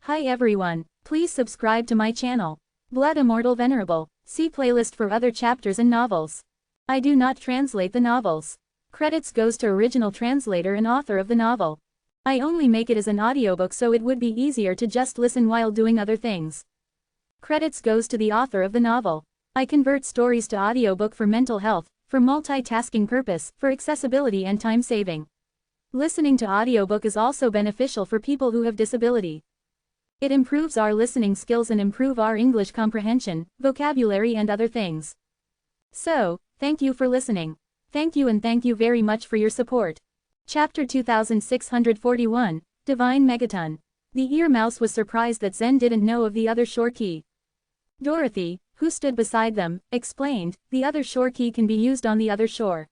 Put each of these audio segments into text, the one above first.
Hi everyone, please subscribe to my channel. Blood Immortal Venerable, see playlist for other chapters and novels. I do not translate the novels. Credits goes to original translator and author of the novel. I only make it as an audiobook so it would be easier to just listen while doing other things. Credits goes to the author of the novel. I convert stories to audiobook for mental health, for multitasking purpose, for accessibility and time saving. Listening to audiobook is also beneficial for people who have disability. It improves our listening skills and improve our English comprehension, vocabulary and other things. So, thank you for listening. Thank you and thank you very much for your support. Chapter 2641, Divine Megaton. The ear mouse was surprised that Zen didn't know of the other shore key. Dorothy, who stood beside them, explained, the other shore key can be used on the other shore.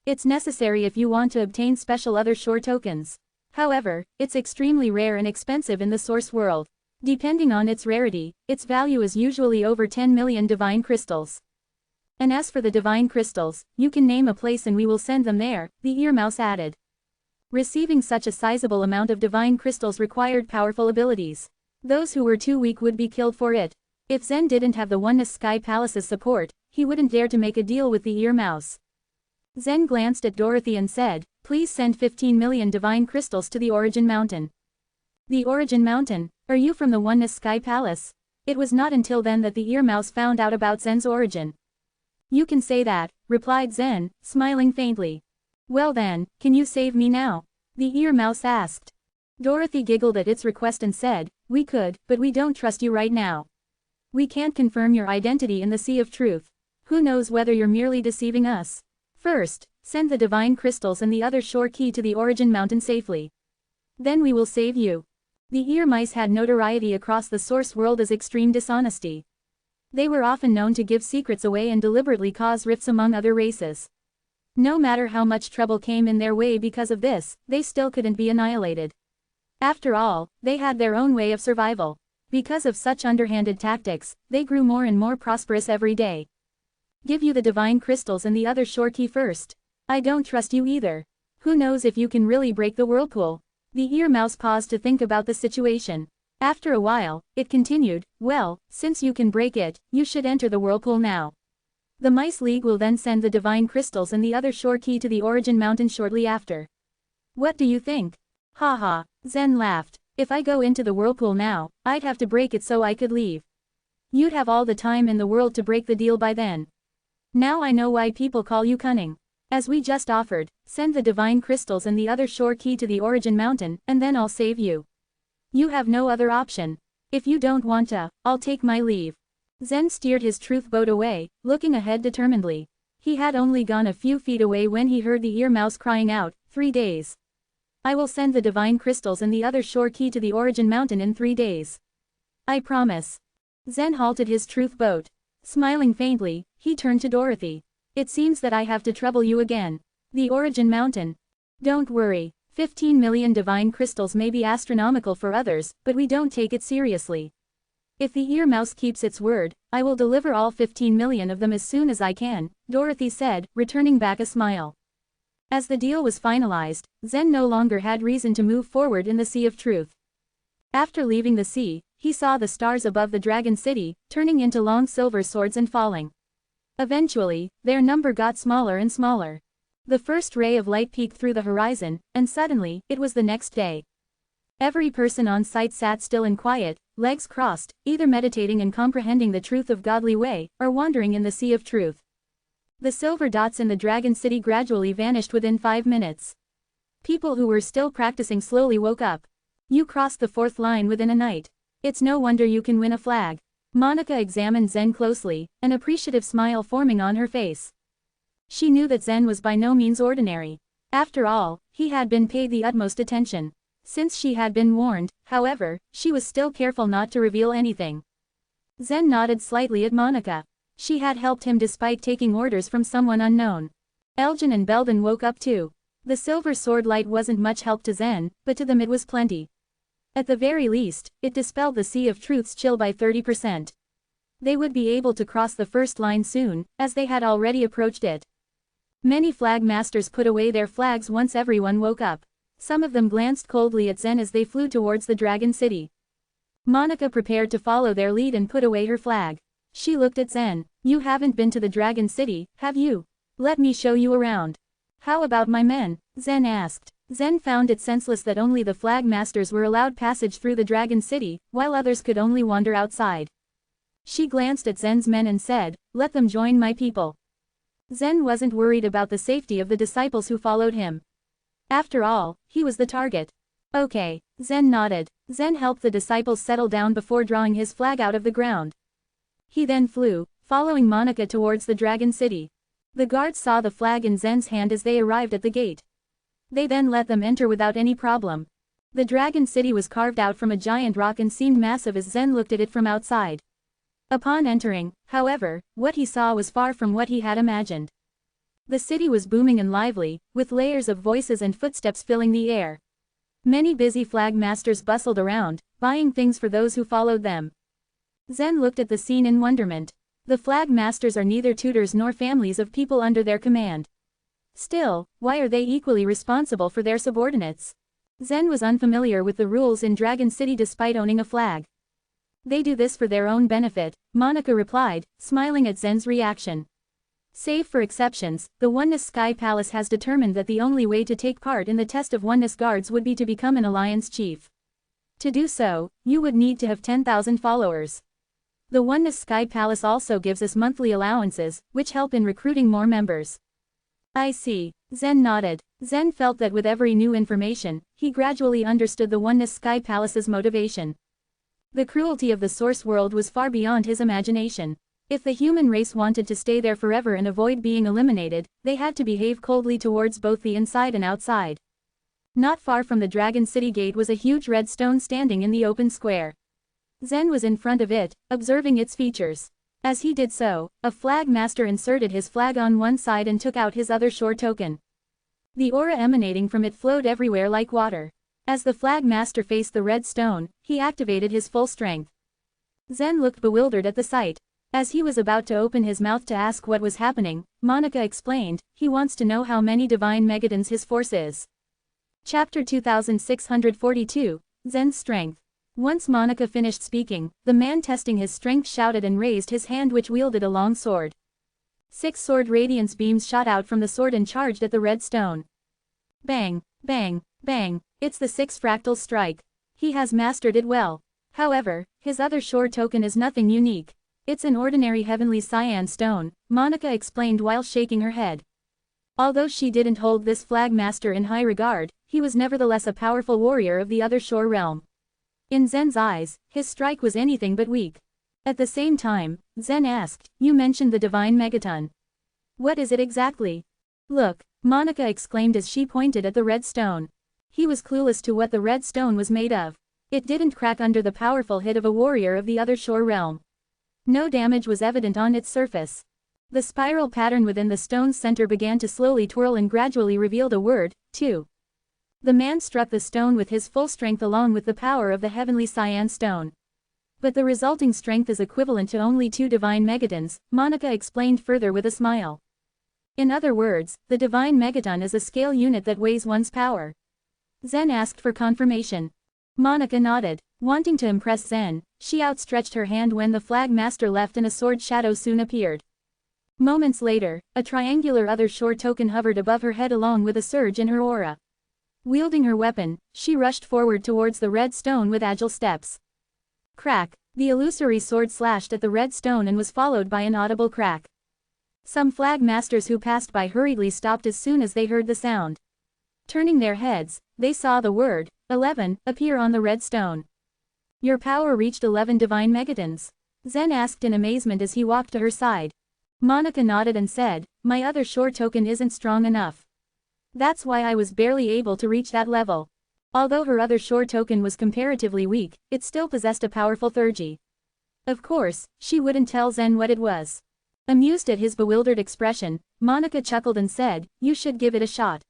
It's necessary if you want to obtain special other shore tokens. However, it's extremely rare and expensive in the source world. Depending on its rarity, its value is usually over 10 million divine crystals. And as for the divine crystals, you can name a place and we will send them there, the ear mouse added. Receiving such a sizable amount of divine crystals required powerful abilities. Those who were too weak would be killed for it. If Zen didn't have the Oneness Sky Palace's support, he wouldn't dare to make a deal with the ear mouse. Zen glanced at Dorothy and said, please send 15 million divine crystals to the Origin Mountain. The Origin Mountain? Are you from the Oneness Sky Palace? It was not until then that the ear mouse found out about Zen's origin. You can say that, replied Zen, smiling faintly. Well then, can you save me now? The ear mouse asked. Dorothy giggled at its request and said, we could, but we don't trust you right now. We can't confirm your identity in the Sea of Truth. Who knows whether you're merely deceiving us? First, send the divine crystals and the other shore key to the Origin Mountain safely. Then we will save you. The ear mice had notoriety across the source world as extreme dishonesty. They were often known to give secrets away and deliberately cause rifts among other races. No matter how much trouble came in their way because of this, they still couldn't be annihilated. After all, they had their own way of survival. Because of such underhanded tactics, they grew more and more prosperous every day. Give you the divine crystals and the other shore key first. I don't trust you either. Who knows if you can really break the whirlpool? The ear mouse paused to think about the situation. After a while, it continued, well, since you can break it, you should enter the whirlpool now. The Mice League will then send the divine crystals and the other shore key to the Origin Mountain shortly after. What do you think? Haha, Zen laughed. If I go into the whirlpool now, I'd have to break it so I could leave. You'd have all the time in the world to break the deal by then. Now I know why people call you cunning. As we just offered, send the divine crystals and the other shore key to the Origin Mountain, and then I'll save you. You have no other option. If you don't want to, I'll take my leave. Zen steered his truth boat away, looking ahead determinedly. He had only gone a few feet away when he heard the ear mouse crying out, 3 days. I will send the divine crystals and the other shore key to the Origin Mountain in 3 days. I promise. Zen halted his truth boat. Smiling faintly, he turned to Dorothy. It seems that I have to trouble you again. The Origin Mountain. Don't worry, 15 million divine crystals may be astronomical for others, but we don't take it seriously. If the ear mouse keeps its word, I will deliver all 15 million of them as soon as I can, Dorothy said, returning back a smile. As the deal was finalized, Zen no longer had reason to move forward in the Sea of Truth. After leaving the sea, he saw the stars above the Dragon City, turning into long silver swords and falling. Eventually, their number got smaller and smaller. The first ray of light peeked through the horizon, and suddenly, it was the next day. Every person on site sat still and quiet, legs crossed, either meditating and comprehending the truth of godly way, or wandering in the Sea of Truth. The silver dots in the Dragon City gradually vanished within 5 minutes. People who were still practicing slowly woke up. You crossed the 4th line within a night. It's no wonder you can win a flag. Monica examined Zen closely, an appreciative smile forming on her face. She knew that Zen was by no means ordinary. After all, he had been paid the utmost attention. Since she had been warned, however, she was still careful not to reveal anything. Zen nodded slightly at Monica. She had helped him despite taking orders from someone unknown. Elgin and Belden woke up too. The silver sword light wasn't much help to Zen, but to them it was plenty. At the very least, it dispelled the Sea of Truth's chill by 30%. They would be able to cross the first line soon, as they had already approached it. Many flag masters put away their flags once everyone woke up. Some of them glanced coldly at Zen as they flew towards the Dragon City. Monica prepared to follow their lead and put away her flag. She looked at Zen. You haven't been to the Dragon City, have you? Let me show you around. How about my men? Zen asked. Zen found it senseless that only the flag masters were allowed passage through the Dragon City, while others could only wander outside. She glanced at Zen's men and said, let them join my people. Zen wasn't worried about the safety of the disciples who followed him. After all, he was the target. Okay, Zen nodded. Zen helped the disciples settle down before drawing his flag out of the ground. He then flew, following Monica towards the Dragon City. The guards saw the flag in Zen's hand as they arrived at the gate. They then let them enter without any problem. The Dragon City was carved out from a giant rock and seemed massive as Zen looked at it from outside. Upon entering, however, what he saw was far from what he had imagined. The city was booming and lively, with layers of voices and footsteps filling the air. Many busy flag masters bustled around, buying things for those who followed them. Zen looked at the scene in wonderment. The flag masters are neither tutors nor families of people under their command. Still, why are they equally responsible for their subordinates? Zen was unfamiliar with the rules in Dragon City despite owning a flag. They do this for their own benefit, Monica replied, smiling at Zen's reaction. Save for exceptions, the Oneness Sky Palace has determined that the only way to take part in the test of Oneness Guards would be to become an Alliance Chief. To do so, you would need to have 10,000 followers. The Oneness Sky Palace also gives us monthly allowances, which help in recruiting more members. I see. Zen nodded. Zen felt that with every new information, he gradually understood the Oneness Sky Palace's motivation. The cruelty of the Source World was far beyond his imagination. If the human race wanted to stay there forever and avoid being eliminated, they had to behave coldly towards both the inside and outside. Not far from the Dragon City gate was a huge red stone standing in the open square. Zen was in front of it, observing its features. As he did so, a flag master inserted his flag on one side and took out his other shore token. The aura emanating from it flowed everywhere like water. As the flag master faced the red stone, he activated his full strength. Zen looked bewildered at the sight. As he was about to open his mouth to ask what was happening, Monica explained, he wants to know how many divine megatons his force is. Chapter 2642, Zen's Strength. Once Monica finished speaking, the man testing his strength shouted and raised his hand which wielded a long sword. 6 sword radiance beams shot out from the sword and charged at the red stone. Bang, bang, bang, it's the 6th fractal strike. He has mastered it well. However, his other shore token is nothing unique. It's an ordinary heavenly cyan stone, Monica explained while shaking her head. Although she didn't hold this flag master in high regard, he was nevertheless a powerful warrior of the other shore realm. In Zen's eyes, his strike was anything but weak. At the same time, Zen asked, you mentioned the divine megaton. What is it exactly? Look, Monica exclaimed as she pointed at the red stone. He was clueless to what the red stone was made of. It didn't crack under the powerful hit of a warrior of the other shore realm. No damage was evident on its surface. The spiral pattern within the stone's center began to slowly twirl and gradually revealed a word, 2. The man struck the stone with his full strength along with the power of the heavenly cyan stone. But the resulting strength is equivalent to only 2 divine megatons, Monica explained further with a smile. In other words, the divine megaton is a scale unit that weighs one's power. Zen asked for confirmation. Monica nodded. Wanting to impress Zen, she outstretched her hand when the flag master left and a sword shadow soon appeared. Moments later, a triangular other shore token hovered above her head along with a surge in her aura. Wielding her weapon, she rushed forward towards the red stone with agile steps. Crack! The illusory sword slashed at the red stone and was followed by an audible crack. Some flag masters who passed by hurriedly stopped as soon as they heard the sound. Turning their heads, they saw the word, 11, appear on the red stone. Your power reached 11 divine megatons? Zen asked in amazement as he walked to her side. Monica nodded and said, my other shore token isn't strong enough. That's why I was barely able to reach that level. Although her other shore token was comparatively weak, it still possessed a powerful theurgy. Of course, she wouldn't tell Zen what it was. Amused at his bewildered expression, Monica chuckled and said, you should give it a shot.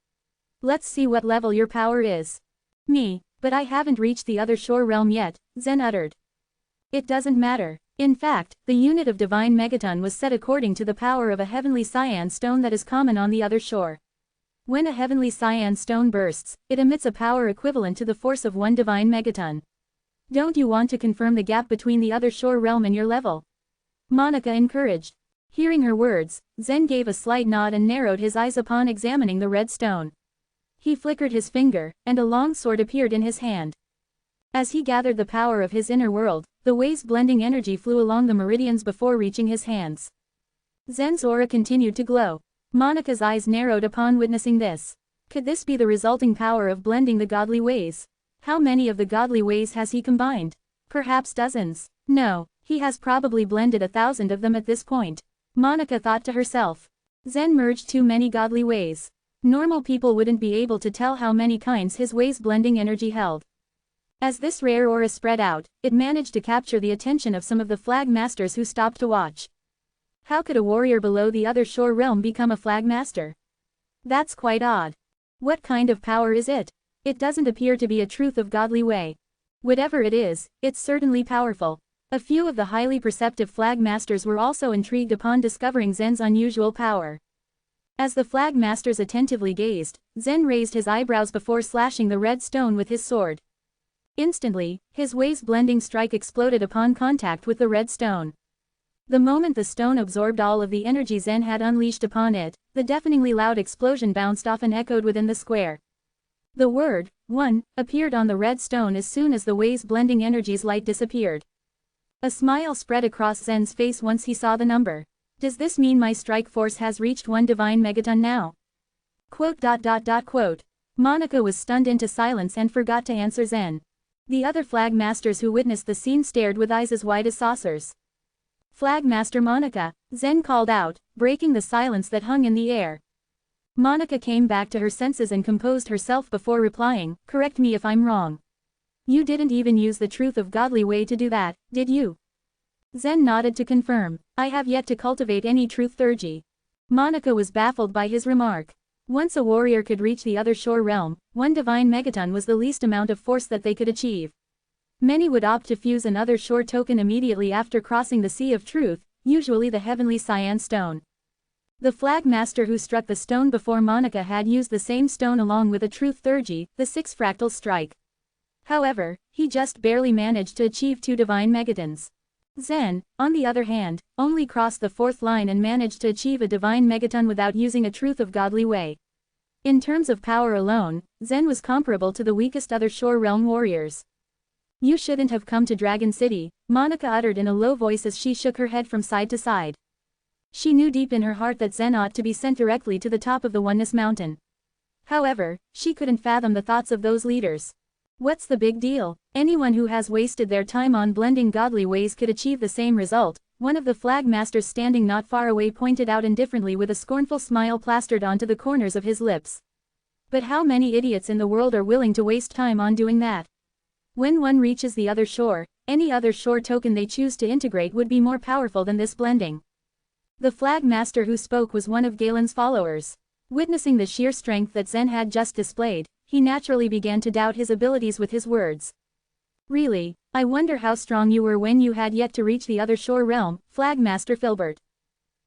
Let's see what level your power is. Me, but I haven't reached the other shore realm yet, Zen uttered. It doesn't matter. In fact, the unit of divine megaton was set according to the power of a heavenly cyan stone that is common on the other shore. When a heavenly cyan stone bursts, it emits a power equivalent to the force of 1 divine megaton. Don't you want to confirm the gap between the other shore realm and your level? Monica encouraged. Hearing her words, Zen gave a slight nod and narrowed his eyes upon examining the red stone. He flickered his finger, and a long sword appeared in his hand. As he gathered the power of his inner world, the way's blending energy flew along the meridians before reaching his hands. Zen's aura continued to glow. Monica's eyes narrowed upon witnessing this. Could this be the resulting power of blending the godly ways? How many of the godly ways has he combined? Perhaps dozens. No, he has probably blended 1,000 of them at this point. Monica thought to herself. Zen merged too many godly ways. Normal people wouldn't be able to tell how many kinds his way's blending energy held. As this rare aura spread out, it managed to capture the attention of some of the flag masters who stopped to watch. How could a warrior below the other shore realm become a flag master? That's quite odd. What kind of power is it? It doesn't appear to be a truth of godly way. Whatever it is, it's certainly powerful. A few of the highly perceptive flag masters were also intrigued upon discovering Zen's unusual power. As the flag masters attentively gazed, Zen raised his eyebrows before slashing the red stone with his sword. Instantly, his way's blending strike exploded upon contact with the red stone. The moment the stone absorbed all of the energy Zen had unleashed upon it, the deafeningly loud explosion bounced off and echoed within the square. The word, 1, appeared on the red stone as soon as the way's blending energy's light disappeared. A smile spread across Zen's face once he saw the number. Does this mean my strike force has reached 1 divine megaton now? Quote. Monica was stunned into silence and forgot to answer Zen. The other flag masters who witnessed the scene stared with eyes as wide as saucers. Flag Master Monica, Zen called out, breaking the silence that hung in the air. Monica came back to her senses and composed herself before replying, correct me if I'm wrong. You didn't even use the truth of godly way to do that, did you? Zen nodded to confirm, I have yet to cultivate any truth theurgy. Monica was baffled by his remark. Once a warrior could reach the other shore realm, 1 divine megaton was the least amount of force that they could achieve. Many would opt to fuse another shore token immediately after crossing the Sea of Truth, usually the heavenly cyan stone. The flag master who struck the stone before Monica had used the same stone along with a truth theurgy, the 6 fractal strike. However, he just barely managed to achieve 2 divine megatons. Zen, on the other hand, only crossed the 4th line and managed to achieve a divine megaton without using a truth of godly way. In terms of power alone, Zen was comparable to the weakest other shore realm warriors. You shouldn't have come to Dragon City, Monica uttered in a low voice as she shook her head from side to side. She knew deep in her heart that Zen ought to be sent directly to the top of the Oneness Mountain. However, she couldn't fathom the thoughts of those leaders. What's the big deal? Anyone who has wasted their time on blending godly ways could achieve the same result, one of the flag masters standing not far away pointed out indifferently with a scornful smile plastered onto the corners of his lips. But how many idiots in the world are willing to waste time on doing that? When one reaches the other shore, any other shore token they choose to integrate would be more powerful than this blending. The flag master who spoke was one of Galen's followers. Witnessing the sheer strength that Zen had just displayed, he naturally began to doubt his abilities with his words. Really, I wonder how strong you were when you had yet to reach the other shore realm, Flag Master Filbert.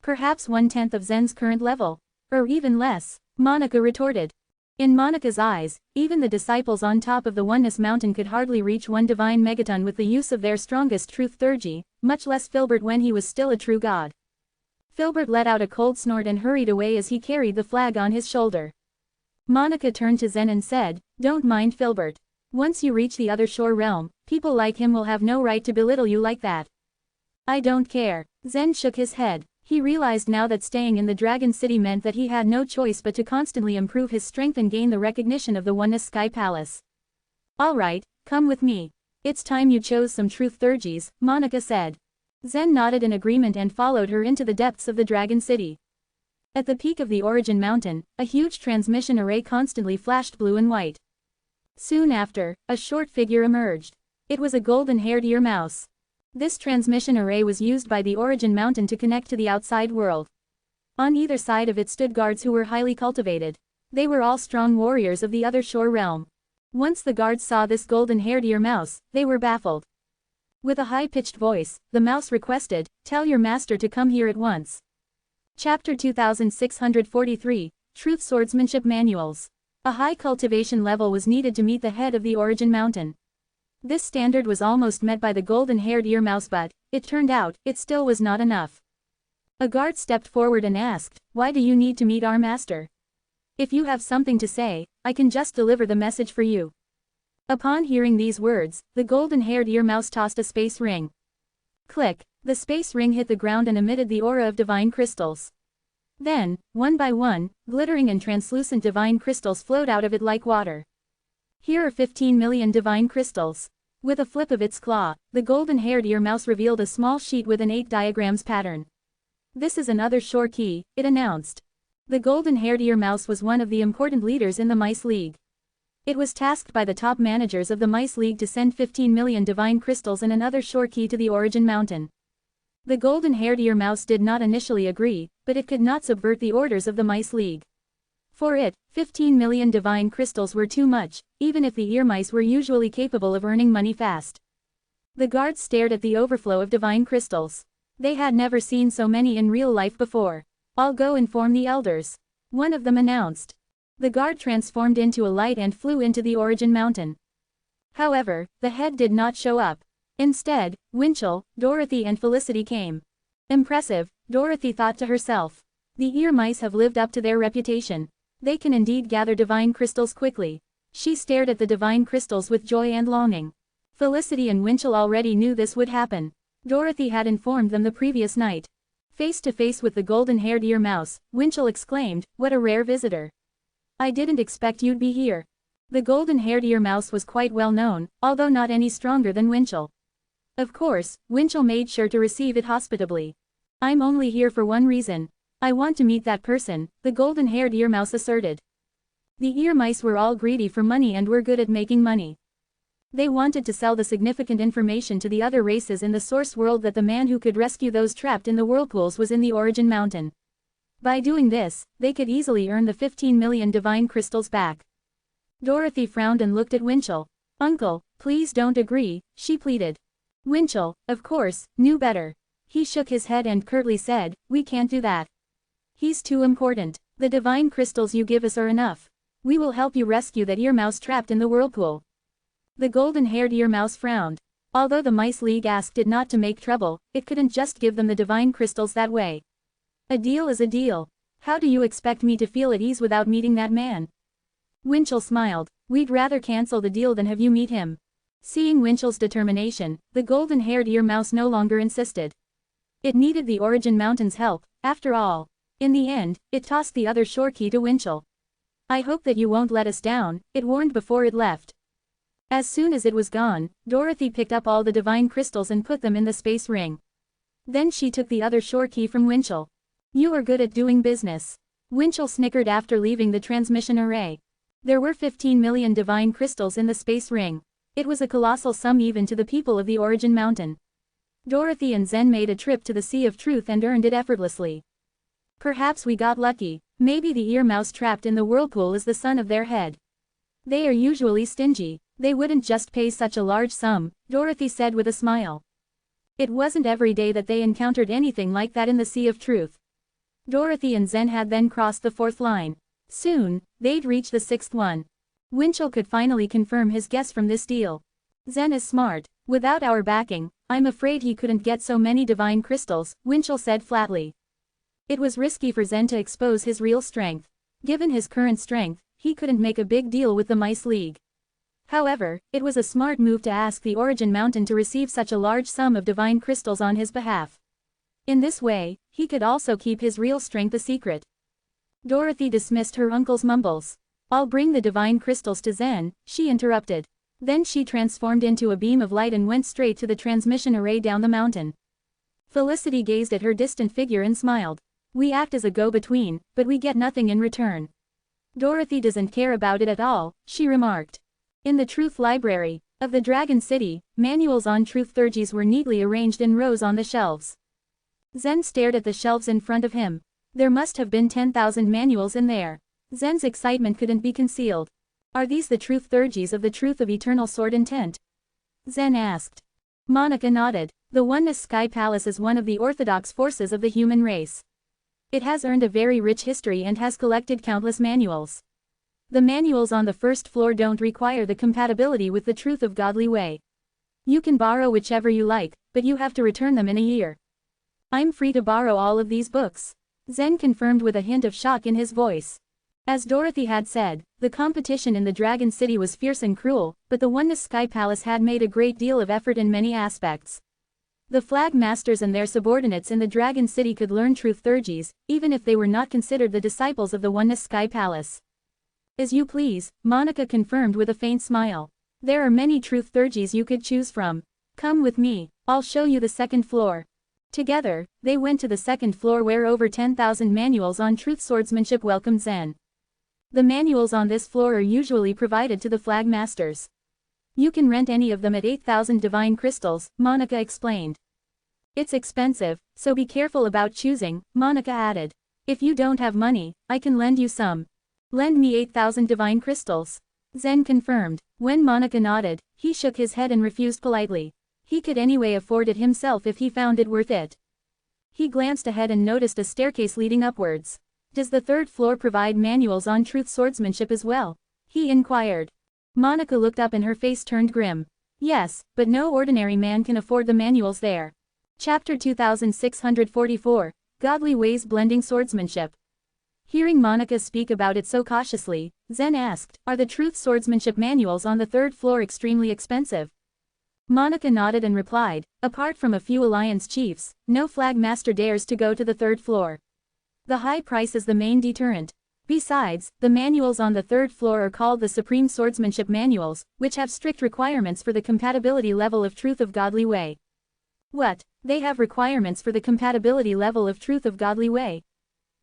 Perhaps 1/10 of Zen's current level. Or even less, Monica retorted. In Monica's eyes, even the disciples on top of the Oneness Mountain could hardly reach 1 divine megaton with the use of their strongest truth theurgy, much less Filbert when he was still a true god. Filbert let out a cold snort and hurried away as he carried the flag on his shoulder. Monica turned to Zen and said, don't mind Filbert. Once you reach the other shore realm, people like him will have no right to belittle you like that. I don't care. Zen shook his head. He realized now that staying in the Dragon City meant that he had no choice but to constantly improve his strength and gain the recognition of the Oneness Sky Palace. Alright, come with me. It's time you chose some truth theurgies, Monica said. Zen nodded in agreement and followed her into the depths of the Dragon City. At the peak of the Origin Mountain, a huge transmission array constantly flashed blue and white. Soon after, a short figure emerged. It was a golden-haired ear mouse. This transmission array was used by the Origin Mountain to connect to the outside world. On either side of it stood guards who were highly cultivated. They were all strong warriors of the other shore realm. Once the guards saw this golden-haired ear mouse, they were baffled. With a high-pitched voice, the mouse requested, tell your master to come here at once. Chapter 2643, Truth Swordsmanship Manuals. A high cultivation level was needed to meet the head of the Origin Mountain. This standard was almost met by the golden-haired ear mouse, but, it turned out, it still was not enough. A guard stepped forward and asked, "Why do you need to meet our master? If you have something to say, I can just deliver the message for you." Upon hearing these words, the golden-haired ear mouse tossed a space ring. Click! The space ring hit the ground and emitted the aura of divine crystals. Then, one by one, glittering and translucent divine crystals flowed out of it like water. "Here are 15 million divine crystals." With a flip of its claw, the golden-haired ear mouse revealed a small sheet with an 8 diagrams pattern. "This is another shore key," it announced. The golden-haired ear mouse was one of the important leaders in the Mice League. It was tasked by the top managers of the Mice League to send 15 million divine crystals and another shore key to the Origin Mountain. The golden-haired ear mouse did not initially agree, but it could not subvert the orders of the Mice League. For it, 15 million divine crystals were too much, even if the ear mice were usually capable of earning money fast. The guards stared at the overflow of divine crystals. They had never seen so many in real life before. "I'll go inform the elders," one of them announced. The guard transformed into a light and flew into the Origin Mountain. However, the head did not show up. Instead, Winchell, Dorothy and Felicity came. Impressive, Dorothy thought to herself. The ear mice have lived up to their reputation. They can indeed gather divine crystals quickly. She stared at the divine crystals with joy and longing. Felicity and Winchell already knew this would happen. Dorothy had informed them the previous night. Face to face with the golden-haired ear mouse, Winchell exclaimed, "What a rare visitor. I didn't expect you'd be here." The golden-haired ear mouse was quite well known, although not any stronger than Winchell. Of course, Winchell made sure to receive it hospitably. "I'm only here for one reason. I want to meet that person," the golden-haired ear mouse asserted. The ear mice were all greedy for money and were good at making money. They wanted to sell the significant information to the other races in the source world that the man who could rescue those trapped in the whirlpools was in the Origin Mountain. By doing this, they could easily earn the 15 million divine crystals back. Dorothy frowned and looked at Winchell. "Uncle, please don't agree," she pleaded. Winchell, of course, knew better. He shook his head and curtly said, "We can't do that. He's too important. The divine crystals you give us are enough. We will help you rescue that ear mouse trapped in the whirlpool." The golden-haired ear mouse frowned. Although the Mice League asked it not to make trouble, it couldn't just give them the divine crystals that way. "A deal is a deal. How do you expect me to feel at ease without meeting that man?" Winchell smiled. "We'd rather cancel the deal than have you meet him." Seeing Winchell's determination, the golden-haired ear mouse no longer insisted. It needed the Origin Mountain's help, after all. In the end, it tossed the other shore key to Winchell. "I hope that you won't let us down," it warned before it left. As soon as it was gone, Dorothy picked up all the divine crystals and put them in the space ring. Then she took the other shore key from Winchell. "You are good at doing business." Winchell snickered after leaving the transmission array. There were 15 million divine crystals in the space ring. It was a colossal sum even to the people of the Origin Mountain. Dorothy and Zen made a trip to the Sea of Truth and earned it effortlessly. "Perhaps we got lucky. Maybe the ear mouse trapped in the whirlpool is the son of their head. They are usually stingy. They wouldn't just pay such a large sum," Dorothy said with a smile. It wasn't every day that they encountered anything like that in the Sea of Truth. Dorothy and Zen had then crossed the 4th line. Soon, they'd reach the 6th one. Winchell could finally confirm his guess from this deal. "Zen is smart. Without our backing, I'm afraid he couldn't get so many divine crystals," Winchell said flatly. It was risky for Zen to expose his real strength. Given his current strength, he couldn't make a big deal with the Mice League. However, it was a smart move to ask the Origin Mountain to receive such a large sum of divine crystals on his behalf. In this way, he could also keep his real strength a secret. Dorothy dismissed her uncle's mumbles. "I'll bring the divine crystals to Zen," she interrupted. Then she transformed into a beam of light and went straight to the transmission array down the mountain. Felicity gazed at her distant figure and smiled. "We act as a go-between, but we get nothing in return." "Dorothy doesn't care about it at all," she remarked. In the Truth Library of the Dragon City, manuals on truth theurgies were neatly arranged in rows on the shelves. Zen stared at the shelves in front of him. There must have been 10,000 manuals in there. Zen's excitement couldn't be concealed. "Are these the truth theurgies of the truth of eternal sword intent?" Zen asked. Monica nodded. "The Oneness Sky Palace is one of the orthodox forces of the human race. It has earned a very rich history and has collected countless manuals. The manuals on the 1st floor don't require the compatibility with the truth of godly way. You can borrow whichever you like, but you have to return them in a year. I'm free to borrow all of these books. Zen confirmed with a hint of shock in his voice. As Dorothy had said, the competition in the Dragon City was fierce and cruel, but the Oneness Sky Palace had made a great deal of effort in many aspects. The Flag Masters and their subordinates in the Dragon City could learn truth theurgies, even if they were not considered the disciples of the Oneness Sky Palace. As you please, Monica confirmed with a faint smile. There are many truth theurgies you could choose from. Come with me, I'll show you the second floor. Together, they went to the second floor where over 10,000 manuals on truth swordsmanship welcomed Zen. The manuals on this floor are usually provided to the Flag Masters. You can rent any of them at 8,000 divine crystals, Monica explained. It's expensive, so be careful about choosing, Monica added. If you don't have money, I can lend you some. Lend me 8,000 divine crystals. Zen confirmed. When Monica nodded, he shook his head and refused politely. He could anyway afford it himself if he found it worth it. He glanced ahead and noticed a staircase leading upwards. Does the third floor provide manuals on truth swordsmanship as well? He inquired. Monica looked up and her face turned grim. Yes, but no ordinary man can afford the manuals there. Chapter 2644, Godly Ways Blending Swordsmanship. Hearing Monica speak about it so cautiously, Zen asked, are the truth swordsmanship manuals on the third floor extremely expensive? Monica nodded and replied, apart from a few Alliance chiefs, no Flag Master dares to go to the third floor. The high price is the main deterrent. Besides, the manuals on the third floor are called the Supreme Swordsmanship Manuals, which have strict requirements for the compatibility level of Truth of Godly Way. What? They have requirements for the compatibility level of Truth of Godly Way?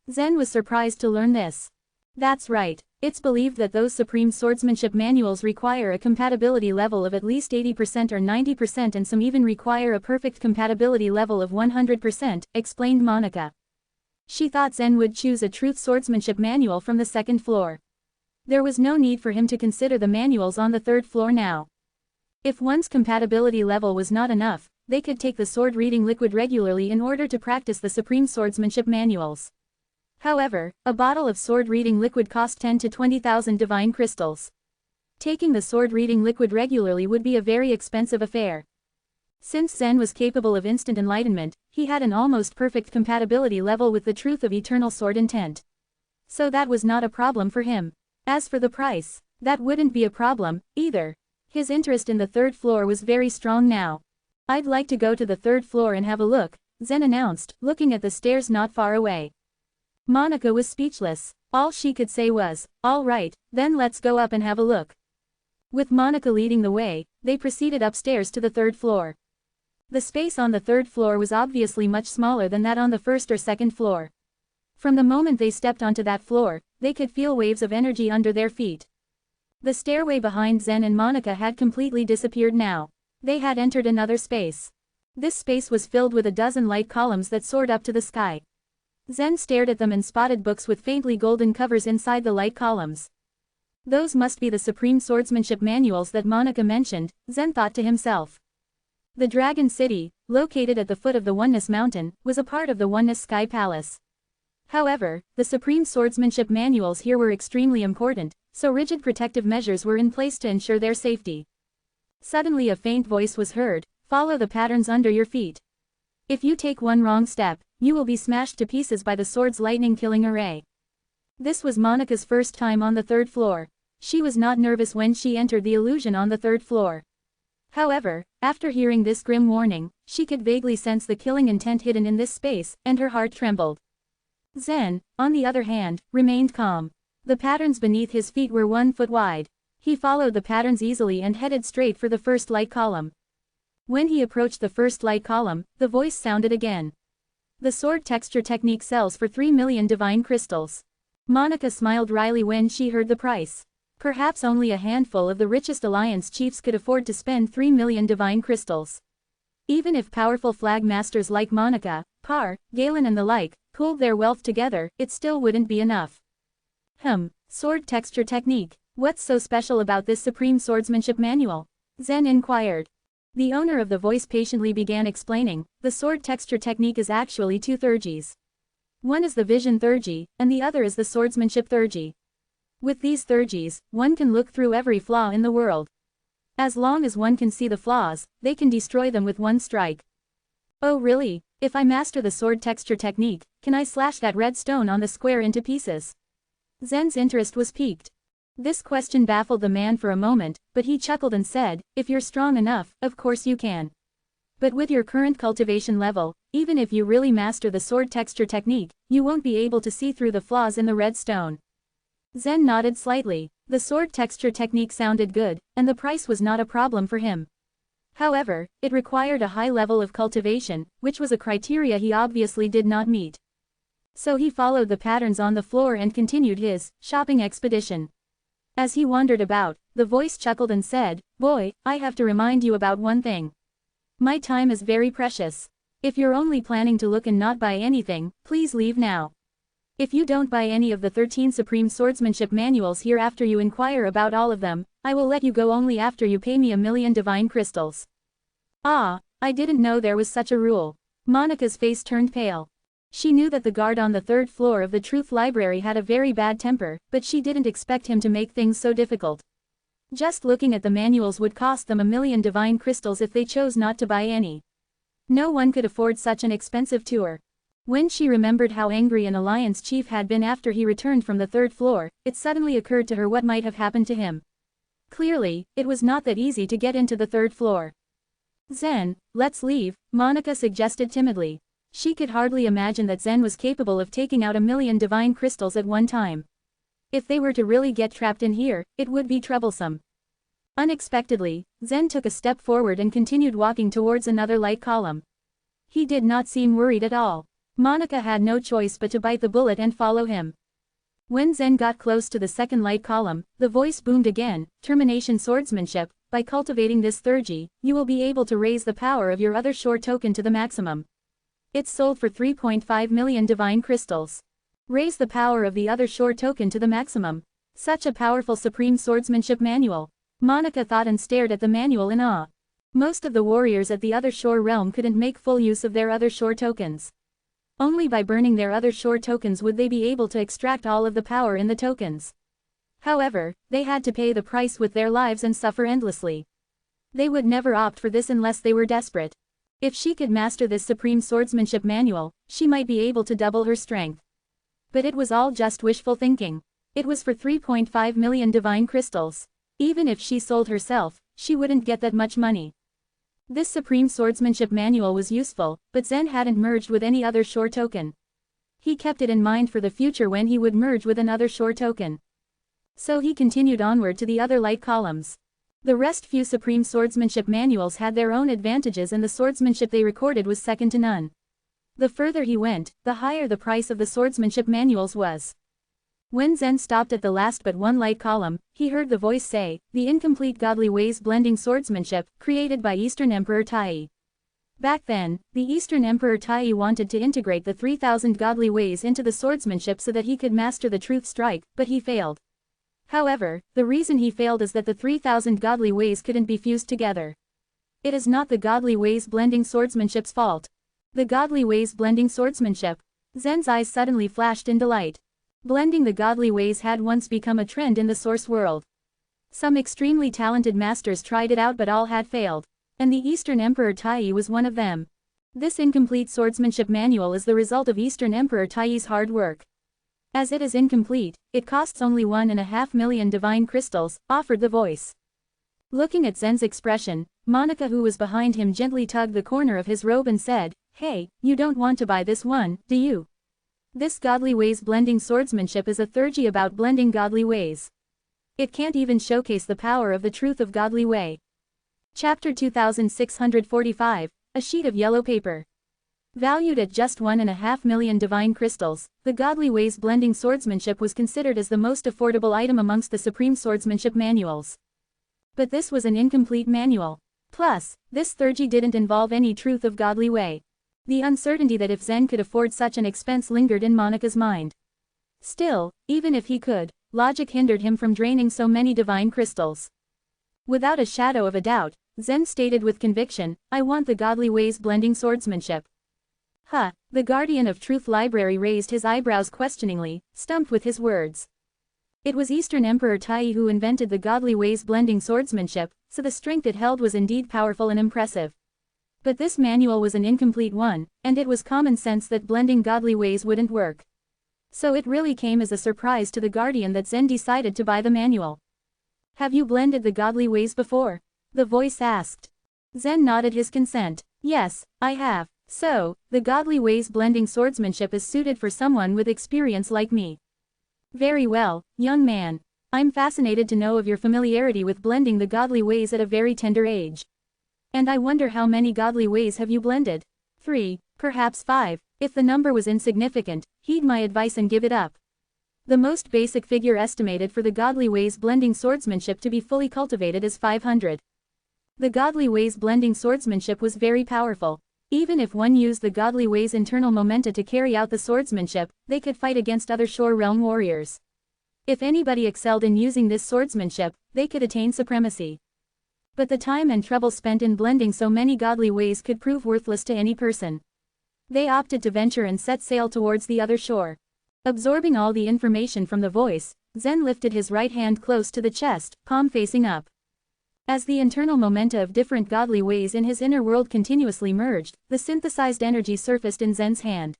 Zen was surprised to learn this. That's right. It's believed that those Supreme Swordsmanship Manuals require a compatibility level of at least 80% or 90% and some even require a perfect compatibility level of 100%, explained Monica. She thought Zen would choose a truth swordsmanship manual from the second floor. There was no need for him to consider the manuals on the third floor now. If one's compatibility level was not enough, they could take the sword reading liquid regularly in order to practice the Supreme Swordsmanship Manuals. However, a bottle of sword reading liquid cost 10 to 20,000 divine crystals. Taking the sword reading liquid regularly would be a very expensive affair. Since Zen was capable of instant enlightenment, he had an almost perfect compatibility level with the truth of eternal sword intent. So that was not a problem for him. As for the price, that wouldn't be a problem, either. His interest in the third floor was very strong now. I'd like to go to the third floor and have a look, Zen announced, looking at the stairs not far away. Monica was speechless. All she could say was, all right, then let's go up and have a look. With Monica leading the way, they proceeded upstairs to the third floor. The space on the third floor was obviously much smaller than that on the first or second floor. From the moment they stepped onto that floor, they could feel waves of energy under their feet. The stairway behind Zen and Monica had completely disappeared now. They had entered another space. This space was filled with a dozen light columns that soared up to the sky. Zen stared at them and spotted books with faintly golden covers inside the light columns. Those must be the Supreme Swordsmanship Manuals that Monica mentioned, Zen thought to himself. The Dragon City, located at the foot of the Oneness Mountain, was a part of the Oneness Sky Palace. However, the Supreme Swordsmanship Manuals here were extremely important, so rigid protective measures were in place to ensure their safety. Suddenly a faint voice was heard, follow the patterns under your feet. If you take one wrong step, you will be smashed to pieces by the sword's lightning-killing array. This was Monica's first time on the third floor. She was not nervous when she entered the illusion on the third floor. However, after hearing this grim warning, she could vaguely sense the killing intent hidden in this space, and her heart trembled. Zen, on the other hand, remained calm. The patterns beneath his feet were 1 foot wide. He followed the patterns easily and headed straight for the first light column. When he approached the first light column, the voice sounded again. The sword texture technique sells for 3 million divine crystals. Monica smiled wryly when she heard the price. Perhaps only a handful of the richest Alliance chiefs could afford to spend 3 million divine crystals. Even if powerful flag masters like Monica, Par, Galen and the like, pooled their wealth together, it still wouldn't be enough. Sword texture technique. What's so special about this Supreme Swordsmanship Manual? Zen inquired. The owner of the voice patiently began explaining, the sword texture technique is actually 2 theurgies. One is the vision theurgy, and the other is the swordsmanship theurgy. With these theurgies, one can look through every flaw in the world. As long as one can see the flaws, they can destroy them with one strike. Oh really? If I master the sword texture technique, can I slash that red stone on the square into pieces? Zen's interest was piqued. This question baffled the man for a moment, but he chuckled and said, if you're strong enough, of course you can. But with your current cultivation level, even if you really master the sword texture technique, you won't be able to see through the flaws in the red stone. Zen nodded slightly. The sword texture technique sounded good, and the price was not a problem for him. However, it required a high level of cultivation, which was a criteria he obviously did not meet. So he followed the patterns on the floor and continued his shopping expedition. As he wandered about, the voice chuckled and said, "Boy, I have to remind you about one thing. My time is very precious. If you're only planning to look and not buy anything, please leave now. If you don't buy any of the 13 Supreme Swordsmanship Manuals here after you inquire about all of them, I will let you go only after you pay me 1,000,000 divine crystals." Ah, I didn't know there was such a rule. Monica's face turned pale. She knew that the guard on the 3rd floor of the Truth Library had a very bad temper, but she didn't expect him to make things so difficult. Just looking at the manuals would cost them 1,000,000 divine crystals if they chose not to buy any. No one could afford such an expensive tour. When she remembered how angry an Alliance chief had been after he returned from the 3rd floor, it suddenly occurred to her what might have happened to him. Clearly, it was not that easy to get into the 3rd floor. Zen, let's leave, Monica suggested timidly. She could hardly imagine that Zen was capable of taking out 1,000,000 divine crystals at one time. If they were to really get trapped in here, it would be troublesome. Unexpectedly, Zen took a step forward and continued walking towards another light column. He did not seem worried at all. Monica had no choice but to bite the bullet and follow him. When Zen got close to the second light column, the voice boomed again, "Termination Swordsmanship, by cultivating this theurgy, you will be able to raise the power of your other shore token to the maximum. It's sold for 3.5 million divine crystals. Raise the power of the other shore token to the maximum. Such a powerful Supreme Swordsmanship Manual." Monica thought and stared at the manual in awe. Most of the warriors at the other shore realm couldn't make full use of their other shore tokens. Only by burning their other shore tokens would they be able to extract all of the power in the tokens. However, they had to pay the price with their lives and suffer endlessly. They would never opt for this unless they were desperate. If she could master this Supreme Swordsmanship Manual, she might be able to double her strength. But it was all just wishful thinking. It was for 3.5 million divine crystals. Even if she sold herself, she wouldn't get that much money. This Supreme Swordsmanship Manual was useful, but Zen hadn't merged with any other shore token. He kept it in mind for the future when he would merge with another shore token. So he continued onward to the other light columns. The rest few Supreme Swordsmanship Manuals had their own advantages and the swordsmanship they recorded was second to none. The further he went, the higher the price of the swordsmanship manuals was. When Zen stopped at the last but one light column, he heard the voice say, "The incomplete godly ways blending swordsmanship, created by Eastern Emperor Tai." Back then, the Eastern Emperor Tai wanted to integrate the 3,000 godly ways into the swordsmanship so that he could master the truth strike, but he failed. However, the reason he failed is that the 3,000 godly ways couldn't be fused together. It is not the godly ways blending swordsmanship's fault. The godly ways blending swordsmanship. Zen's eyes suddenly flashed in delight. Blending the godly ways had once become a trend in the source world. Some extremely talented masters tried it out but all had failed. And the Eastern Emperor Tai was one of them. This incomplete swordsmanship manual is the result of Eastern Emperor Tai's hard work. As it is incomplete, it costs only 1.5 million divine crystals, offered the voice. Looking at Zen's expression, Monica who was behind him gently tugged the corner of his robe and said, "Hey, you don't want to buy this one, do you? This godly ways blending swordsmanship is a theurgy about blending godly ways. It can't even showcase the power of the truth of godly way." Chapter 2645, a sheet of yellow paper. Valued at just 1.5 million divine crystals, the godly ways blending swordsmanship was considered as the most affordable item amongst the Supreme Swordsmanship manuals. But this was an incomplete manual. Plus, this theurgy didn't involve any truth of godly way. The uncertainty that if Zen could afford such an expense lingered in Monica's mind. Still, even if he could, logic hindered him from draining so many divine crystals. Without a shadow of a doubt, Zen stated with conviction, "I want the godly ways blending swordsmanship." Huh, the guardian of Truth Library raised his eyebrows questioningly, stumped with his words. It was Eastern Emperor Tai who invented the godly ways blending swordsmanship, so the strength it held was indeed powerful and impressive. But this manual was an incomplete one, and it was common sense that blending godly ways wouldn't work. So it really came as a surprise to the guardian that Zen decided to buy the manual. "Have you blended the godly ways before?" the voice asked. Zen nodded his consent. "Yes, I have. So, the godly ways blending swordsmanship is suited for someone with experience like me." "Very well, young man. I'm fascinated to know of your familiarity with blending the godly ways at a very tender age. And I wonder how many godly ways have you blended?" 3, perhaps 5. If the number was insignificant, heed my advice and give it up. The most basic figure estimated for the godly ways blending swordsmanship to be fully cultivated is 500. The godly ways blending swordsmanship was very powerful. Even if one used the godly ways internal momenta to carry out the swordsmanship, they could fight against other shore realm warriors. If anybody excelled in using this swordsmanship, they could attain supremacy. But the time and trouble spent in blending so many godly ways could prove worthless to any person. They opted to venture and set sail towards the other shore. Absorbing all the information from the voice, Zen lifted his right hand close to the chest, palm facing up. As the internal momenta of different godly ways in his inner world continuously merged, the synthesized energy surfaced in Zen's hand.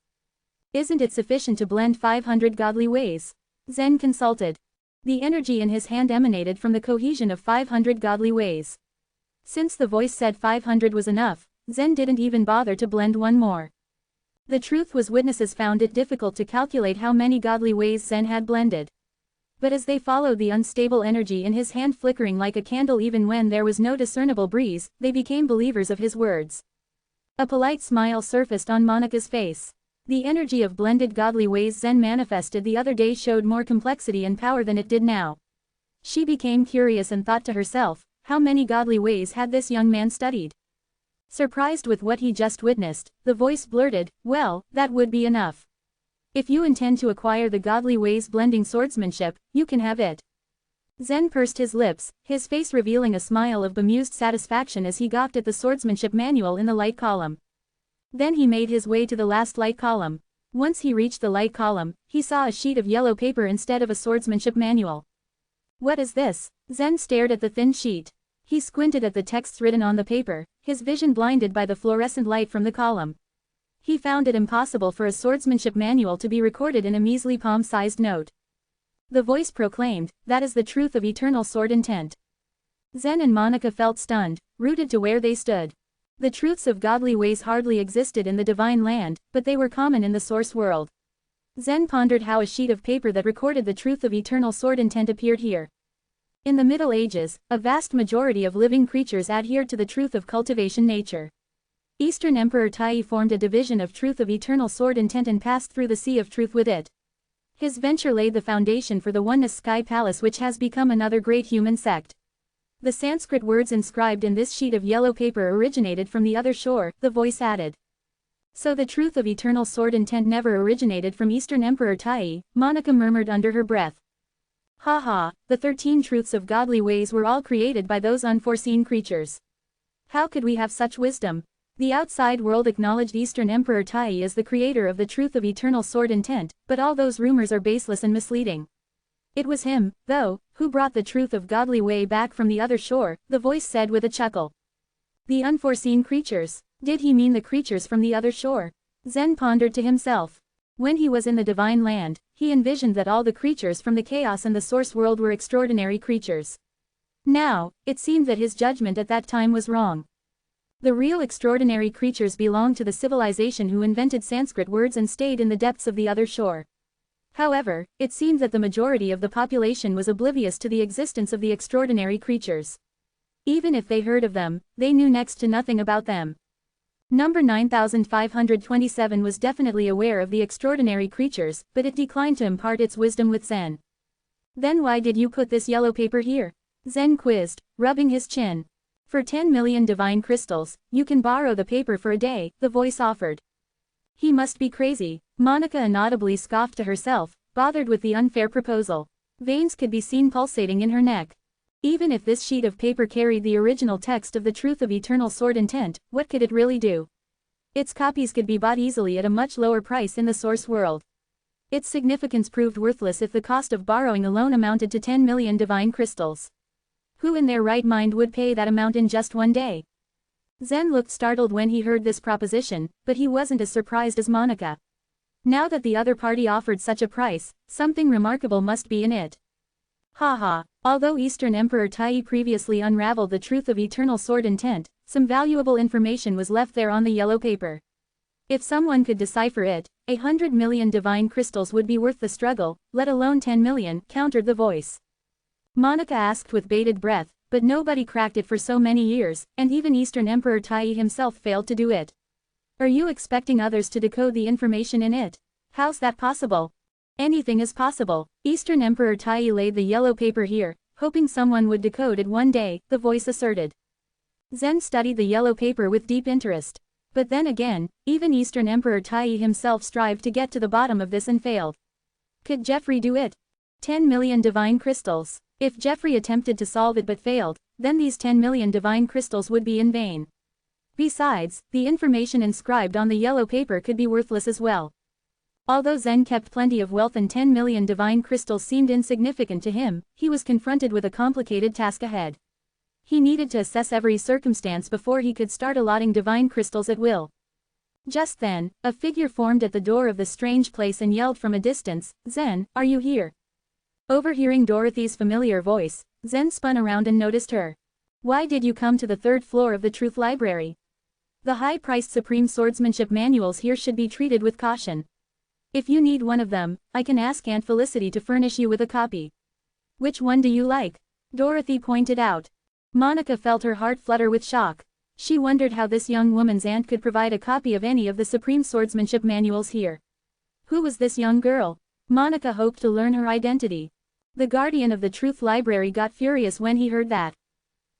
"Isn't it sufficient to blend 500 godly ways?" Zen consulted. The energy in his hand emanated from the cohesion of 500 godly ways. Since the voice said 500 was enough, Zen didn't even bother to blend one more. The truth was, witnesses found it difficult to calculate how many godly ways Zen had blended. But as they followed the unstable energy in his hand flickering like a candle even when there was no discernible breeze, they became believers of his words. A polite smile surfaced on Monika's face. The energy of blended godly ways Zen manifested the other day showed more complexity and power than it did now. She became curious and thought to herself, how many godly ways had this young man studied? Surprised with what he just witnessed, the voice blurted, "Well, that would be enough. If you intend to acquire the godly ways blending swordsmanship, you can have it." Zen pursed his lips, his face revealing a smile of bemused satisfaction as he gawked at the swordsmanship manual in the light column. Then he made his way to the last light column. Once he reached the light column, he saw a sheet of yellow paper instead of a swordsmanship manual. "What is this?" Zen stared at the thin sheet. He squinted at the texts written on the paper, his vision blinded by the fluorescent light from the column. He found it impossible for a swordsmanship manual to be recorded in a measly palm-sized note. The voice proclaimed, "That is the truth of eternal sword intent." Zen and Monika felt stunned, rooted to where they stood. The truths of godly ways hardly existed in the divine land, but they were common in the source world. Zen pondered how a sheet of paper that recorded the truth of eternal sword intent appeared here. In the Middle Ages, a vast majority of living creatures adhered to the truth of cultivation nature. Eastern Emperor Tai formed a division of truth of eternal sword intent and passed through the sea of truth with it. His venture laid the foundation for the Oneness Sky Palace, which has become another great human sect. The Sanskrit words inscribed in this sheet of yellow paper originated from the other shore, the voice added. So the truth of eternal sword intent never originated from Eastern Emperor Tai, Monika murmured under her breath. Ha ha, the 13 truths of godly ways were all created by those unforeseen creatures. How could we have such wisdom? The outside world acknowledged Eastern Emperor Tai as the creator of the truth of eternal sword intent, but all those rumors are baseless and misleading. It was him, though, who brought the truth of godly way back from the other shore, the voice said with a chuckle. The unforeseen creatures. Did he mean the creatures from the other shore? Zen pondered to himself. When he was in the divine land, he envisioned that all the creatures from the chaos and the source world were extraordinary creatures. Now, it seemed that his judgment at that time was wrong. The real extraordinary creatures belonged to the civilization who invented Sanskrit words and stayed in the depths of the other shore. However, it seemed that the majority of the population was oblivious to the existence of the extraordinary creatures. Even if they heard of them, they knew next to nothing about them. Number 9527 was definitely aware of the extraordinary creatures, but it declined to impart its wisdom with Zen. Then why did you put this yellow paper here? Zen quizzed, rubbing his chin. For 10 million divine crystals, you can borrow the paper for a day, the voice offered. He must be crazy, Monika inaudibly scoffed to herself, bothered with the unfair proposal. Veins could be seen pulsating in her neck. Even if this sheet of paper carried the original text of the truth of eternal sword intent, what could it really do? Its copies could be bought easily at a much lower price in the source world. Its significance proved worthless if the cost of borrowing alone amounted to 10 million divine crystals. Who in their right mind would pay that amount in just one day? Zen looked startled when he heard this proposition, but he wasn't as surprised as Monica. Now that the other party offered such a price, something remarkable must be in it. Haha. Although Eastern Emperor Tai previously unraveled the truth of eternal sword intent, some valuable information was left there on the yellow paper. If someone could decipher it, 100 million divine crystals would be worth the struggle, let alone 10 million, countered the voice. Monica asked with bated breath, but nobody cracked it for so many years, and even Eastern Emperor Tai himself failed to do it. Are you expecting others to decode the information in it? How's that possible? Anything is possible. Eastern Emperor Tai laid the yellow paper here, hoping someone would decode it one day, the voice asserted. Zen studied the yellow paper with deep interest. But then again, even Eastern Emperor Tai himself strived to get to the bottom of this and failed. Could Jeffrey do it? 10 million divine crystals. If Jeffrey attempted to solve it but failed, then these 10 million divine crystals would be in vain. Besides, the information inscribed on the yellow paper could be worthless as well. Although Zen kept plenty of wealth and 10 million divine crystals seemed insignificant to him, he was confronted with a complicated task ahead. He needed to assess every circumstance before he could start allotting divine crystals at will. Just then, a figure formed at the door of the strange place and yelled from a distance, "Zen, are you here?" Overhearing Dorothy's familiar voice, Zen spun around and noticed her. "Why did you come to the third floor of the Truth Library? The high-priced Supreme Swordsmanship manuals here should be treated with caution. If you need one of them, I can ask Aunt Felicity to furnish you with a copy." "Which one do you like?" Dorothy pointed out. Monica felt her heart flutter with shock. She wondered how this young woman's aunt could provide a copy of any of the Supreme Swordsmanship manuals here. Who was this young girl? Monica hoped to learn her identity. The guardian of the Truth Library got furious when he heard that.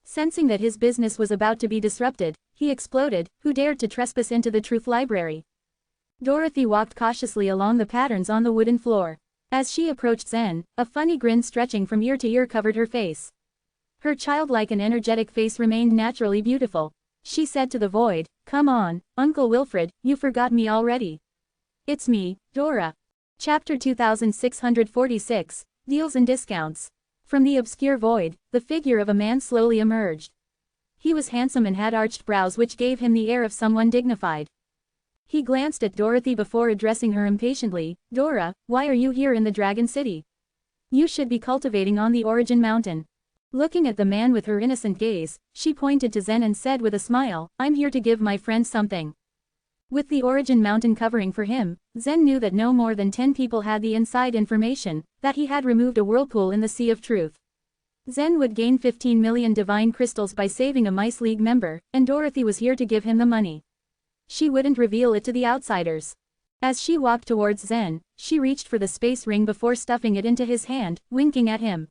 Sensing that his business was about to be disrupted, he exploded, "Who dared to trespass into the Truth Library?" Dorothy walked cautiously along the patterns on the wooden floor. As she approached Zen, a funny grin stretching from ear to ear covered her face. Her childlike and energetic face remained naturally beautiful. She said to the void, "Come on, Uncle Wilfred, you forgot me already." "It's me, Dora." Chapter 2646, Deals and Discounts. From the obscure void, the figure of a man slowly emerged. He was handsome and had arched brows which gave him the air of someone dignified. He glanced at Dorothy before addressing her impatiently, "Dora, why are you here in the Dragon City? You should be cultivating on the Origin Mountain." Looking at the man with her innocent gaze, she pointed to Zen and said with a smile, "I'm here to give my friend something." With the Origin Mountain covering for him, Zen knew that no more than 10 people had the inside information, that he had removed a whirlpool in the Sea of Truth. Zen would gain 15 million divine crystals by saving a Mice League member, and Dorothy was here to give him the money. She wouldn't reveal it to the outsiders. As she walked towards Zen, she reached for the space ring before stuffing it into his hand, winking at him.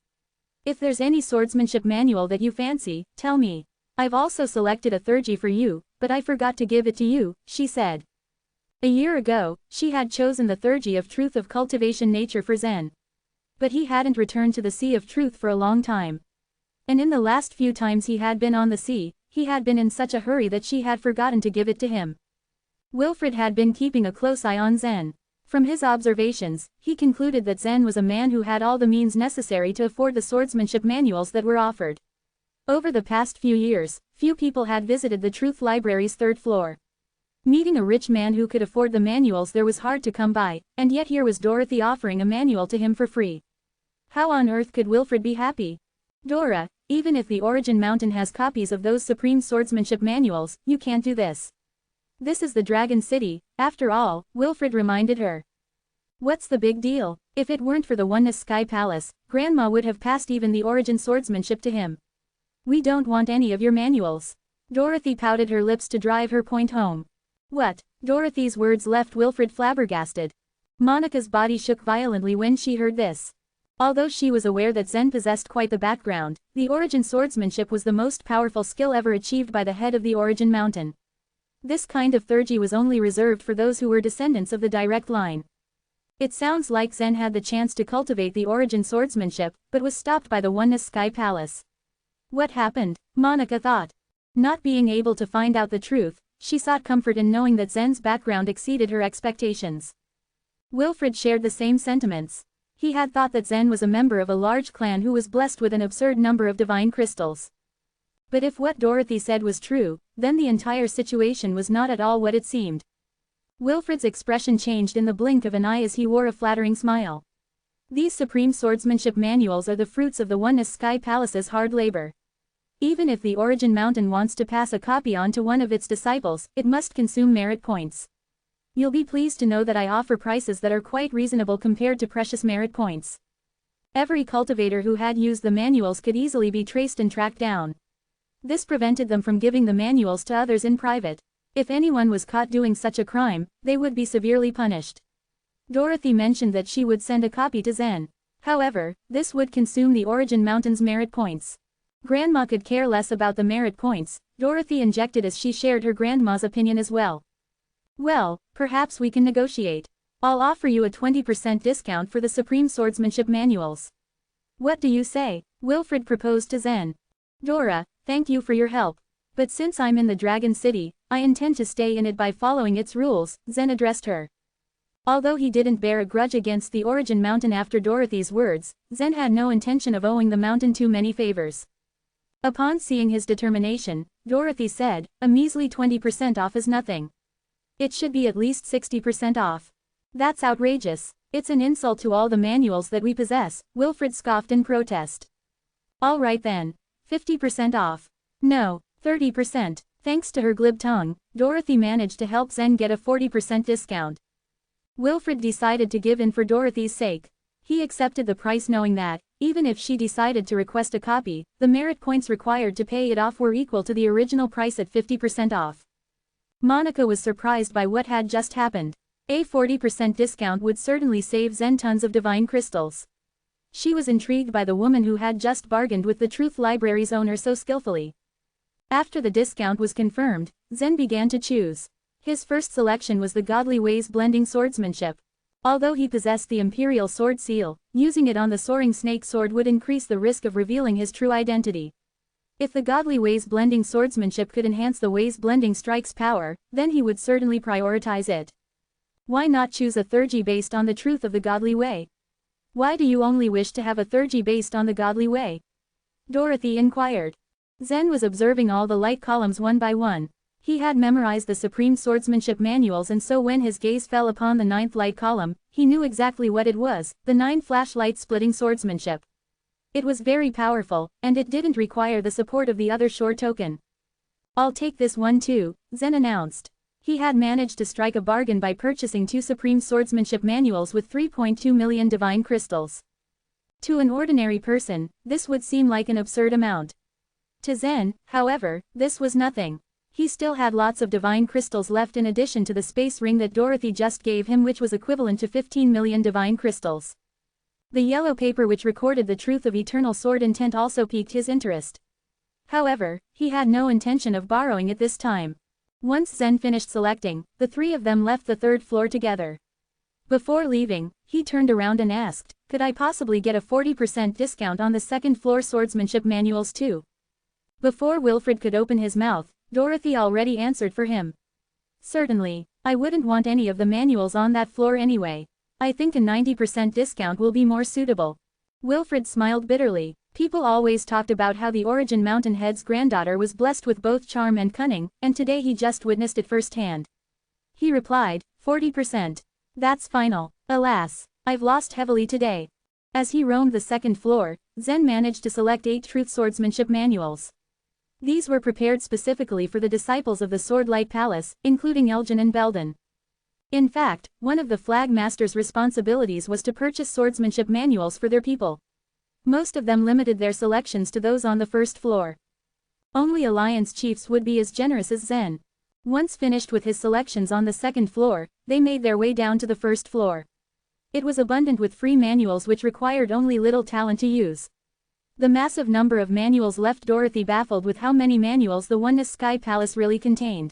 "If there's any swordsmanship manual that you fancy, tell me. I've also selected a thurgy for you, but I forgot to give it to you," she said. A year ago, she had chosen the thurgy of Truth of Cultivation Nature for Zen. But he hadn't returned to the Sea of Truth for a long time. And in the last few times he had been on the sea, he had been in such a hurry that she had forgotten to give it to him. Wilfred had been keeping a close eye on Zen. From his observations, he concluded that Zen was a man who had all the means necessary to afford the swordsmanship manuals that were offered. Over the past few years, few people had visited the Truth Library's third floor. Meeting a rich man who could afford the manuals there was hard to come by, and yet here was Dorothy offering a manual to him for free. How on earth could Wilfred be happy? "Dora, even if the Origin Mountain has copies of those Supreme Swordsmanship manuals, you can't do this. This is the Dragon City, after all," Wilfred reminded her. "What's the big deal? If it weren't for the Oneness Sky Palace, Grandma would have passed even the Origin Swordsmanship to him. We don't want any of your manuals." Dorothy pouted her lips to drive her point home. "What?" Dorothy's words left Wilfred flabbergasted. Monica's body shook violently when she heard this. Although she was aware that Zen possessed quite the background, the Origin Swordsmanship was the most powerful skill ever achieved by the head of the Origin Mountain. This kind of thurgy was only reserved for those who were descendants of the direct line. It sounds like Zen had the chance to cultivate the Origin Swordsmanship, but was stopped by the Oneness Sky Palace. What happened? Monica thought. Not being able to find out the truth, she sought comfort in knowing that Zen's background exceeded her expectations. Wilfred shared the same sentiments. He had thought that Zen was a member of a large clan who was blessed with an absurd number of divine crystals. But if what Dorothy said was true, then the entire situation was not at all what it seemed. Wilfred's expression changed in the blink of an eye as he wore a flattering smile. These supreme swordsmanship manuals are the fruits of the Oneness Sky Palace's hard labor. Even if the Origin Mountain wants to pass a copy on to one of its disciples, it must consume merit points. You'll be pleased to know that I offer prices that are quite reasonable compared to precious merit points. Every cultivator who had used the manuals could easily be traced and tracked down. This prevented them from giving the manuals to others in private. If anyone was caught doing such a crime, they would be severely punished. Dorothy mentioned that she would send a copy to Zen. However, this would consume the Origin Mountain's merit points. Grandma could care less about the merit points, Dorothy injected as she shared her grandma's opinion as well. Well, perhaps we can negotiate. I'll offer you a 20% discount for the Supreme Swordsmanship Manuals. What do you say? Wilfred proposed to Zen. Dora, thank you for your help. But since I'm in the Dragon City, I intend to stay in it by following its rules, Zen addressed her. Although he didn't bear a grudge against the Origin Mountain after Dorothy's words, Zen had no intention of owing the mountain too many favors. Upon seeing his determination, Dorothy said, a measly 20% off is nothing. It should be at least 60% off. That's outrageous. It's an insult to all the manuals that we possess, Wilfred scoffed in protest. All right then. 50% off. No, 30%. Thanks to her glib tongue, Dorothy managed to help Zen get a 40% discount. Wilfred decided to give in for Dorothy's sake. He accepted the price knowing that, even if she decided to request a copy, the merit points required to pay it off were equal to the original price at 50% off. Monica was surprised by what had just happened. A 40% discount would certainly save Zen tons of divine crystals. She was intrigued by the woman who had just bargained with the Truth Library's owner so skillfully. After the discount was confirmed, Zen began to choose. His first selection was the Godly Ways Blending Swordsmanship. Although he possessed the Imperial Sword Seal, using it on the Soaring Snake Sword would increase the risk of revealing his true identity. If the Godly Ways Blending Swordsmanship could enhance the Ways Blending Strike's power, then he would certainly prioritize it. Why not choose a Thurgy based on the truth of the Godly Way? Why do you only wish to have a Thurgy based on the Godly Way? Dorothy inquired. Zen was observing all the light columns one by one. He had memorized the Supreme Swordsmanship Manuals, and so when his gaze fell upon the 9th light column, he knew exactly what it was, the 9 flashlight splitting swordsmanship. It was very powerful, and it didn't require the support of the other shore token. I'll take this one too, Zen announced. He had managed to strike a bargain by purchasing 2 Supreme Swordsmanship Manuals with 3.2 million divine crystals. To an ordinary person, this would seem like an absurd amount. To Zen, however, this was nothing. He still had lots of divine crystals left in addition to the space ring that Dorothy just gave him, which was equivalent to 15 million divine crystals. The yellow paper which recorded the truth of eternal sword intent also piqued his interest. However, he had no intention of borrowing it this time. Once Zen finished selecting, the 3 of them left the 3rd floor together. Before leaving, he turned around and asked, could I possibly get a 40% discount on the 2nd floor swordsmanship manuals too? Before Wilfred could open his mouth, Dorothy already answered for him. Certainly, I wouldn't want any of the manuals on that floor anyway. I think a 90% discount will be more suitable. Wilfred smiled bitterly. People always talked about how the Origin Mountain Head's granddaughter was blessed with both charm and cunning, and today he just witnessed it firsthand. He replied, 40%. That's final. Alas, I've lost heavily today. As he roamed the 2nd floor, Zen managed to select 8 Truth Swordsmanship Manuals. These were prepared specifically for the disciples of the Swordlight Palace, including Elgin and Belden. In fact, one of the Flag Master's responsibilities was to purchase swordsmanship manuals for their people. Most of them limited their selections to those on the 1st floor. Only Alliance chiefs would be as generous as Zen. Once finished with his selections on the 2nd floor, they made their way down to the 1st floor. It was abundant with free manuals which required only little talent to use. The massive number of manuals left Dorothy baffled with how many manuals the Oneness Sky Palace really contained.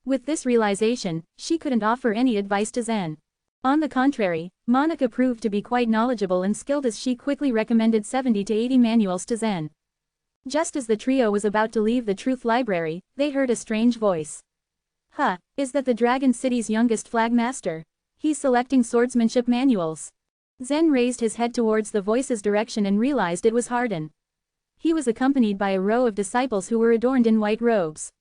With this realization, she couldn't offer any advice to Zen. On the contrary, Monica proved to be quite knowledgeable and skilled as she quickly recommended 70 to 80 manuals to Zen. Just as the trio was about to leave the Truth Library, they heard a strange voice. Is that the Dragon City's youngest Flag Master? He's selecting swordsmanship manuals. Zen raised his head towards the voice's direction and realized it was Hardin. He was accompanied by a row of disciples who were adorned in white robes.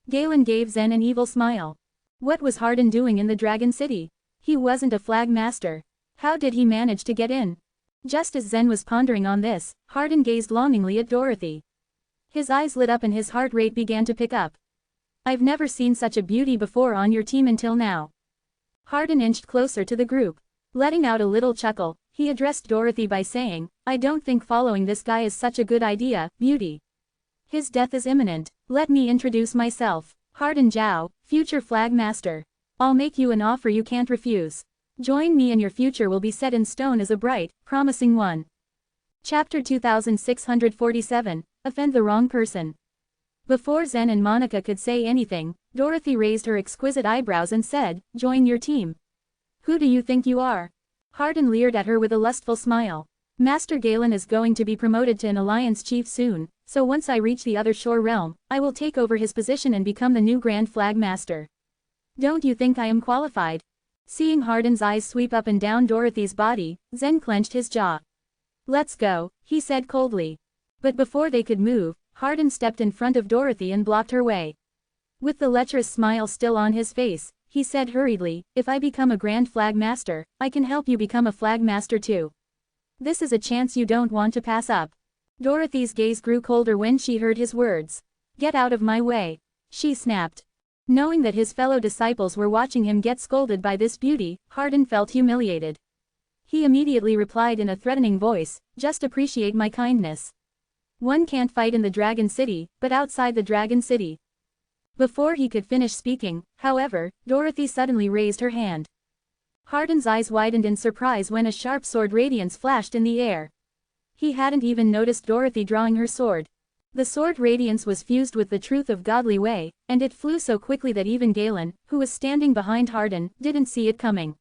Galen gave Zen an evil smile. What was Hardin doing in the Dragon City? He wasn't a flag master. How did he manage to get in? Just as Zen was pondering on this, Hardin gazed longingly at Dorothy. His eyes lit up and his heart rate began to pick up. I've never seen such a beauty before on your team until now. Hardin inched closer to the group. Letting out a little chuckle, he addressed Dorothy by saying, I don't think following this guy is such a good idea, beauty. His death is imminent. Let me introduce myself. Hardin Zhao, future flag master. I'll make you an offer you can't refuse. Join me and your future will be set in stone as a bright, promising one. Chapter 2647, Offend the Wrong Person. Before Zen and Monica could say anything, Dorothy raised her exquisite eyebrows and said, Join your team. Who do you think you are? Hardin leered at her with a lustful smile. Master Galen is going to be promoted to an alliance chief soon, so once I reach the other shore realm, I will take over his position and become the new Grand Flag Master. Don't you think I am qualified? Seeing Hardin's eyes sweep up and down Dorothy's body, Zen clenched his jaw. Let's go, he said coldly. But before they could move, Hardin stepped in front of Dorothy and blocked her way. With the lecherous smile still on his face, he said hurriedly, if I become a Grand Flag Master, I can help you become a Flag Master too. This is a chance you don't want to pass up. Dorothy's gaze grew colder when she heard his words. Get out of my way, she snapped. Knowing that his fellow disciples were watching him get scolded by this beauty, Hardin felt humiliated. He immediately replied in a threatening voice, just appreciate my kindness. One can't fight in the Dragon City, but outside the Dragon City. Before he could finish speaking, however, Dorothy suddenly raised her hand. Hardin's eyes widened in surprise when a sharp sword radiance flashed in the air. He hadn't even noticed Dorothy drawing her sword. The sword radiance was fused with the truth of godly way, and it flew so quickly that even Galen, who was standing behind Hardin, didn't see it coming.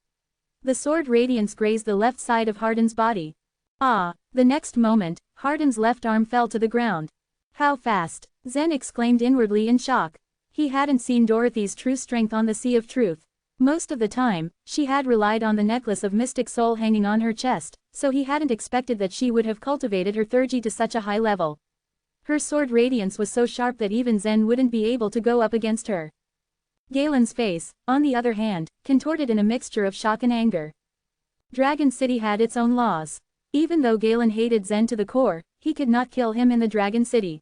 The sword radiance grazed the left side of Hardin's body. Ah! The next moment, Hardin's left arm fell to the ground. How fast! Zen exclaimed inwardly in shock. He hadn't seen Dorothy's true strength on the Sea of Truth. Most of the time, she had relied on the necklace of mystic soul hanging on her chest, so he hadn't expected that she would have cultivated her theurgy to such a high level. Her sword radiance was so sharp that even Zen wouldn't be able to go up against her. Galen's face, on the other hand, contorted in a mixture of shock and anger. Dragon City had its own laws. Even though Galen hated Zen to the core, he could not kill him in the Dragon City.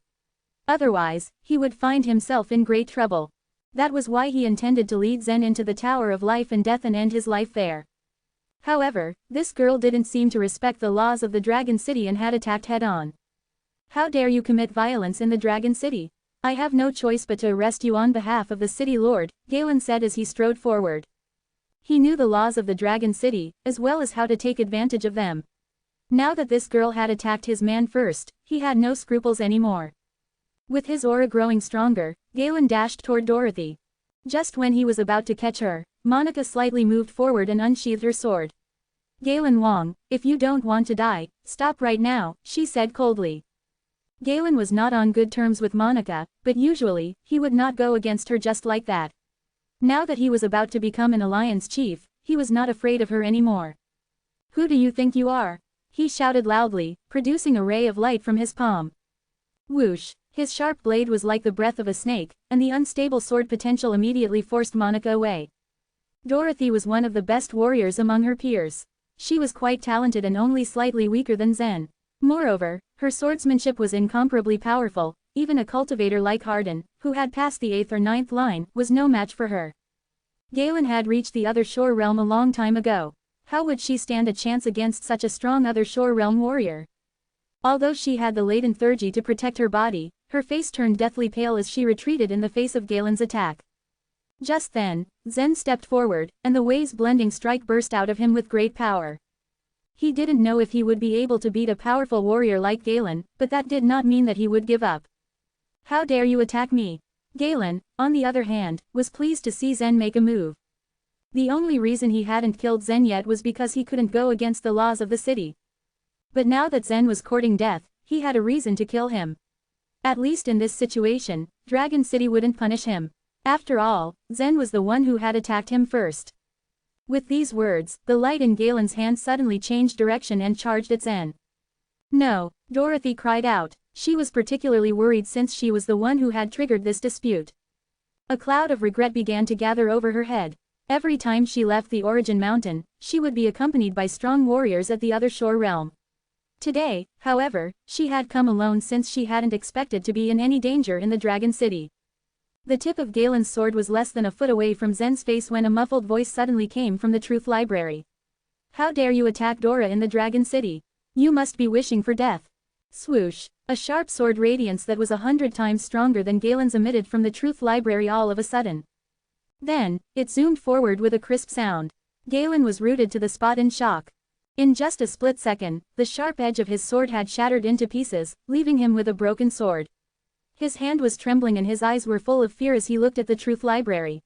Otherwise, he would find himself in great trouble. That was why he intended to lead Zen into the Tower of Life and Death and end his life there. However, this girl didn't seem to respect the laws of the Dragon City and had attacked head-on. How dare you commit violence in the Dragon City? I have no choice but to arrest you on behalf of the City Lord, Galen said as he strode forward. He knew the laws of the Dragon City, as well as how to take advantage of them. Now that this girl had attacked his man first, he had no scruples anymore. With his aura growing stronger, Galen dashed toward Dorothy. Just when he was about to catch her, Monica slightly moved forward and unsheathed her sword. Galen Wong, if you don't want to die, stop right now, she said coldly. Galen was not on good terms with Monica, but usually, he would not go against her just like that. Now that he was about to become an alliance chief, he was not afraid of her anymore. Who do you think you are? He shouted loudly, producing a ray of light from his palm. Whoosh! His sharp blade was like the breath of a snake, and the unstable sword potential immediately forced Monica away. Dorothy was one of the best warriors among her peers. She was quite talented and only slightly weaker than Zen. Moreover, her swordsmanship was incomparably powerful. Even a cultivator like Hardin, who had passed the 8th or 9th line, was no match for her. Galen had reached the other shore realm a long time ago. How would she stand a chance against such a strong other shore realm warrior? Although she had the latent theurgy to protect her body, her face turned deathly pale as she retreated in the face of Galen's attack. Just then, Zen stepped forward, and the wave's blending strike burst out of him with great power. He didn't know if he would be able to beat a powerful warrior like Galen, but that did not mean that he would give up. How dare you attack me? Galen, on the other hand, was pleased to see Zen make a move. The only reason he hadn't killed Zen yet was because he couldn't go against the laws of the city. But now that Zen was courting death, he had a reason to kill him. At least in this situation, Dragon City wouldn't punish him. After all, Zen was the one who had attacked him first. With these words, the light in Galen's hand suddenly changed direction and charged at Zen. No, Dorothy cried out. She was particularly worried since she was the one who had triggered this dispute. A cloud of regret began to gather over her head. Every time she left the Origin Mountain, she would be accompanied by strong warriors at the other shore realm. Today, however, she had come alone since she hadn't expected to be in any danger in the Dragon City. The tip of Galen's sword was less than a foot away from Zen's face when a muffled voice suddenly came from the Truth Library. How dare you attack Dora in the Dragon City? You must be wishing for death. Swoosh! A sharp sword radiance that was 100 times stronger than Galen's emitted from the Truth Library all of a sudden. Then, it zoomed forward with a crisp sound. Galen was rooted to the spot in shock. In just a split second, the sharp edge of his sword had shattered into pieces, leaving him with a broken sword. His hand was trembling and his eyes were full of fear as he looked at the Truth Library.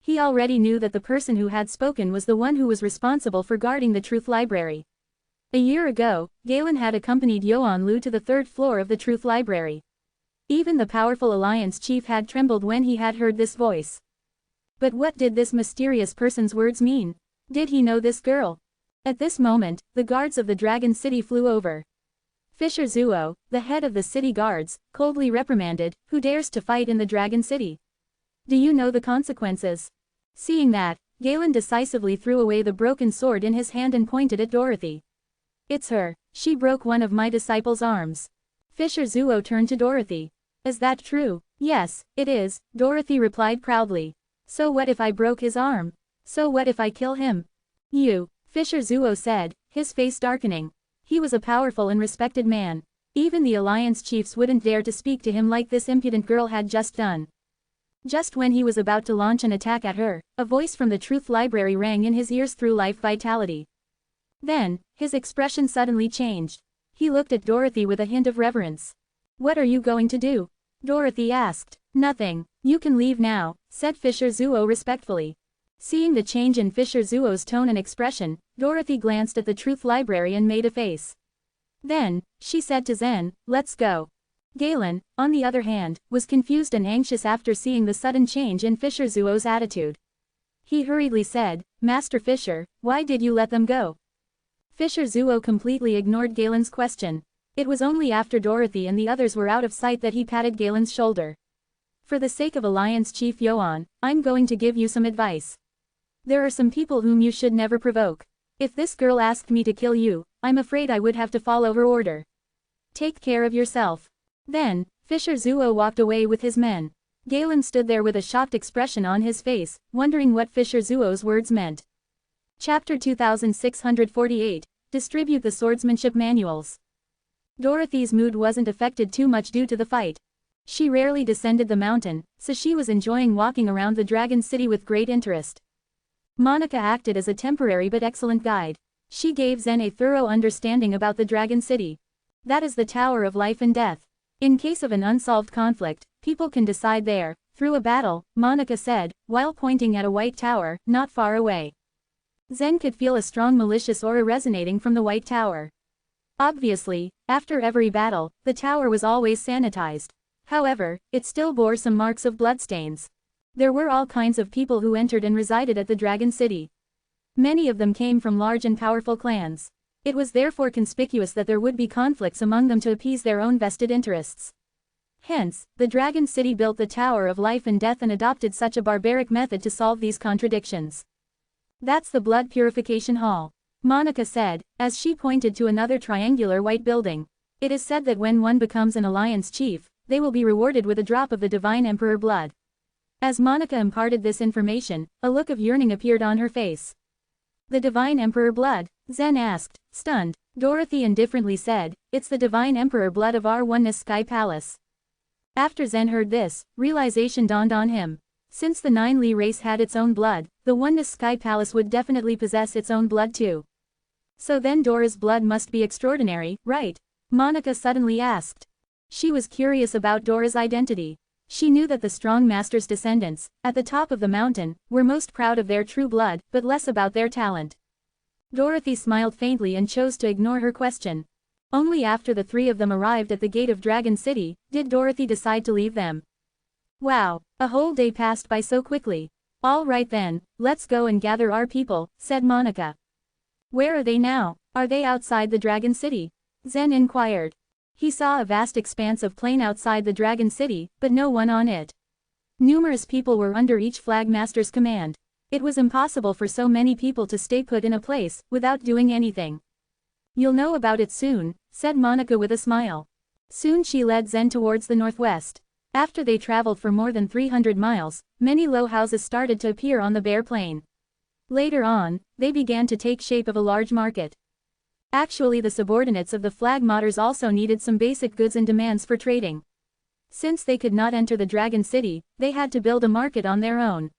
He already knew that the person who had spoken was the one who was responsible for guarding the Truth Library. A year ago, Galen had accompanied Yuan Lu to the 3rd floor of the Truth Library. Even the powerful Alliance chief had trembled when he had heard this voice. But what did this mysterious person's words mean? Did he know this girl? At this moment, the guards of the Dragon City flew over. Fisher Zuo, the head of the city guards, coldly reprimanded, "Who dares to fight in the Dragon City? Do you know the consequences?" Seeing that, Galen decisively threw away the broken sword in his hand and pointed at Dorothy. "It's her. She broke one of my disciples' arms." Fisher Zuo turned to Dorothy. "Is that true?" "Yes, it is," Dorothy replied proudly. "So what if I broke his arm? So what if I kill him?" "You," Fisher Zuo said, his face darkening. He was a powerful and respected man. Even the Alliance chiefs wouldn't dare to speak to him like this impudent girl had just done. Just when he was about to launch an attack at her, a voice from the Truth Library rang in his ears through life vitality. Then, his expression suddenly changed. He looked at Dorothy with a hint of reverence. "What are you going to do?" Dorothy asked. "Nothing. You can leave now," said Fisher Zuo respectfully. Seeing the change in Fisher Zuo's tone and expression, Dorothy glanced at the Truth Library and made a face. Then, she said to Zen, "Let's go." Galen, on the other hand, was confused and anxious after seeing the sudden change in Fisher Zuo's attitude. He hurriedly said, "Master Fisher, why did you let them go?" Fisher Zuo completely ignored Galen's question. It was only after Dorothy and the others were out of sight that he patted Galen's shoulder. "For the sake of Alliance Chief Yuan, I'm going to give you some advice. There are some people whom you should never provoke. If this girl asked me to kill you, I'm afraid I would have to follow her order. Take care of yourself." Then, Fisher Zuo walked away with his men. Galen stood there with a shocked expression on his face, wondering what Fisher Zuo's words meant. Chapter 2648, Distribute the Swordsmanship Manuals. Dorothy's mood wasn't affected too much due to the fight. She rarely descended the mountain, so she was enjoying walking around the Dragon City with great interest. Monica acted as a temporary but excellent guide. She gave Zen a thorough understanding about the Dragon City. That is the Tower of Life and Death. In case of an unsolved conflict, people can decide there, through a battle, Monica said, while pointing at a white tower, not far away. Zen could feel a strong malicious aura resonating from the white tower. Obviously, after every battle, the tower was always sanitized. However, it still bore some marks of bloodstains. There were all kinds of people who entered and resided at the Dragon City. Many of them came from large and powerful clans. It was therefore conspicuous that there would be conflicts among them to appease their own vested interests. Hence, the Dragon City built the Tower of Life and Death and adopted such a barbaric method to solve these contradictions. "That's the Blood Purification Hall," Monica said, as she pointed to another triangular white building. "It is said that when one becomes an Alliance chief, they will be rewarded with a drop of the Divine Emperor blood." As Monica imparted this information, a look of yearning appeared on her face. "The Divine Emperor blood?" Zen asked, stunned. Dorothy indifferently said, "It's the Divine Emperor blood of our Oneness Sky Palace." After Zen heard this, realization dawned on him. Since the Nine Li race had its own blood, the Oneness Sky Palace would definitely possess its own blood too. So then Dora's blood must be extraordinary, right? Monica suddenly asked. She was curious about Dora's identity. She knew that the strong master's descendants, at the top of the mountain, were most proud of their true blood, but less about their talent. Dorothy smiled faintly and chose to ignore her question. Only after the three of them arrived at the gate of Dragon City, did Dorothy decide to leave them. Wow, a whole day passed by so quickly. All right then, let's go and gather our people, said Monica. Where are they now? Are they outside the Dragon City? Zen inquired. He saw a vast expanse of plain outside the Dragon City, but no one on it. Numerous people were under each flag master's command. It was impossible for so many people to stay put in a place, without doing anything. You'll know about it soon, said Monica with a smile. Soon she led Zen towards the northwest. After they traveled for more than 300 miles, many low houses started to appear on the bare plain. Later on, they began to take shape of a large market. Actually, the subordinates of the flag modders also needed some basic goods and demands for trading. Since they could not enter the Dragon City, they had to build a market on their own.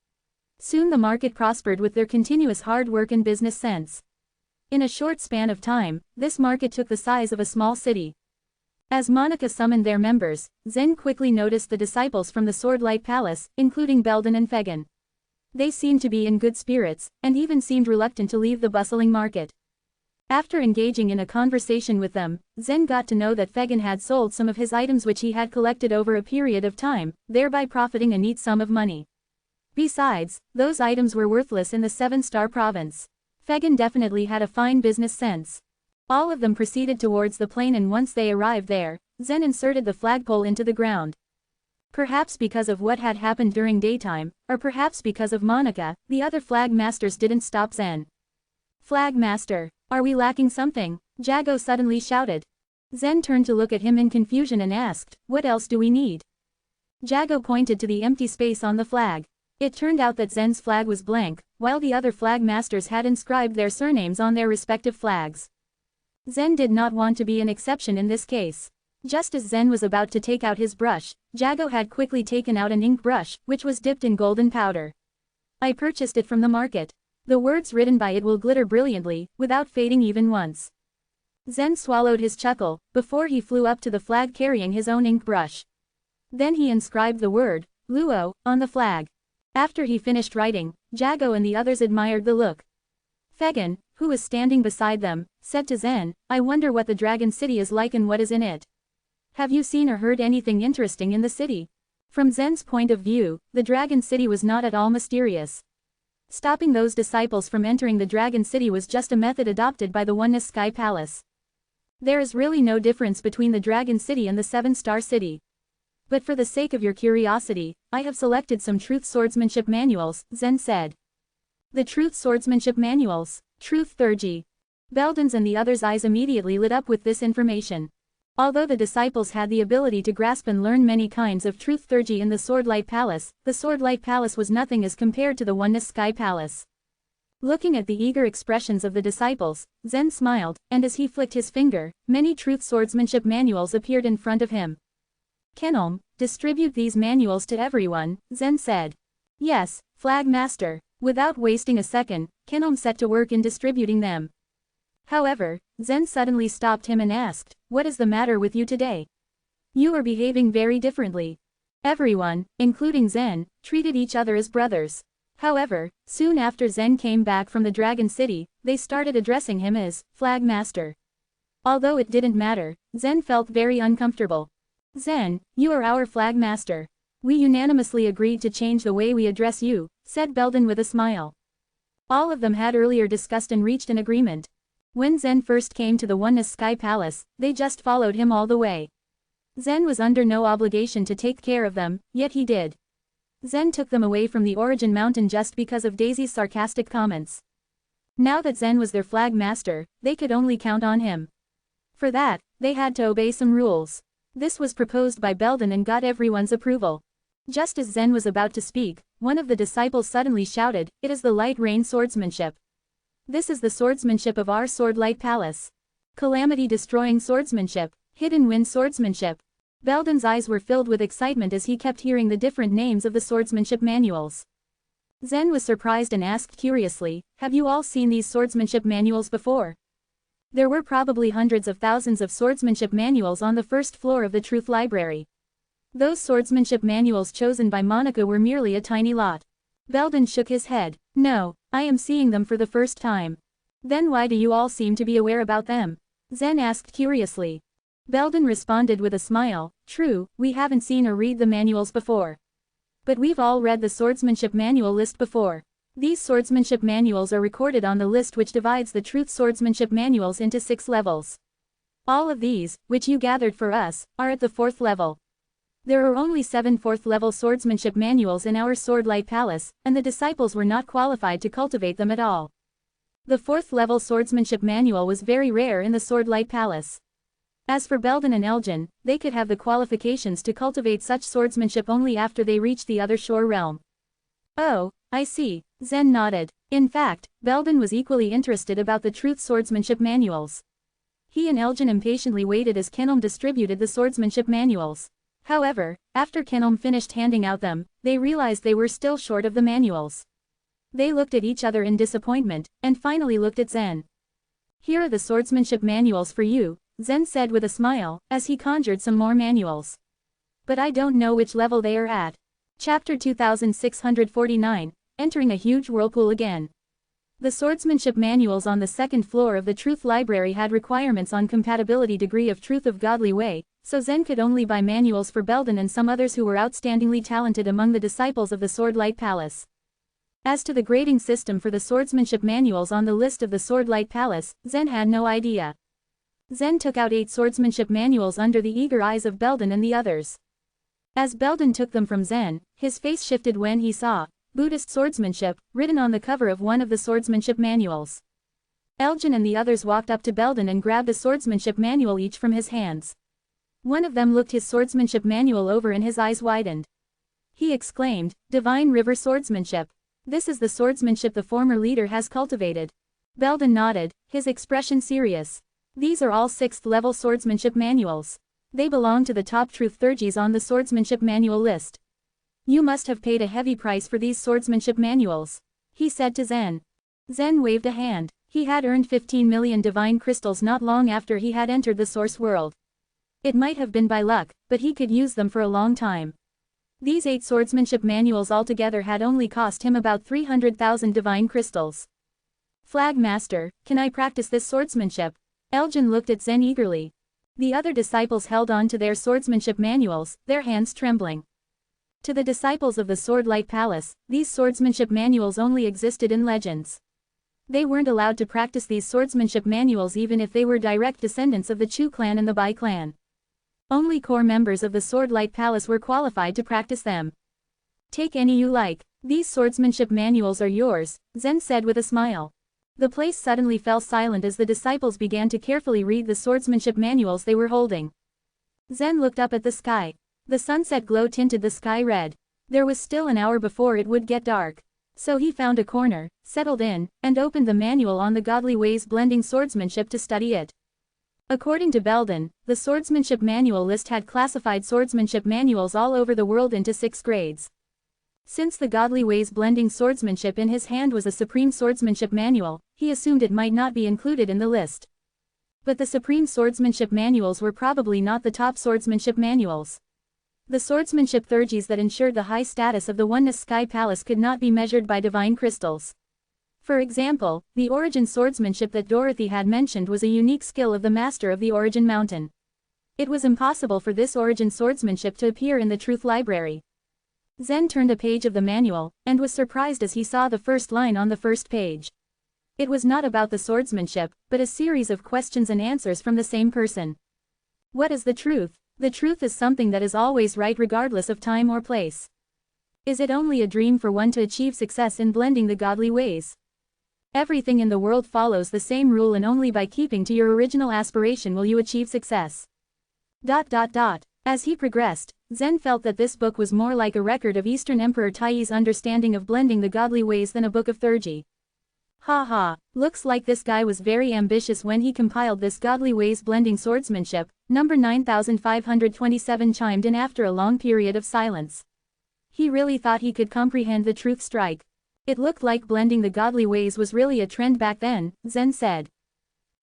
Soon the market prospered with their continuous hard work and business sense. In a short span of time, this market took the size of a small city. As Monica summoned their members, Zen quickly noticed the disciples from the Swordlight Palace, including Belden and Fegan. They seemed to be in good spirits, and even seemed reluctant to leave the bustling market. After engaging in a conversation with them, Zen got to know that Fegan had sold some of his items which he had collected over a period of time, thereby profiting a neat sum of money. Besides, those items were worthless in the 7-star province. Fegan definitely had a fine business sense. All of them proceeded towards the plain, and once they arrived there, Zen inserted the flagpole into the ground. Perhaps because of what had happened during daytime, or perhaps because of Monica, the other flag masters didn't stop Zen. Flag master, are we lacking something? Jago suddenly shouted. Zen turned to look at him in confusion and asked, what else do we need? Jago pointed to the empty space on the flag. It turned out that Zen's flag was blank, while the other flag masters had inscribed their surnames on their respective flags. Zen did not want to be an exception in this case. Just as Zen was about to take out his brush, Jago had quickly taken out an ink brush, which was dipped in golden powder. I purchased it from the market. The words written by it will glitter brilliantly, without fading even once. Zen swallowed his chuckle, before he flew up to the flag carrying his own ink brush. Then he inscribed the word, Luo, on the flag. After he finished writing, Jago and the others admired the look. Fegan, who was standing beside them, said to Zen, I wonder what the Dragon City is like and what is in it. Have you seen or heard anything interesting in the city? From Zen's point of view, the Dragon City was not at all mysterious. Stopping those disciples from entering the Dragon City was just a method adopted by the Oneness Sky Palace. There is really no difference between the Dragon City and the 7-star city. But for the sake of your curiosity, I have selected some Truth Swordsmanship Manuals, Zen said. The Truth Swordsmanship Manuals, Truth Theurgy. Belden's and the others' eyes immediately lit up with this information. Although the disciples had the ability to grasp and learn many kinds of Truth Theurgy in the Swordlight Palace, the Swordlight Palace was nothing as compared to the Oneness Sky Palace. Looking at the eager expressions of the disciples, Zen smiled, and as he flicked his finger, many Truth Swordsmanship Manuals appeared in front of him. Kenom, distribute these manuals to everyone, Zen said. Yes, Flag Master. Without wasting a second, Kenom set to work in distributing them. However, Zen suddenly stopped him and asked, what is the matter with you today? You are behaving very differently. Everyone, including Zen, treated each other as brothers. However, soon after Zen came back from the Dragon City, they started addressing him as Flag Master. Although it didn't matter, Zen felt very uncomfortable. Zen, you are our Flag Master. We unanimously agreed to change the way we address you, said Belden with a smile. All of them had earlier discussed and reached an agreement. When Zen first came to the Oneness Sky Palace, they just followed him all the way. Zen was under no obligation to take care of them, yet he did. Zen took them away from the Origin Mountain just because of Daisy's sarcastic comments. Now that Zen was their Flag Master, they could only count on him. For that, they had to obey some rules. This was proposed by Belden and got everyone's approval. Just as Zen was about to speak, one of the disciples suddenly shouted, it is the Light Rain Swordsmanship. This is the swordsmanship of our Swordlight Palace. Calamity-destroying swordsmanship, Hidden Wind swordsmanship. Belden's eyes were filled with excitement as he kept hearing the different names of the swordsmanship manuals. Zen was surprised and asked curiously, have you all seen these swordsmanship manuals before? There were probably hundreds of thousands of swordsmanship manuals on the first floor of the Truth Library. Those swordsmanship manuals chosen by Monica were merely a tiny lot. Belden shook his head. No, I am seeing them for the first time. Then why do you all seem to be aware about them? Zen asked curiously. Belden responded with a smile, true, we haven't seen or read the manuals before. But we've all read the swordsmanship manual list before. These swordsmanship manuals are recorded on the list which divides the truth swordsmanship manuals into 6 levels. All of these, which you gathered for us, are at the 4th level. There are only 7 4th-level swordsmanship manuals in our Swordlight Palace, and the disciples were not qualified to cultivate them at all. The 4th-level swordsmanship manual was very rare in the Swordlight Palace. As for Belden and Elgin, they could have the qualifications to cultivate such swordsmanship only after they reached the other shore realm. Oh, I see, Zen nodded. In fact, Belden was equally interested about the truth swordsmanship manuals. He and Elgin impatiently waited as Kenelm distributed the swordsmanship manuals. However, after Kenelm finished handing out them, they realized they were still short of the manuals. They looked at each other in disappointment, and finally looked at Zen. Here are the swordsmanship manuals for you, Zen said with a smile, as he conjured some more manuals. But I don't know which level they are at. Chapter 2649, Entering a Huge Whirlpool Again. The swordsmanship manuals on the 2nd floor of the Truth Library had requirements on compatibility degree of Truth of Godly Way, so Zen could only buy manuals for Belden and some others who were outstandingly talented among the disciples of the Swordlight Palace. As to the grading system for the swordsmanship manuals on the list of the Swordlight Palace, Zen had no idea. Zen took out 8 swordsmanship manuals under the eager eyes of Belden and the others. As Belden took them from Zen, his face shifted when he saw Buddhist swordsmanship written on the cover of one of the swordsmanship manuals. Elgin and the others walked up to Belden and grabbed a swordsmanship manual each from his hands. One of them looked his swordsmanship manual over and his eyes widened. He exclaimed, "Divine River Swordsmanship. This is the swordsmanship the former leader has cultivated." Belden nodded, his expression serious. These are all 6th-level swordsmanship manuals. They belong to the top truth thurgies on the swordsmanship manual list. You must have paid a heavy price for these swordsmanship manuals, he said to Zen. Zen waved a hand. He had earned 15 million divine crystals not long after he had entered the source world. It might have been by luck, but he could use them for a long time. These 8 swordsmanship manuals altogether had only cost him about 300,000 divine crystals. Flag Master, can I practice this swordsmanship? Elgin looked at Zen eagerly. The other disciples held on to their swordsmanship manuals, their hands trembling. To the disciples of the Swordlight Palace, these swordsmanship manuals only existed in legends. They weren't allowed to practice these swordsmanship manuals even if they were direct descendants of the Chu clan and the Bai clan. Only core members of the Swordlight Palace were qualified to practice them. Take any you like. These swordsmanship manuals are yours, Zen said with a smile. The place suddenly fell silent as the disciples began to carefully read the swordsmanship manuals they were holding. Zen looked up at the sky. The sunset glow tinted the sky red. There was still an hour before it would get dark. So he found a corner, settled in, and opened the manual on the Godly Ways blending swordsmanship to study it. According to Belden, the swordsmanship manual list had classified swordsmanship manuals all over the world into 6 grades. Since the Godly Ways blending swordsmanship in his hand was a supreme swordsmanship manual, he assumed it might not be included in the list. But the supreme swordsmanship manuals were probably not the top swordsmanship manuals. The swordsmanship thurgies that ensured the high status of the Oneness Sky Palace could not be measured by divine crystals. For example, the origin swordsmanship that Dorothy had mentioned was a unique skill of the master of the Origin Mountain. It was impossible for this origin swordsmanship to appear in the Truth Library. Zen turned a page of the manual, and was surprised as he saw the first line on the first page. It was not about the swordsmanship, but a series of questions and answers from the same person. What is the truth? The truth is something that is always right regardless of time or place. Is it only a dream for one to achieve success in blending the godly ways? Everything in the world follows the same rule, and only by keeping to your original aspiration will you achieve success. As he progressed, Zen felt that this book was more like a record of Eastern Emperor Taiyi's understanding of blending the godly ways than a book of thurgy. Looks like this guy was very ambitious when he compiled this godly ways blending swordsmanship. Number 9527 chimed in after a long period of silence. He really thought he could comprehend the truth strike. It looked like blending the godly ways was really a trend back then, Zen said.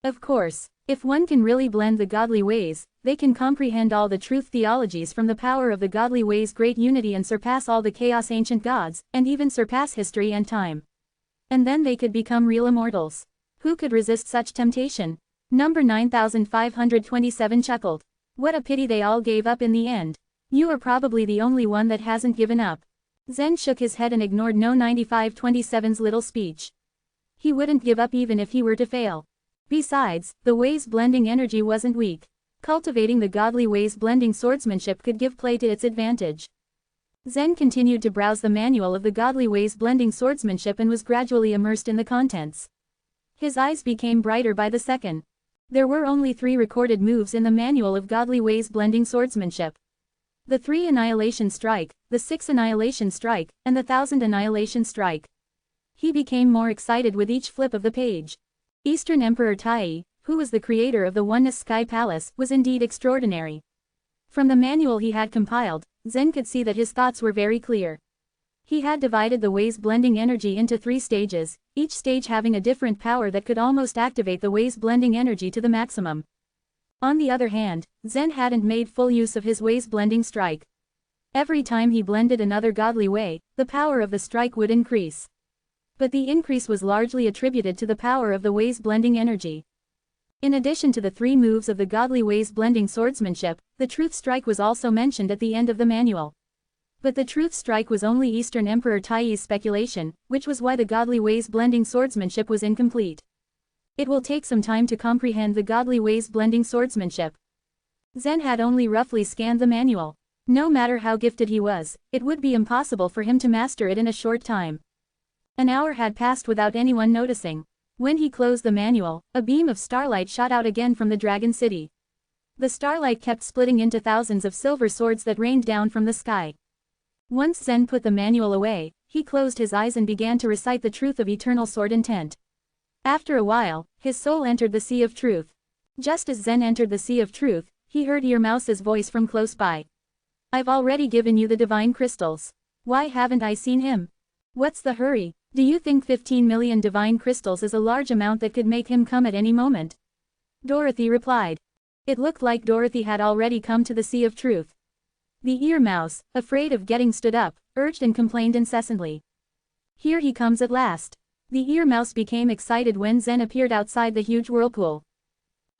Of course, if one can really blend the godly ways, they can comprehend all the truth theologies from the power of the godly ways' great unity and surpass all the chaos ancient gods, and even surpass history and time. And then they could become real immortals. Who could resist such temptation? Number 9527 chuckled. What a pity they all gave up in the end. You are probably the only one that hasn't given up. Zen shook his head and ignored No 9527's little speech. He wouldn't give up even if he were to fail. Besides, the way's blending energy wasn't weak. Cultivating the godly way's blending swordsmanship could give play to its advantage. Zen continued to browse the manual of the godly way's blending swordsmanship and was gradually immersed in the contents. His eyes became brighter by the second. There were only 3 recorded moves in the manual of godly way's blending swordsmanship. The 3 Annihilation Strike, the 6 Annihilation Strike, and the 1000 Annihilation Strike. He became more excited with each flip of the page. Eastern Emperor Tai, who was the creator of the Oneness Sky Palace, was indeed extraordinary. From the manual he had compiled, Zen could see that his thoughts were very clear. He had divided the way's blending energy into 3 stages, each stage having a different power that could almost activate the way's blending energy to the maximum. On the other hand, Zen hadn't made full use of his way's blending strike. Every time he blended another godly way, the power of the strike would increase. But the increase was largely attributed to the power of the way's blending energy. In addition to the 3 moves of the godly way's blending swordsmanship, the truth strike was also mentioned at the end of the manual. But the truth strike was only Eastern Emperor Tai's speculation, which was why the godly way's blending swordsmanship was incomplete. It will take some time to comprehend the godly way's blending swordsmanship. Zen had only roughly scanned the manual. No matter how gifted he was, it would be impossible for him to master it in a short time. An hour had passed without anyone noticing. When he closed the manual, a beam of starlight shot out again from the Dragon City. The starlight kept splitting into thousands of silver swords that rained down from the sky. Once Zen put the manual away, he closed his eyes and began to recite the truth of eternal sword intent. After a while, his soul entered the Sea of Truth. Just as Zen entered the Sea of Truth, he heard Ear Mouse's voice from close by. "I've already given you the divine crystals. Why haven't I seen him? What's the hurry? Do you think 15 million divine crystals is a large amount that could make him come at any moment?" Dorothy replied. It looked like Dorothy had already come to the Sea of Truth. The Ear Mouse, afraid of getting stood up, urged and complained incessantly. "Here he comes at last." The Ear Mouse became excited when Zen appeared outside the huge whirlpool.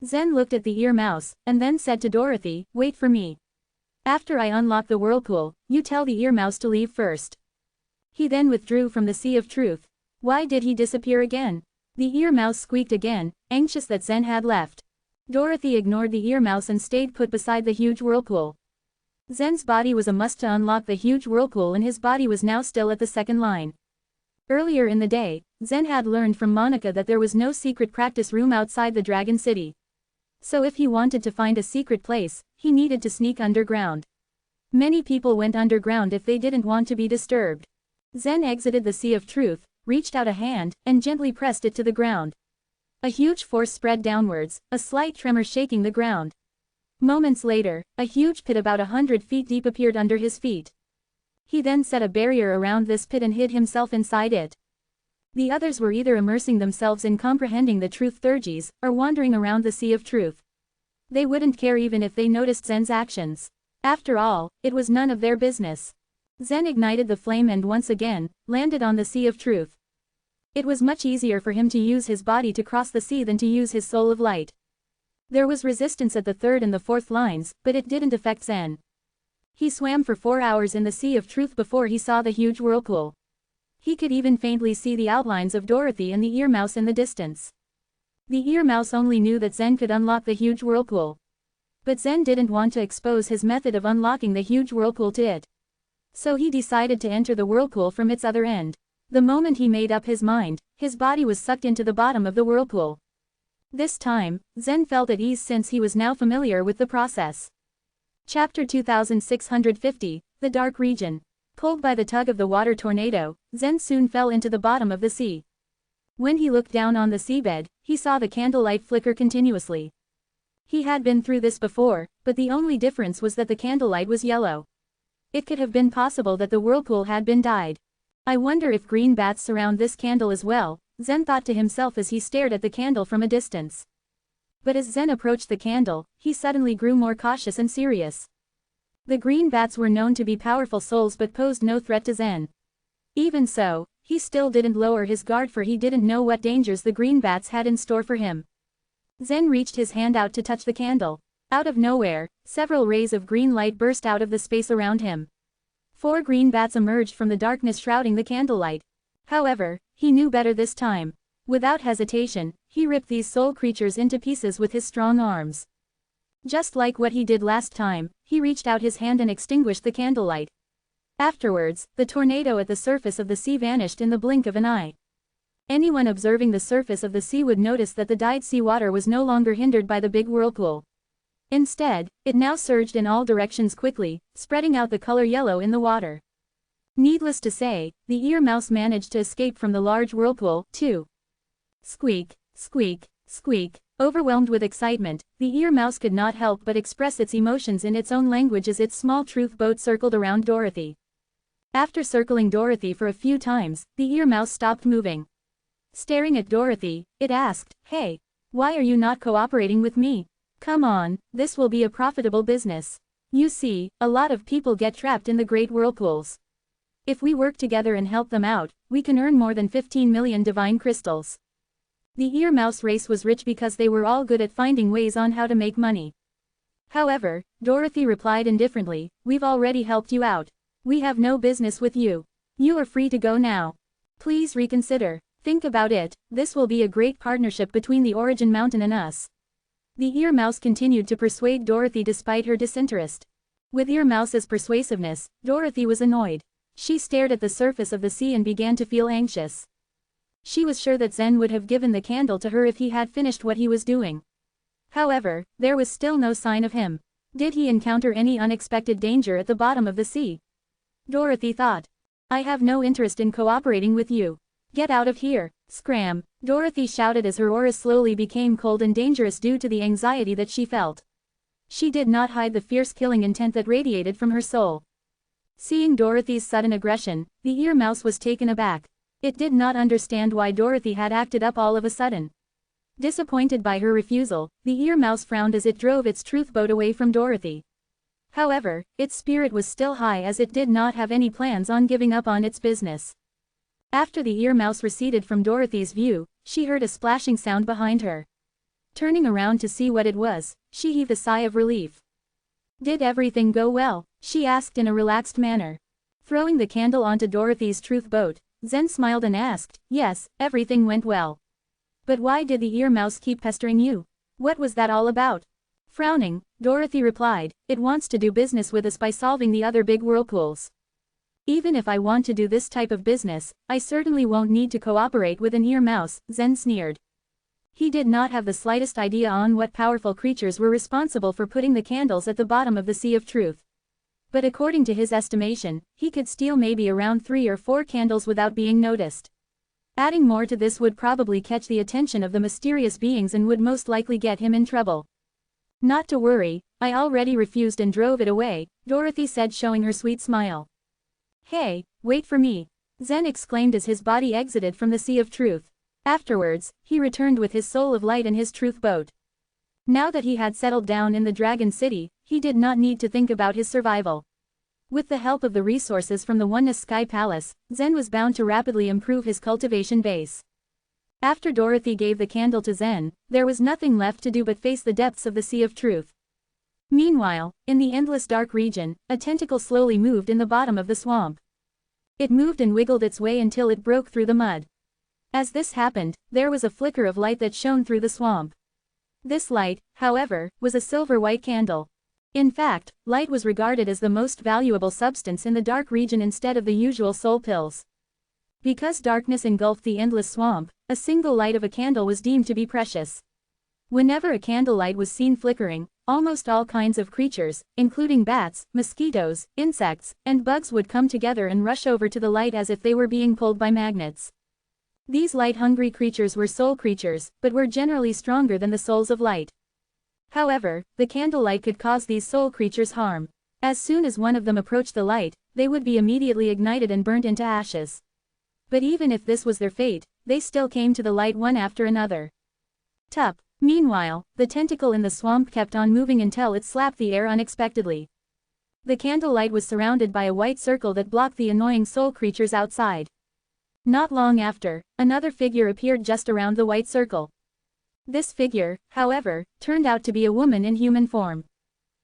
Zen looked at the Ear Mouse, and then said to Dorothy, "Wait for me. After I unlock the whirlpool, you tell the Ear Mouse to leave first." He then withdrew from the Sea of Truth. Why did he disappear again? The Ear Mouse squeaked again, anxious that Zen had left. Dorothy ignored the Ear Mouse and stayed put beside the huge whirlpool. Zen's body was a must to unlock the huge whirlpool, and his body was now still at the second line. Earlier in the day, Zen had learned from Monica that there was no secret practice room outside the Dragon City. So if he wanted to find a secret place, he needed to sneak underground. Many people went underground if they didn't want to be disturbed. Zen exited the Sea of Truth, reached out a hand, and gently pressed it to the ground. A huge force spread downwards, a slight tremor shaking the ground. Moments later, a huge pit about 100 feet deep appeared under his feet. He then set a barrier around this pit and hid himself inside it. The others were either immersing themselves in comprehending the truth theurgies, or wandering around the Sea of Truth. They wouldn't care even if they noticed Zen's actions. After all, it was none of their business. Zen ignited the flame and once again, landed on the Sea of Truth. It was much easier for him to use his body to cross the sea than to use his soul of light. There was resistance at the 3rd and the 4th lines, but it didn't affect Zen. He swam for 4 hours in the Sea of Truth before he saw the huge whirlpool. He could even faintly see the outlines of Dorothy and the Ear Mouse in the distance. The Ear Mouse only knew that Zen could unlock the huge whirlpool. But Zen didn't want to expose his method of unlocking the huge whirlpool to it. So he decided to enter the whirlpool from its other end. The moment he made up his mind, his body was sucked into the bottom of the whirlpool. This time, Zen felt at ease since he was now familiar with the process. Chapter 2650, The Dark Region. Pulled by the tug of the water tornado, Zen soon fell into the bottom of the sea. When he looked down on the seabed, he saw the candlelight flicker continuously. He had been through this before, but the only difference was that the candlelight was yellow. It could have been possible that the whirlpool had been dyed. I wonder if green bats surround this candle as well, Zen thought to himself as he stared at the candle from a distance. But as Zen approached the candle, he suddenly grew more cautious and serious. The green bats were known to be powerful souls but posed no threat to Zen. Even so, he still didn't lower his guard, for he didn't know what dangers the green bats had in store for him. Zen reached his hand out to touch the candle. Out of nowhere, several rays of green light burst out of the space around him. 4 green bats emerged from the darkness shrouding the candlelight. However, he knew better this time. Without hesitation, he ripped these soul creatures into pieces with his strong arms. Just like what he did last time, he reached out his hand and extinguished the candlelight. Afterwards, the tornado at the surface of the sea vanished in the blink of an eye. Anyone observing the surface of the sea would notice that the dyed seawater was no longer hindered by the big whirlpool. Instead, it now surged in all directions quickly, spreading out the color yellow in the water. Needless to say, the ear mouse managed to escape from the large whirlpool, too. Squeak, squeak, squeak. Overwhelmed with excitement, the ear mouse could not help but express its emotions in its own language as its small truth boat circled around Dorothy. After circling Dorothy for a few times, the ear mouse stopped moving. Staring at Dorothy, it asked, "Hey, why are you not cooperating with me? Come on, this will be a profitable business. You see, a lot of people get trapped in the great whirlpools. If we work together and help them out, we can earn more than 15 million divine crystals." The ear mouse race was rich because they were all good at finding ways on how to make money. However, Dorothy replied indifferently, "We've already helped you out. We have no business with you. You are free to go now. Please reconsider. Think about it, this will be a great partnership between the Origin Mountain and us." The ear mouse continued to persuade Dorothy despite her disinterest. With ear mouse's persuasiveness, Dorothy was annoyed. She stared at the surface of the sea and began to feel anxious. She was sure that Zen would have given the candle to her if he had finished what he was doing. However, there was still no sign of him. Did he encounter any unexpected danger at the bottom of the sea? Dorothy thought. "I have no interest in cooperating with you. Get out of here, scram!" Dorothy shouted as her aura slowly became cold and dangerous due to the anxiety that she felt. She did not hide the fierce killing intent that radiated from her soul. Seeing Dorothy's sudden aggression, the ear mouse was taken aback. It did not understand why Dorothy had acted up all of a sudden. Disappointed by her refusal, the ear mouse frowned as it drove its truth boat away from Dorothy. However, its spirit was still high as it did not have any plans on giving up on its business. After the ear mouse receded from Dorothy's view, she heard a splashing sound behind her. Turning around to see what it was, she heaved a sigh of relief. "Did everything go well?" she asked in a relaxed manner. Throwing the candle onto Dorothy's truth boat, Zen smiled and asked, "Yes, everything went well. But why did the ear mouse keep pestering you? What was that all about?" Frowning, Dorothy replied, "It wants to do business with us by solving the other big whirlpools. Even if I want to do this type of business, I certainly won't need to cooperate with an ear mouse," Zen sneered. He did not have the slightest idea on what powerful creatures were responsible for putting the candles at the bottom of the Sea of Truth. But according to his estimation, he could steal maybe around 3 or 4 candles without being noticed. Adding more to this would probably catch the attention of the mysterious beings and would most likely get him in trouble. "Not to worry, I already refused and drove it away," Dorothy said, showing her sweet smile. "Hey, wait for me," Zen exclaimed as his body exited from the Sea of Truth. Afterwards, he returned with his soul of light and his truth boat. Now that he had settled down in the Dragon City, he did not need to think about his survival. With the help of the resources from the Oneness Sky Palace, Zen was bound to rapidly improve his cultivation base. After Dorothy gave the candle to Zen, there was nothing left to do but face the depths of the Sea of Truth. Meanwhile, in the endless dark region, a tentacle slowly moved in the bottom of the swamp. It moved and wiggled its way until it broke through the mud. As this happened, there was a flicker of light that shone through the swamp. This light, however, was a silver-white candle. In fact, light was regarded as the most valuable substance in the dark region instead of the usual soul pills. Because darkness engulfed the endless swamp, a single light of a candle was deemed to be precious. Whenever a candlelight was seen flickering, almost all kinds of creatures, including bats, mosquitoes, insects, and bugs would come together and rush over to the light as if they were being pulled by magnets. These light-hungry creatures were soul creatures, but were generally stronger than the souls of light. However, the candlelight could cause these soul creatures harm. As soon as one of them approached the light, they would be immediately ignited and burnt into ashes. But even if this was their fate, they still came to the light one after another. Tup. Meanwhile, the tentacle in the swamp kept on moving until it slapped the air unexpectedly. The candlelight was surrounded by a white circle that blocked the annoying soul creatures outside. Not long after, another figure appeared just around the white circle. This figure, however, turned out to be a woman in human form.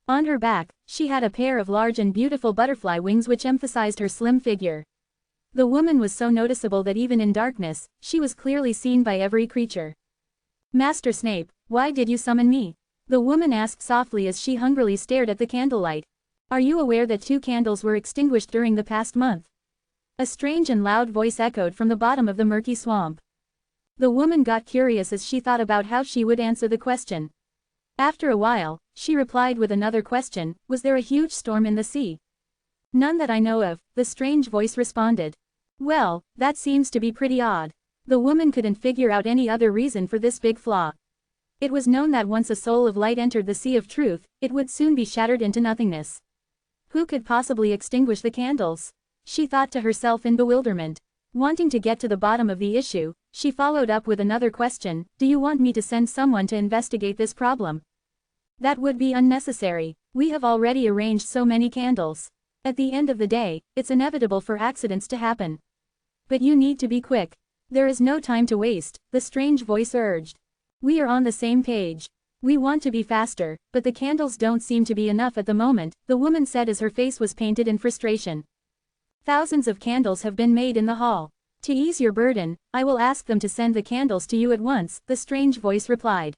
On her back, she had a pair of large and beautiful butterfly wings which emphasized her slim figure. The woman was so noticeable that even in darkness, she was clearly seen by every creature. "Master Snape, why did you summon me?" the woman asked softly as she hungrily stared at the candlelight. "Are you aware that 2 candles were extinguished during the past month?" A strange and loud voice echoed from the bottom of the murky swamp. The woman got curious as she thought about how she would answer the question. After a while, she replied with another question, "Was there a huge storm in the sea?" "None that I know of," the strange voice responded. "Well, that seems to be pretty odd." The woman couldn't figure out any other reason for this big flaw. It was known that once a soul of light entered the sea of truth, it would soon be shattered into nothingness. Who could possibly extinguish the candles? She thought to herself in bewilderment. Wanting to get to the bottom of the issue, she followed up with another question, "Do you want me to send someone to investigate this problem?" "That would be unnecessary. We have already arranged so many candles. At the end of the day, it's inevitable for accidents to happen. But you need to be quick. There is no time to waste," the strange voice urged. "We are on the same page. We want to be faster, but the candles don't seem to be enough at the moment," the woman said as her face was painted in frustration. "Thousands of candles have been made in the hall. To ease your burden, I will ask them to send the candles to you at once," the strange voice replied.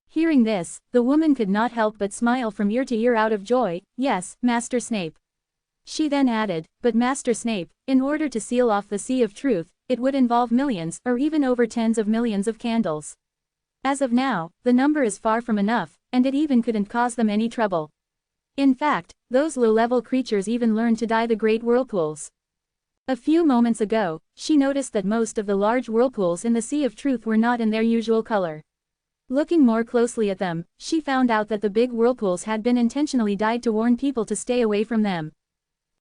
Hearing this, the woman could not help but smile from ear to ear out of joy. "Yes, Master Snape." She then added, "But Master Snape, in order to seal off the sea of truth, it would involve millions, or even over tens of millions of candles. As of now, the number is far from enough, and it even couldn't cause them any trouble. In fact, those low-level creatures even learned to die the great whirlpools." A few moments ago, she noticed that most of the large whirlpools in the sea of truth were not in their usual color. Looking more closely at them, she found out that the big whirlpools had been intentionally dyed to warn people to stay away from them.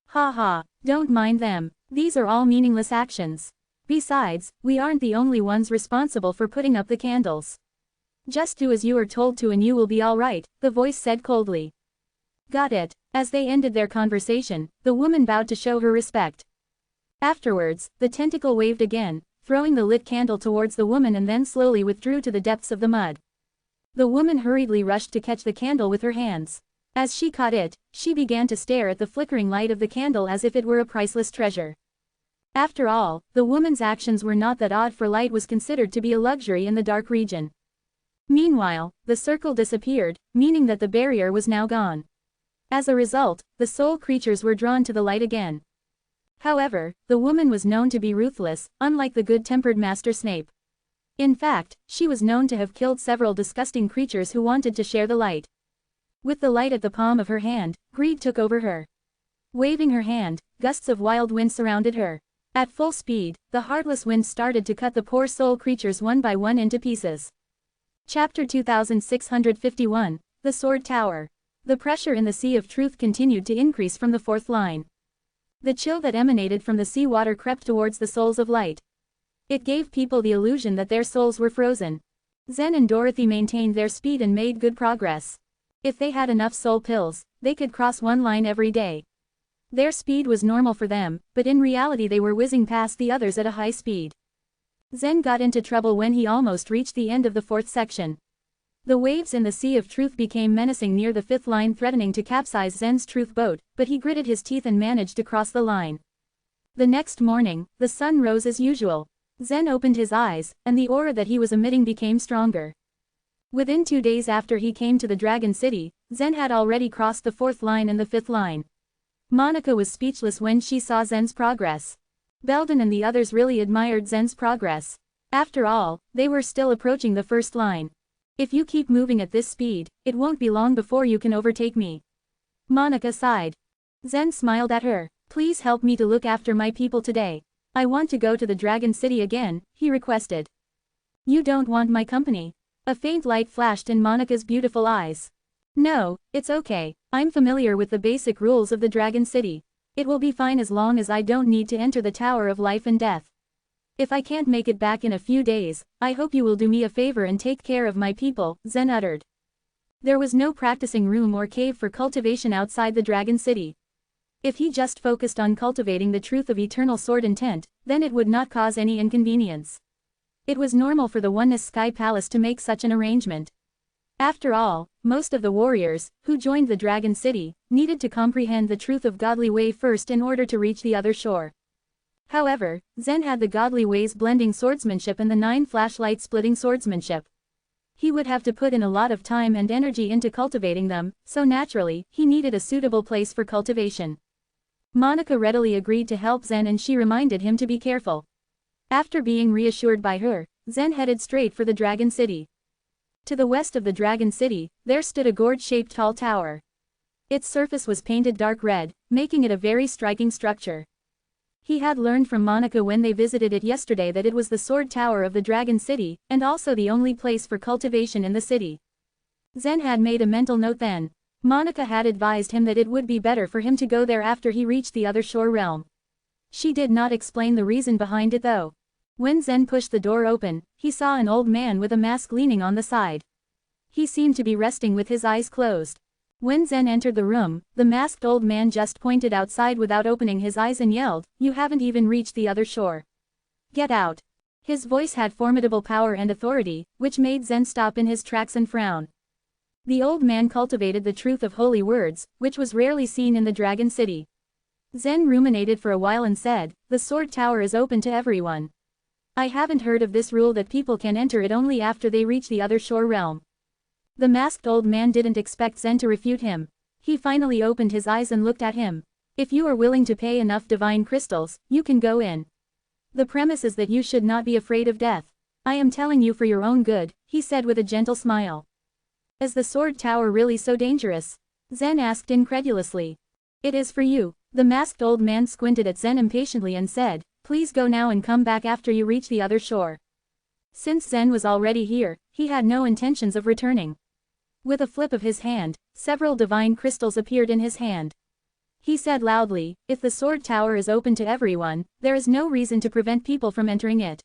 "Ha ha, don't mind them. These are all meaningless actions. Besides, we aren't the only ones responsible for putting up the candles. Just do as you are told to and you will be all right," the voice said coldly. "Got it." As they ended their conversation, the woman bowed to show her respect. Afterwards, the tentacle waved again, throwing the lit candle towards the woman and then slowly withdrew to the depths of the mud. The woman hurriedly rushed to catch the candle with her hands. As she caught it, she began to stare at the flickering light of the candle as if it were a priceless treasure. After all, the woman's actions were not that odd, for light was considered to be a luxury in the dark region. Meanwhile, the circle disappeared, meaning that the barrier was now gone. As a result, the soul creatures were drawn to the light again. However, the woman was known to be ruthless, unlike the good-tempered Master Snape. In fact, she was known to have killed several disgusting creatures who wanted to share the light. With the light at the palm of her hand, greed took over her. Waving her hand, gusts of wild wind surrounded her. At full speed, the heartless wind started to cut the poor soul creatures one by one into pieces. Chapter 2651, The Sword Tower. The pressure in the Sea of Truth continued to increase from the 4th line. The chill that emanated from the sea water crept towards the souls of light. It gave people the illusion that their souls were frozen. Zen and Dorothy maintained their speed and made good progress. If they had enough soul pills, they could cross 1 line every day. Their speed was normal for them, but in reality they were whizzing past the others at a high speed. Zen got into trouble when he almost reached the end of the 4th section. The waves in the Sea of Truth became menacing near the 5th line, threatening to capsize Zen's truth boat, but he gritted his teeth and managed to cross the line. The next morning, the sun rose as usual. Zen opened his eyes, and the aura that he was emitting became stronger. Within 2 days after he came to the Dragon City, Zen had already crossed the 4th line and the 5th line. Monica was speechless when she saw Zen's progress. Belden and the others really admired Zen's progress. After all, they were still approaching the 1st line. "If you keep moving at this speed, it won't be long before you can overtake me." Monica sighed. Zen smiled at her. "Please help me to look after my people today. I want to go to the Dragon City again," he requested. "You don't want my company?" A faint light flashed in Monica's beautiful eyes. "No, it's okay. I'm familiar with the basic rules of the Dragon City. It will be fine as long as I don't need to enter the Tower of Life and Death. If I can't make it back in a few days, I hope you will do me a favor and take care of my people," Zen uttered. There was no practicing room or cave for cultivation outside the Dragon City. If he just focused on cultivating the truth of eternal sword intent, then it would not cause any inconvenience. It was normal for the Oneness Sky Palace to make such an arrangement. After all, most of the warriors, who joined the Dragon City, needed to comprehend the truth of godly way first in order to reach the other shore. However, Zen had the godly ways blending swordsmanship and the 9 flashlight splitting swordsmanship. He would have to put in a lot of time and energy into cultivating them, so naturally, he needed a suitable place for cultivation. Monica readily agreed to help Zen and she reminded him to be careful. After being reassured by her, Zen headed straight for the Dragon City. To the west of the Dragon City, there stood a gourd-shaped tall tower. Its surface was painted dark red, making it a very striking structure. He had learned from Monica when they visited it yesterday that it was the sword tower of the Dragon City, and also the only place for cultivation in the city. Zen had made a mental note then. Monica had advised him that it would be better for him to go there after he reached the other shore realm. She did not explain the reason behind it though. When Zen pushed the door open, he saw an old man with a mask leaning on the side. He seemed to be resting with his eyes closed. When Zen entered the room, the masked old man just pointed outside without opening his eyes and yelled, "You haven't even reached the other shore. Get out." His voice had formidable power and authority, which made Zen stop in his tracks and frown. The old man cultivated the truth of holy words, which was rarely seen in the Dragon City. Zen ruminated for a while and said, "The sword tower is open to everyone. I haven't heard of this rule that people can enter it only after they reach the other shore realm." The masked old man didn't expect Zen to refute him. He finally opened his eyes and looked at him. "If you are willing to pay enough divine crystals, you can go in. The premise is that you should not be afraid of death. I am telling you for your own good," he said with a gentle smile. "Is the sword tower really so dangerous?" Zen asked incredulously. "It is for you." The masked old man squinted at Zen impatiently and said, "Please go now and come back after you reach the other shore." Since Zen was already here, he had no intentions of returning. With a flip of his hand, several divine crystals appeared in his hand. He said loudly, "If the sword tower is open to everyone, there is no reason to prevent people from entering it."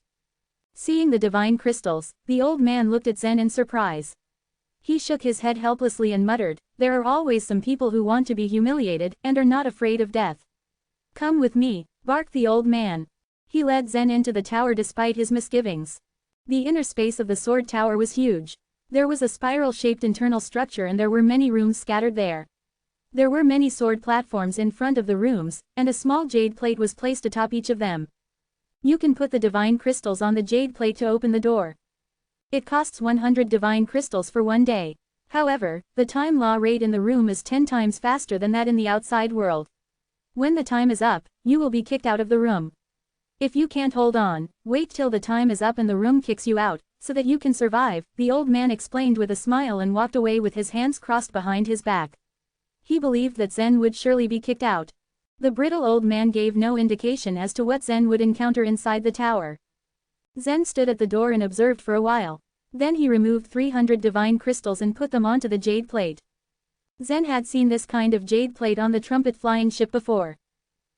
Seeing the divine crystals, the old man looked at Zen in surprise. He shook his head helplessly and muttered, "There are always some people who want to be humiliated and are not afraid of death. Come with me," barked the old man. He led Zen into the tower despite his misgivings. The inner space of the sword tower was huge. There was a spiral-shaped internal structure and there were many rooms scattered there. There were many sword platforms in front of the rooms, and a small jade plate was placed atop each of them. You can put the divine crystals on the jade plate to open the door. It costs 100 divine crystals for 1 day. However, the time law rate in the room is 10 times faster than that in the outside world. When the time is up, you will be kicked out of the room. If you can't hold on, wait till the time is up and the room kicks you out, so that you can survive, the old man explained with a smile and walked away with his hands crossed behind his back. He believed that Zen would surely be kicked out. The brittle old man gave no indication as to what Zen would encounter inside the tower. Zen stood at the door and observed for a while. Then he removed 300 divine crystals and put them onto the jade plate. Zen had seen this kind of jade plate on the trumpet flying ship before.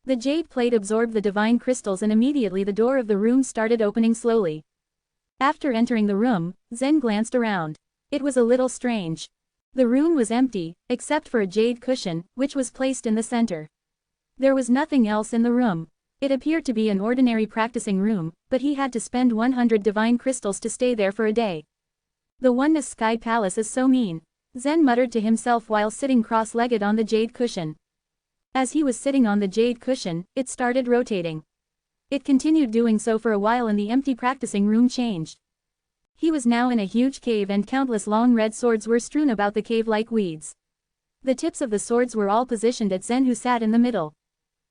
The jade plate absorbed the divine crystals and immediately the door of the room started opening slowly. After entering the room, Zen glanced around. It was a little strange. The room was empty, except for a jade cushion, which was placed in the center. There was nothing else in the room. It appeared to be an ordinary practicing room, but he had to spend 100 divine crystals to stay there for a day. The Oneness Sky Palace is so mean, Zen muttered to himself while sitting cross-legged on the jade cushion. As he was sitting on the jade cushion, it started rotating. It continued doing so for a while and the empty practicing room changed. He was now in a huge cave and countless long red swords were strewn about the cave like weeds. The tips of the swords were all positioned at Zen who sat in the middle.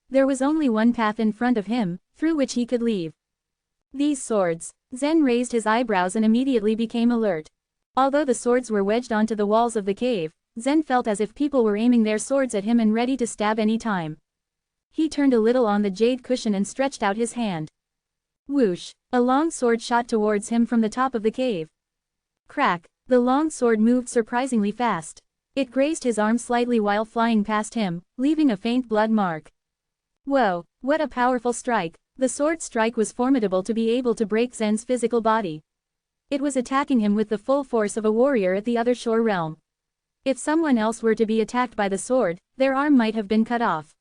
There was only one path in front of him, through which he could leave. These swords. Zen raised his eyebrows and immediately became alert. Although the swords were wedged onto the walls of the cave, Zen felt as if people were aiming their swords at him and ready to stab any time. He turned a little on the jade cushion and stretched out his hand. Whoosh! A long sword shot towards him from the top of the cave. Crack! The long sword moved surprisingly fast. It grazed his arm slightly while flying past him, leaving a faint blood mark. Whoa, what a powerful strike! The sword strike was formidable to be able to break Zen's physical body. It was attacking him with the full force of a warrior at the other shore realm. If someone else were to be attacked by the sword, their arm might have been cut off.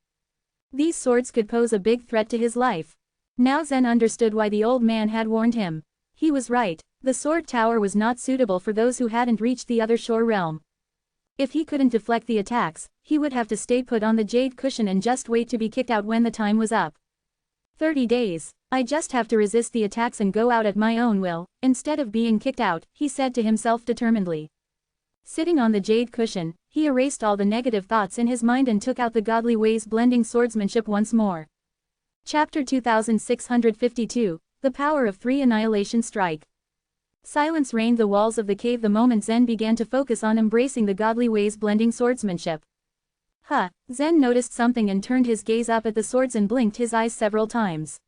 These swords could pose a big threat to his life. Now Zen understood why the old man had warned him. He was right, the sword tower was not suitable for those who hadn't reached the other shore realm. If he couldn't deflect the attacks, he would have to stay put on the jade cushion and just wait to be kicked out when the time was up. 30 days. I just have to resist the attacks and go out at my own will, instead of being kicked out, he said to himself determinedly. Sitting on the jade cushion, he erased all the negative thoughts in his mind and took out the godly ways blending swordsmanship once more. Chapter 2652, The Power of 3 Annihilation Strike. Silence reigned the walls of the cave the moment Zen began to focus on embracing the godly ways blending swordsmanship. Zen noticed something and turned his gaze up at the swords and blinked his eyes several times.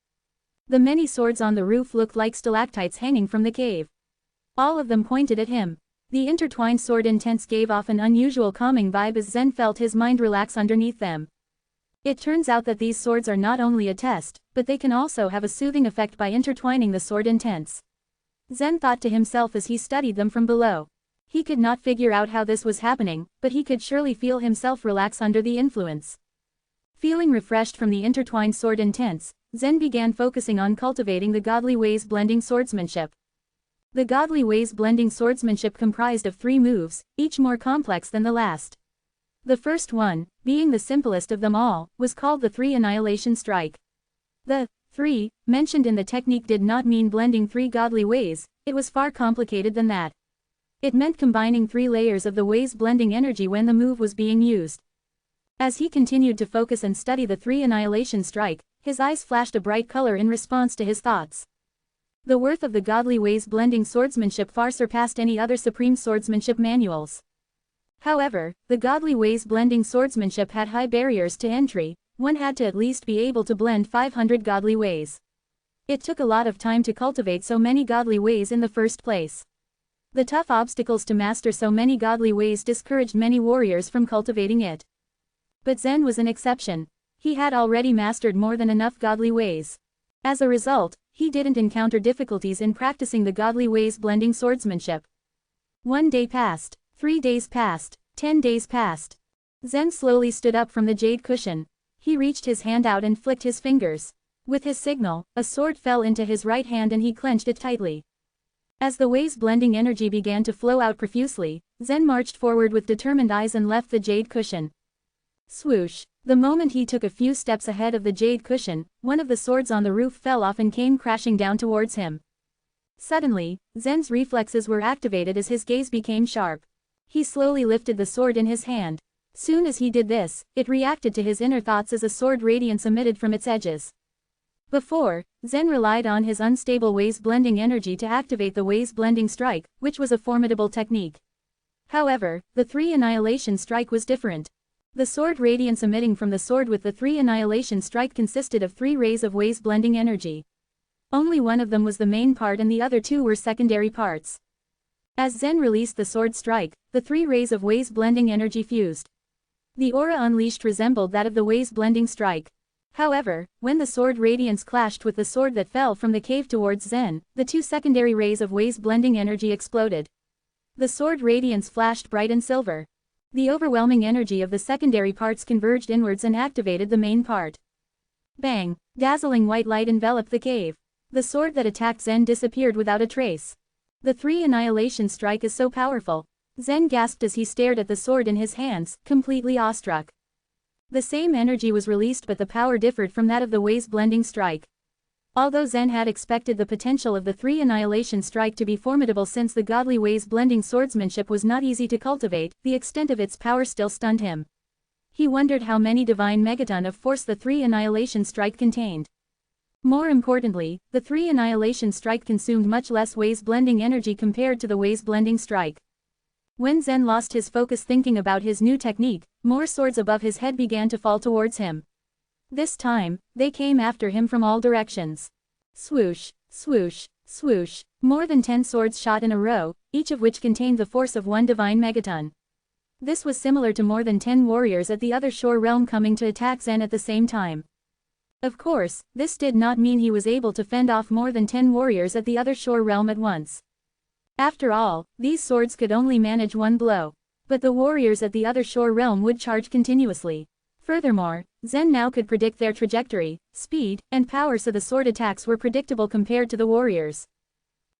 The many swords on the roof looked like stalactites hanging from the cave. All of them pointed at him. The intertwined sword intents gave off an unusual calming vibe as Zen felt his mind relax underneath them. It turns out that these swords are not only a test, but they can also have a soothing effect by intertwining the sword intents. Zen thought to himself as he studied them from below. He could not figure out how this was happening, but he could surely feel himself relax under the influence. Feeling refreshed from the intertwined sword intents, Zen began focusing on cultivating the godly ways blending swordsmanship. The godly ways blending swordsmanship comprised of 3 moves, each more complex than the last. The first one, being the simplest of them all, was called the 3 Annihilation Strike. The 3 mentioned in the technique did not mean blending 3 godly ways, it was far complicated than that. It meant combining 3 layers of the ways blending energy when the move was being used. As he continued to focus and study the 3 Annihilation Strike, his eyes flashed a bright color in response to his thoughts. The worth of the godly ways blending swordsmanship far surpassed any other supreme swordsmanship manuals. However, the godly ways blending swordsmanship had high barriers to entry. One had to at least be able to blend 500 godly ways. It took a lot of time to cultivate so many godly ways in the first place. The tough obstacles to master so many godly ways discouraged many warriors from cultivating it. But Zen was an exception. He had already mastered more than enough godly ways. As a result, he didn't encounter difficulties in practicing the godly ways blending swordsmanship. 1 day passed, 3 days passed, 10 days passed. Zen slowly stood up from the jade cushion. He reached his hand out and flicked his fingers. With his signal, a sword fell into his right hand and he clenched it tightly. As the ways blending energy began to flow out profusely, Zen marched forward with determined eyes and left the jade cushion. Swoosh! The moment he took a few steps ahead of the jade cushion, one of the swords on the roof fell off and came crashing down towards him. Suddenly, Zen's reflexes were activated as his gaze became sharp. He slowly lifted the sword in his hand. Soon as he did this, it reacted to his inner thoughts as a sword radiance emitted from its edges. Before, Zen relied on his unstable ways blending energy to activate the ways blending strike, which was a formidable technique. However, the 3 Annihilation Strike was different. The sword radiance emitting from the sword with the 3 Annihilation Strike consisted of 3 rays of ways blending energy. Only one of them was the main part and the other 2 were secondary parts. As Zen released the sword strike, the 3 rays of ways blending energy fused. The aura unleashed resembled that of the ways blending strike. However, when the sword radiance clashed with the sword that fell from the cave towards Zen, the 2 secondary rays of ways blending energy exploded. The sword radiance flashed bright and silver. The overwhelming energy of the secondary parts converged inwards and activated the main part. Bang! Dazzling white light enveloped the cave. The sword that attacked Zen disappeared without a trace. The 3 Annihilation Strike is so powerful. Zen gasped as he stared at the sword in his hands, completely awestruck. The same energy was released but the power differed from that of the ways blending strike. Although Zen had expected the potential of the 3 Annihilation Strike to be formidable since the godly ways blending swordsmanship was not easy to cultivate, the extent of its power still stunned him. He wondered how many divine megaton of force the 3 Annihilation Strike contained. More importantly, the 3 Annihilation Strike consumed much less ways blending energy compared to the ways blending strike. When Zen lost his focus thinking about his new technique, more swords above his head began to fall towards him. This time, they came after him from all directions. Swoosh, swoosh, swoosh, more than 10 swords shot in a row, each of which contained the force of 1 divine megaton. This was similar to more than 10 warriors at the other shore realm coming to attack Zen at the same time. Of course, this did not mean he was able to fend off more than 10 warriors at the other shore realm at once. After all, these swords could only manage 1 blow. But the warriors at the other shore realm would charge continuously. Furthermore, Zen now could predict their trajectory, speed, and power so the sword attacks were predictable compared to the warriors.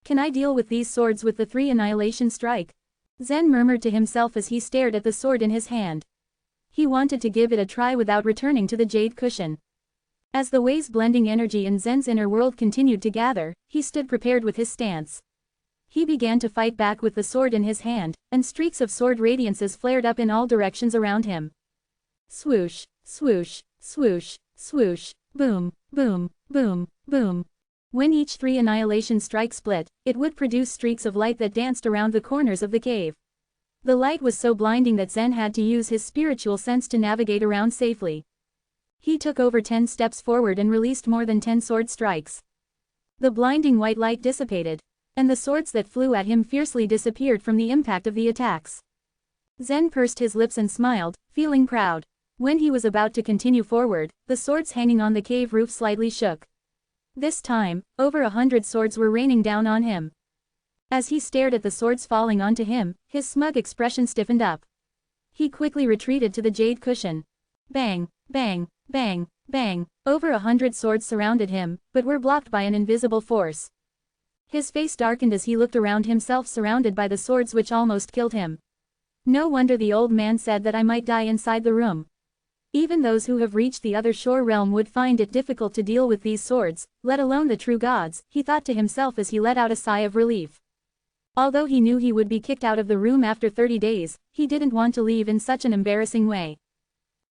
Can I deal with these swords with the 3 annihilation strike? Zen murmured to himself as he stared at the sword in his hand. He wanted to give it a try without returning to the jade cushion. As the ways blending energy in Zen's inner world continued to gather, he stood prepared with his stance. He began to fight back with the sword in his hand, and streaks of sword radiances flared up in all directions around him. Swoosh, swoosh, swoosh, swoosh, boom, boom, boom, boom. When each 3 annihilation strike split, it would produce streaks of light that danced around the corners of the cave. The light was so blinding that Zen had to use his spiritual sense to navigate around safely. He took over 10 steps forward and released more than 10 sword strikes. The blinding white light dissipated, and the swords that flew at him fiercely disappeared from the impact of the attacks. Zen pursed his lips and smiled, feeling proud. When he was about to continue forward, the swords hanging on the cave roof slightly shook. This time, over 100 swords were raining down on him. As he stared at the swords falling onto him, his smug expression stiffened up. He quickly retreated to the jade cushion. Bang, bang, bang, bang, over 100 swords surrounded him, but were blocked by an invisible force. His face darkened as he looked around himself surrounded by the swords which almost killed him. No wonder the old man said that I might die inside the room. Even those who have reached the other shore realm would find it difficult to deal with these swords, let alone the true gods, he thought to himself as he let out a sigh of relief. Although he knew he would be kicked out of the room after 30 days, he didn't want to leave in such an embarrassing way.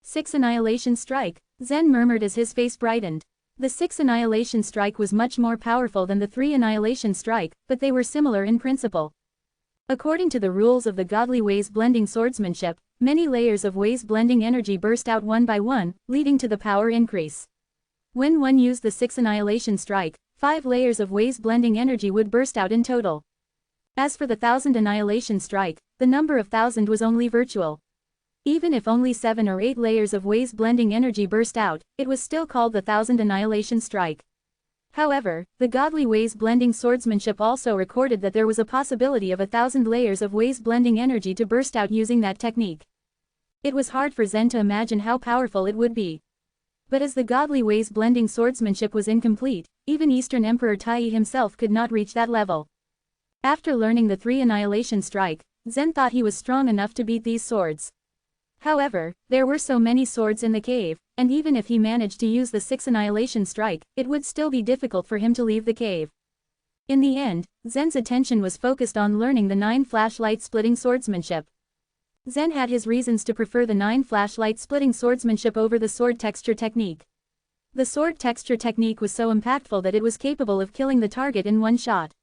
6 annihilation strike, Zen murmured as his face brightened. The 6 annihilation strike was much more powerful than the 3 annihilation strike, but they were similar in principle. According to the rules of the godly ways blending swordsmanship, many layers of ways blending energy burst out one by one, leading to the power increase. When one used the 6 annihilation strike, 5 layers of ways blending energy would burst out in total. As for the 1000 annihilation strike, the number of 1000 was only virtual. Even if only 7 or 8 layers of ways blending energy burst out, it was still called the 1000 annihilation strike. However, the godly ways blending swordsmanship also recorded that there was a possibility of 1000 layers of ways blending energy to burst out using that technique. It was hard for Zen to imagine how powerful it would be. But as the godly ways blending swordsmanship was incomplete, even Eastern Emperor Tai himself could not reach that level. After learning the 3 annihilation strike, Zen thought he was strong enough to beat these swords. However, there were so many swords in the cave, and even if he managed to use the 6 annihilation strike, it would still be difficult for him to leave the cave. In the end, Zen's attention was focused on learning the 9 flashlight splitting swordsmanship. Zen had his reasons to prefer the 9 flashlight splitting swordsmanship over the sword texture technique. The sword texture technique was so impactful that it was capable of killing the target in one shot.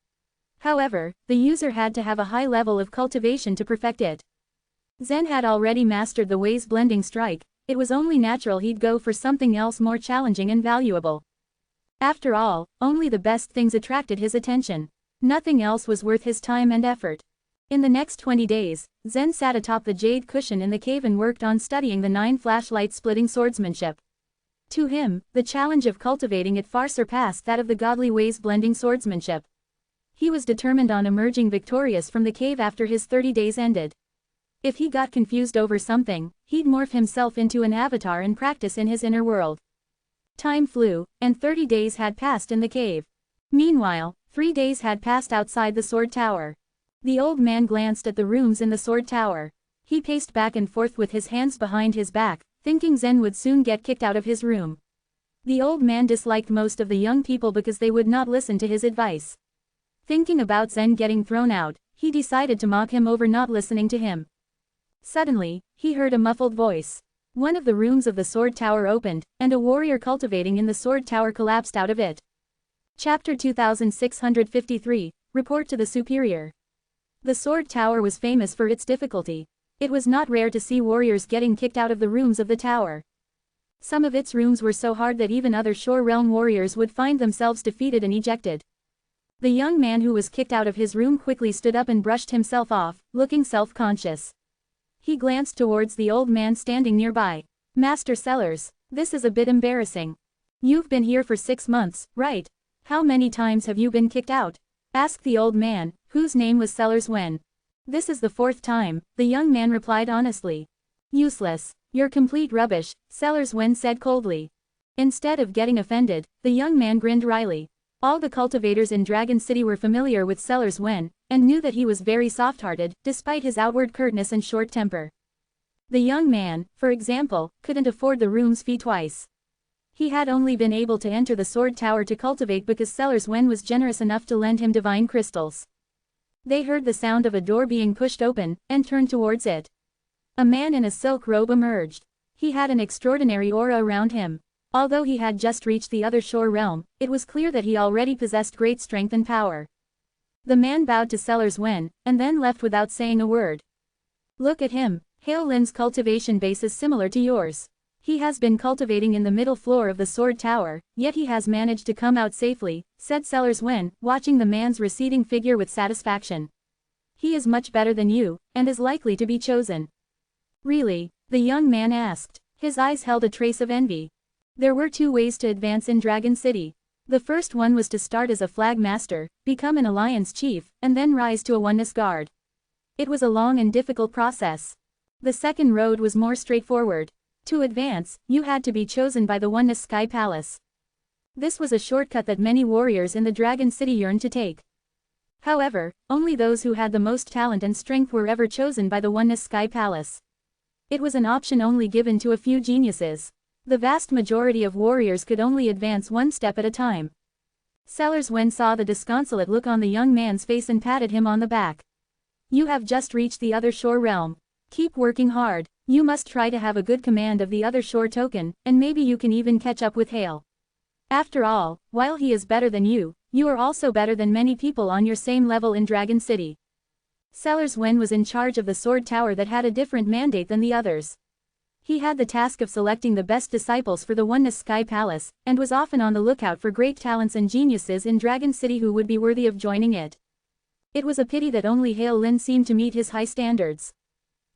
However, the user had to have a high level of cultivation to perfect it. Zen had already mastered the ways blending strike, it was only natural he'd go for something else more challenging and valuable. After all, only the best things attracted his attention. Nothing else was worth his time and effort. In the next 20 days, Zen sat atop the jade cushion in the cave and worked on studying the 9 flashlight splitting swordsmanship. To him, the challenge of cultivating it far surpassed that of the godly ways blending swordsmanship. He was determined on emerging victorious from the cave after his 30 days ended. If he got confused over something, he'd morph himself into an avatar and practice in his inner world. Time flew, and 30 days had passed in the cave. Meanwhile, 3 days had passed outside the sword tower. The old man glanced at the rooms in the sword tower. He paced back and forth with his hands behind his back, thinking Zen would soon get kicked out of his room. The old man disliked most of the young people because they would not listen to his advice. Thinking about Zen getting thrown out, he decided to mock him over not listening to him. Suddenly, he heard a muffled voice. One of the rooms of the sword tower opened, and a warrior cultivating in the sword tower collapsed out of it. Chapter 2653, Report to the Superior. The sword tower was famous for its difficulty. It was not rare to see warriors getting kicked out of the rooms of the tower. Some of its rooms were so hard that even other shore realm warriors would find themselves defeated and ejected. The young man who was kicked out of his room quickly stood up and brushed himself off, looking self-conscious. He glanced towards the old man standing nearby. Master Sellers, this is a bit embarrassing. You've been here for 6 months, right? How many times have you been kicked out? Asked the old man, whose name was Sellers Wen. This is the 4th time, the young man replied honestly. Useless. You're complete rubbish, Sellers Wen said coldly. Instead of getting offended, the young man grinned wryly. All the cultivators in Dragon City were familiar with Sellers Wen, and knew that he was very soft-hearted, despite his outward curtness and short temper. The young man, for example, couldn't afford the room's fee twice. He had only been able to enter the sword tower to cultivate because Sellers Wen was generous enough to lend him divine crystals. They heard the sound of a door being pushed open, and turned towards it. A man in a silk robe emerged. He had an extraordinary aura around him. Although he had just reached the other shore realm, it was clear that he already possessed great strength and power. The man bowed to Sellers Wen, and then left without saying a word. Look at him. Hail Lin's cultivation base is similar to yours. He has been cultivating in the middle floor of the sword tower, yet he has managed to come out safely, said Sellers Wen, watching the man's receding figure with satisfaction. He is much better than you, and is likely to be chosen. Really? The young man asked. His eyes held a trace of envy. There were two ways to advance in Dragon City. The first one was to start as a flag master, become an alliance chief, and then rise to a oneness guard. It was a long and difficult process. The second road was more straightforward. To advance, you had to be chosen by the Oneness Sky Palace. This was a shortcut that many warriors in the Dragon City yearned to take. However, only those who had the most talent and strength were ever chosen by the Oneness Sky Palace. It was an option only given to a few geniuses. The vast majority of warriors could only advance one step at a time. Sellers Wen saw the disconsolate look on the young man's face and patted him on the back. You have just reached the other shore realm. Keep working hard. You must try to have a good command of the other shore token, and maybe you can even catch up with Hale. After all, while he is better than you are also better than many people on your same level in Dragon City. Sellers Wen was in charge of the sword tower that had a different mandate than the others. He had the task of selecting the best disciples for the Oneness Sky Palace, and was often on the lookout for great talents and geniuses in Dragon City who would be worthy of joining it. It was a pity that only Hale Lin seemed to meet his high standards.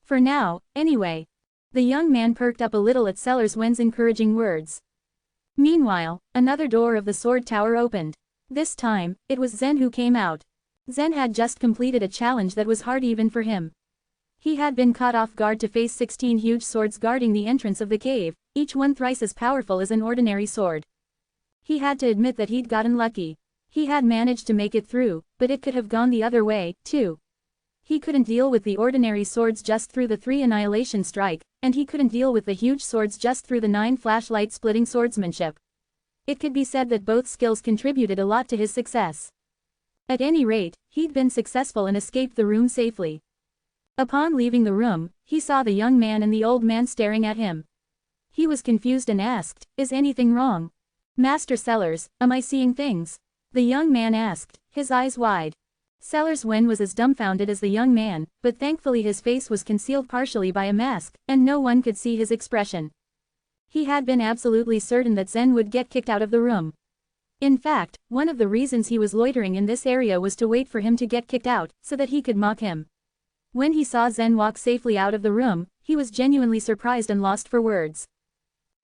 For now, anyway. The young man perked up a little at Sellers Wen's encouraging words. Meanwhile, another door of the sword tower opened. This time, it was Zen who came out. Zen had just completed a challenge that was hard even for him. He had been caught off guard to face 16 huge swords guarding the entrance of the cave, each one thrice as powerful as an ordinary sword. He had to admit that he'd gotten lucky. He had managed to make it through, but it could have gone the other way, too. He couldn't deal with the ordinary swords just through the 3 annihilation strike, and he couldn't deal with the huge swords just through the 9 flashlight-splitting swordsmanship. It could be said that both skills contributed a lot to his success. At any rate, he'd been successful and escaped the room safely. Upon leaving the room, he saw the young man and the old man staring at him. He was confused and asked, "Is anything wrong? Master Sellers, am I seeing things?" The young man asked, his eyes wide. Sellers Wen was as dumbfounded as the young man, but thankfully his face was concealed partially by a mask, and no one could see his expression. He had been absolutely certain that Zen would get kicked out of the room. In fact, one of the reasons he was loitering in this area was to wait for him to get kicked out, so that he could mock him. When he saw Zen walk safely out of the room, he was genuinely surprised and lost for words.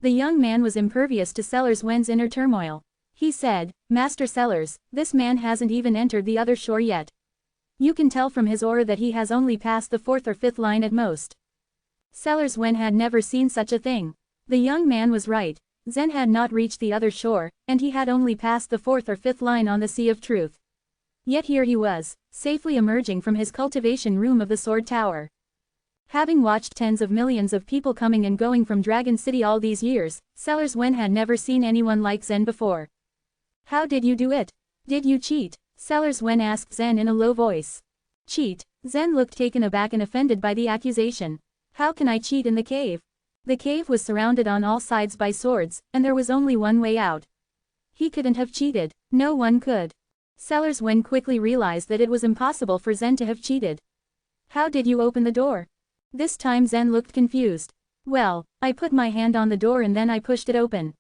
The young man was impervious to Sellers Wen's inner turmoil. He said, "Master Sellers, this man hasn't even entered the other shore yet. You can tell from his aura that he has only passed the 4th or 5th line at most." Sellers Wen had never seen such a thing. The young man was right. Zen had not reached the other shore, and he had only passed the 4th or 5th line on the Sea of Truth. Yet here he was, safely emerging from his cultivation room of the Sword Tower. Having watched tens of millions of people coming and going from Dragon City all these years, Sellers Wen had never seen anyone like Zen before. "How did you do it? Did you cheat?" Sellers Wen asked Zen in a low voice. "Cheat?" Zen looked taken aback and offended by the accusation. "How can I cheat in the cave? The cave was surrounded on all sides by swords, and there was only one way out. He couldn't have cheated. No one could." Sellers Wen quickly realized that it was impossible for Zen to have cheated. "How did you open the door?" This time Zen looked confused. "Well, I put my hand on the door and then I pushed it open.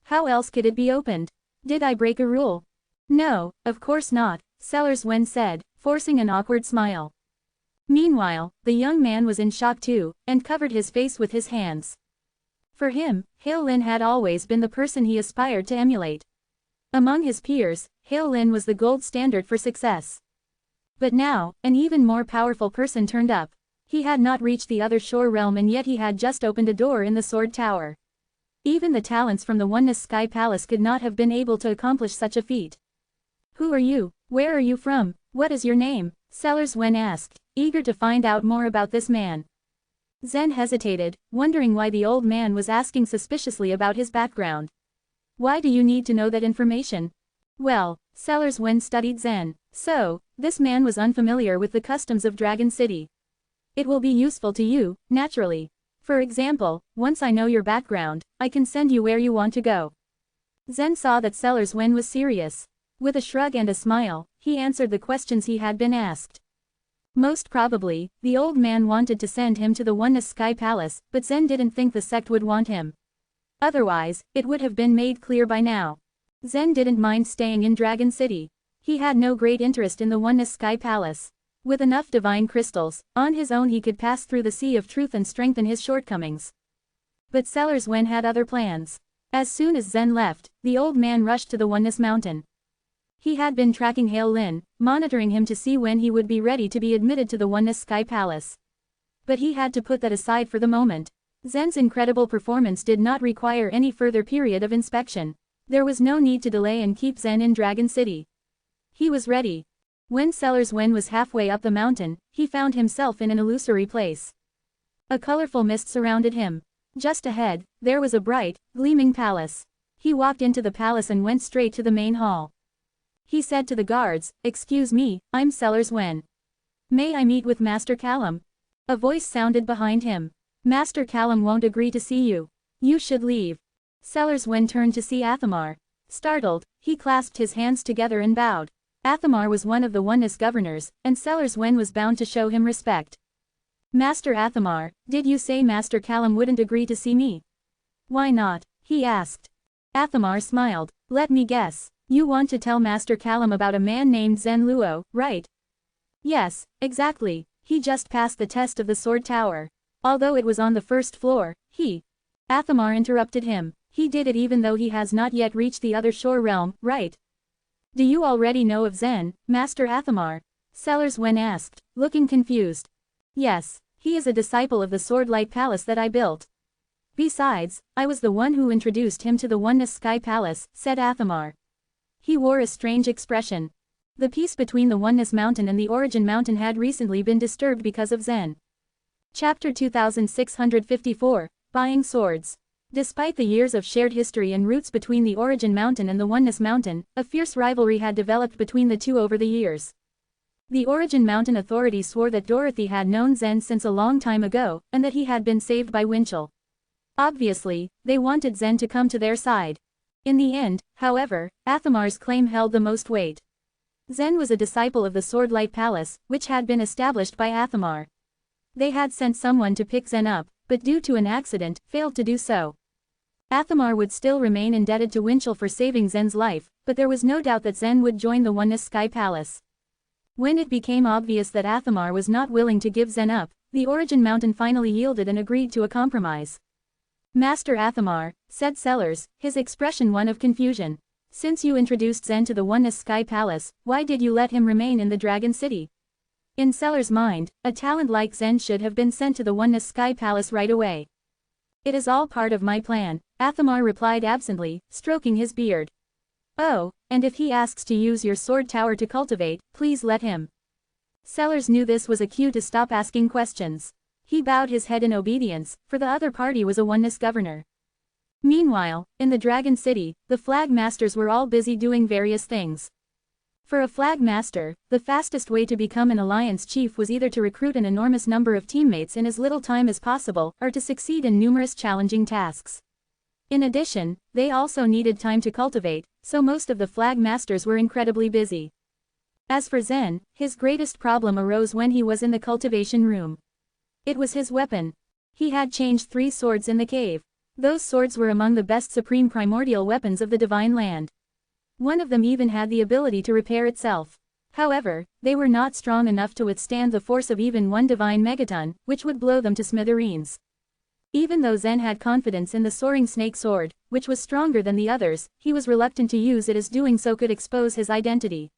How else could it be opened? Did I break a rule?" "No, of course not," Sellers Wen said, forcing an awkward smile. Meanwhile, the young man was in shock too, and covered his face with his hands. For him, Hale Lin had always been the person he aspired to emulate. Among his peers, Hale Lin was the gold standard for success. But now, an even more powerful person turned up. He had not reached the other shore realm and yet he had just opened a door in the Sword Tower. Even the talents from the Oneness Sky Palace could not have been able to accomplish such a feat. Who are you? Where are you from? What is your name? Sellers Wen asked, eager to find out more about this man. Zen hesitated, wondering why the old man was asking suspiciously about his background. Why do you need to know that information? Well, Sellers Wen studied Zen, so, this man was unfamiliar with the customs of Dragon City. It will be useful to you, naturally. For example, once I know your background, I can send you where you want to go. Zen saw that Sellers Wen was serious. With a shrug and a smile, he answered the questions he had been asked. Most probably, the old man wanted to send him to the Oneness Sky Palace, but Zen didn't think the sect would want him. Otherwise, it would have been made clear by now. Zen didn't mind staying in Dragon City. He had no great interest in the Oneness Sky Palace. With enough divine crystals, on his own he could pass through the sea of truth and strengthen his shortcomings. But Sellers Wen had other plans. As soon as Zen left, the old man rushed to the Oneness Mountain. He had been tracking Hail Lin, monitoring him to see when he would be ready to be admitted to the Oneness Sky Palace. But he had to put that aside for the moment. Zen's incredible performance did not require any further period of inspection. There was no need to delay and keep Zen in Dragon City. He was ready. When Sellers Wen was halfway up the mountain, he found himself in an illusory place. A colorful mist surrounded him. Just ahead, there was a bright, gleaming palace. He walked into the palace and went straight to the main hall. He said to the guards, "Excuse me, I'm Sellers Wen. May I meet with Master Callum?" A voice sounded behind him. "Master Callum won't agree to see you. You should leave." Sellers Wen turned to see Athamar. Startled, he clasped his hands together and bowed. Athamar was one of the Oneness governors, and Sellers Wen was bound to show him respect. "Master Athamar, did you say Master Callum wouldn't agree to see me?" "Why not?" he asked. Athamar smiled. "Let me guess. You want to tell Master Callum about a man named Zen Luo, right?" "Yes, exactly. He just passed the test of the Sword Tower. Although it was on the first floor, Athamar interrupted him. "He did it even though he has not yet reached the other shore realm, right?" "Do you already know of Zen, Master Athamar?" Sellers Wen asked, looking confused. "Yes, he is a disciple of the Swordlight Palace that I built. Besides, I was the one who introduced him to the Oneness Sky Palace," said Athamar. He wore a strange expression. The peace between the Oneness Mountain and the Origin Mountain had recently been disturbed because of Zen. Chapter 2654, Buying Swords. Despite the years of shared history and roots between the Origin Mountain and the Oneness Mountain, a fierce rivalry had developed between the two over the years. The Origin Mountain authorities swore that Dorothy had known Zen since a long time ago, and that he had been saved by Winchell. Obviously, they wanted Zen to come to their side. In the end, however, Athamar's claim held the most weight. Zen was a disciple of the Swordlight Palace, which had been established by Athamar. They had sent someone to pick Zen up, but due to an accident, failed to do so. Athamar would still remain indebted to Winchell for saving Zen's life, but there was no doubt that Zen would join the Oneness Sky Palace. When it became obvious that Athamar was not willing to give Zen up, the Origin Mountain finally yielded and agreed to a compromise. "Master Athamar," said Sellers, his expression one of confusion. "Since you introduced Zen to the Oneness Sky Palace, why did you let him remain in the Dragon City?" In Sellers' mind, a talent like Zen should have been sent to the Oneness Sky Palace right away. "It is all part of my plan," Athamar replied absently, stroking his beard. "Oh, and if he asks to use your sword tower to cultivate, please let him." Sellers knew this was a cue to stop asking questions. He bowed his head in obedience, for the other party was a Oneness governor. Meanwhile, in the Dragon City, the flag masters were all busy doing various things. For a flag master, the fastest way to become an alliance chief was either to recruit an enormous number of teammates in as little time as possible, or to succeed in numerous challenging tasks. In addition, they also needed time to cultivate, so most of the flag masters were incredibly busy. As for Zen, his greatest problem arose when he was in the cultivation room. It was his weapon. He had changed 3 swords in the cave. Those swords were among the best supreme primordial weapons of the Divine Land. One of them even had the ability to repair itself. However, they were not strong enough to withstand the force of even one divine megaton, which would blow them to smithereens. Even though Zen had confidence in the soaring snake sword, which was stronger than the others, he was reluctant to use it as doing so could expose his identity.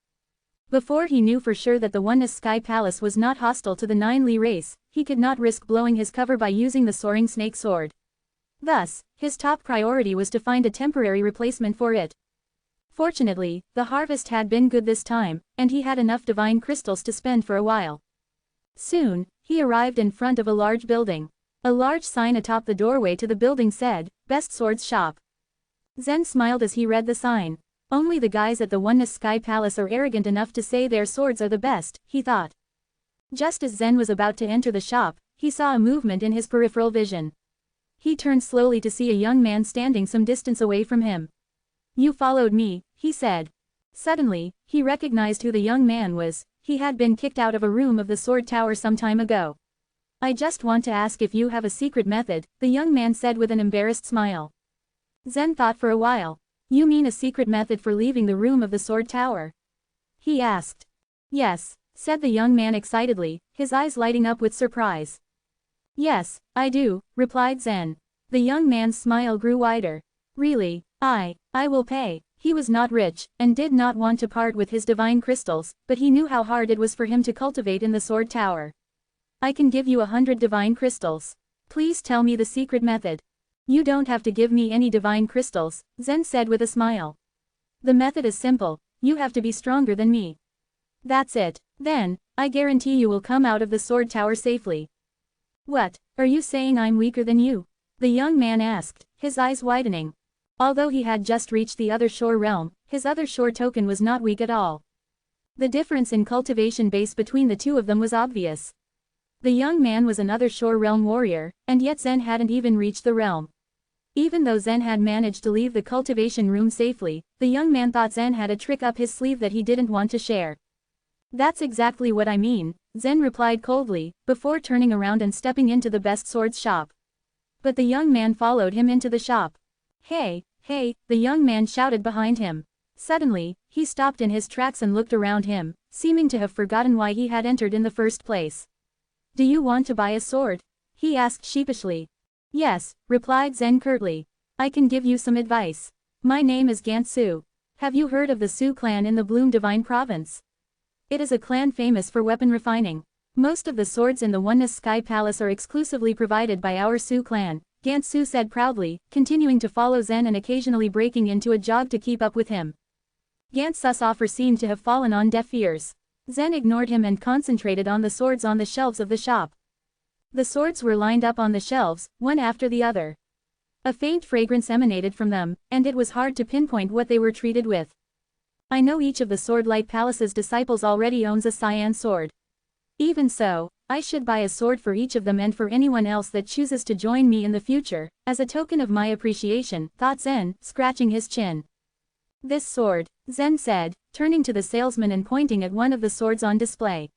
Before he knew for sure that the Oneness Sky Palace was not hostile to the 9 Li race, he could not risk blowing his cover by using the soaring snake sword. Thus, his top priority was to find a temporary replacement for it. Fortunately, the harvest had been good this time, and he had enough divine crystals to spend for a while. Soon, he arrived in front of a large building. A large sign atop the doorway to the building said, "Best Swords Shop." Zen smiled as he read the sign. Only the guys at the Oneness Sky Palace are arrogant enough to say their swords are the best, he thought. Just as Zen was about to enter the shop, he saw a movement in his peripheral vision. He turned slowly to see a young man standing some distance away from him. "You followed me," he said. Suddenly, he recognized who the young man was. He had been kicked out of a room of the Sword Tower some time ago. "I just want to ask if you have a secret method," the young man said with an embarrassed smile. Zen thought for a while. "You mean a secret method for leaving the room of the Sword Tower?" he asked. "Yes," said the young man excitedly, his eyes lighting up with surprise. "Yes, I do," replied Zen. The young man's smile grew wider. "Really? I will pay." He was not rich, and did not want to part with his divine crystals, but he knew how hard it was for him to cultivate in the Sword Tower. "I can give you 100 divine crystals. Please tell me the secret method." "You don't have to give me any divine crystals," Zen said with a smile. "The method is simple, you have to be stronger than me. That's it. Then, I guarantee you will come out of the Sword Tower safely." "What, are you saying I'm weaker than you?" the young man asked, his eyes widening. Although he had just reached the other shore realm, his other shore token was not weak at all. The difference in cultivation base between the two of them was obvious. The young man was another shore realm warrior, and yet Zen hadn't even reached the realm. Even though Zen had managed to leave the cultivation room safely, the young man thought Zen had a trick up his sleeve that he didn't want to share. "That's exactly what I mean," Zen replied coldly, before turning around and stepping into the Best Swords shop. But the young man followed him into the shop. "Hey, hey," the young man shouted behind him. Suddenly, he stopped in his tracks and looked around him, seeming to have forgotten why he had entered in the first place. "Do you want to buy a sword?" he asked sheepishly. "Yes," replied Zen curtly. "I can give you some advice. My name is Gantsu. Have you heard of the Su clan in the Bloom Divine Province? It is a clan famous for weapon refining. Most of the swords in the Oneness Sky Palace are exclusively provided by our Su clan," Gantsu said proudly, continuing to follow Zen and occasionally breaking into a jog to keep up with him. Gantsu's offer seemed to have fallen on deaf ears. Zen ignored him and concentrated on the swords on the shelves of the shop. The swords were lined up on the shelves, one after the other. A faint fragrance emanated from them, and it was hard to pinpoint what they were treated with. "I know each of the Swordlight Palace's disciples already owns a cyan sword. Even so, I should buy a sword for each of them and for anyone else that chooses to join me in the future, as a token of my appreciation," thought Zen, scratching his chin. "This sword," Zen said, turning to the salesman and pointing at one of the swords on display.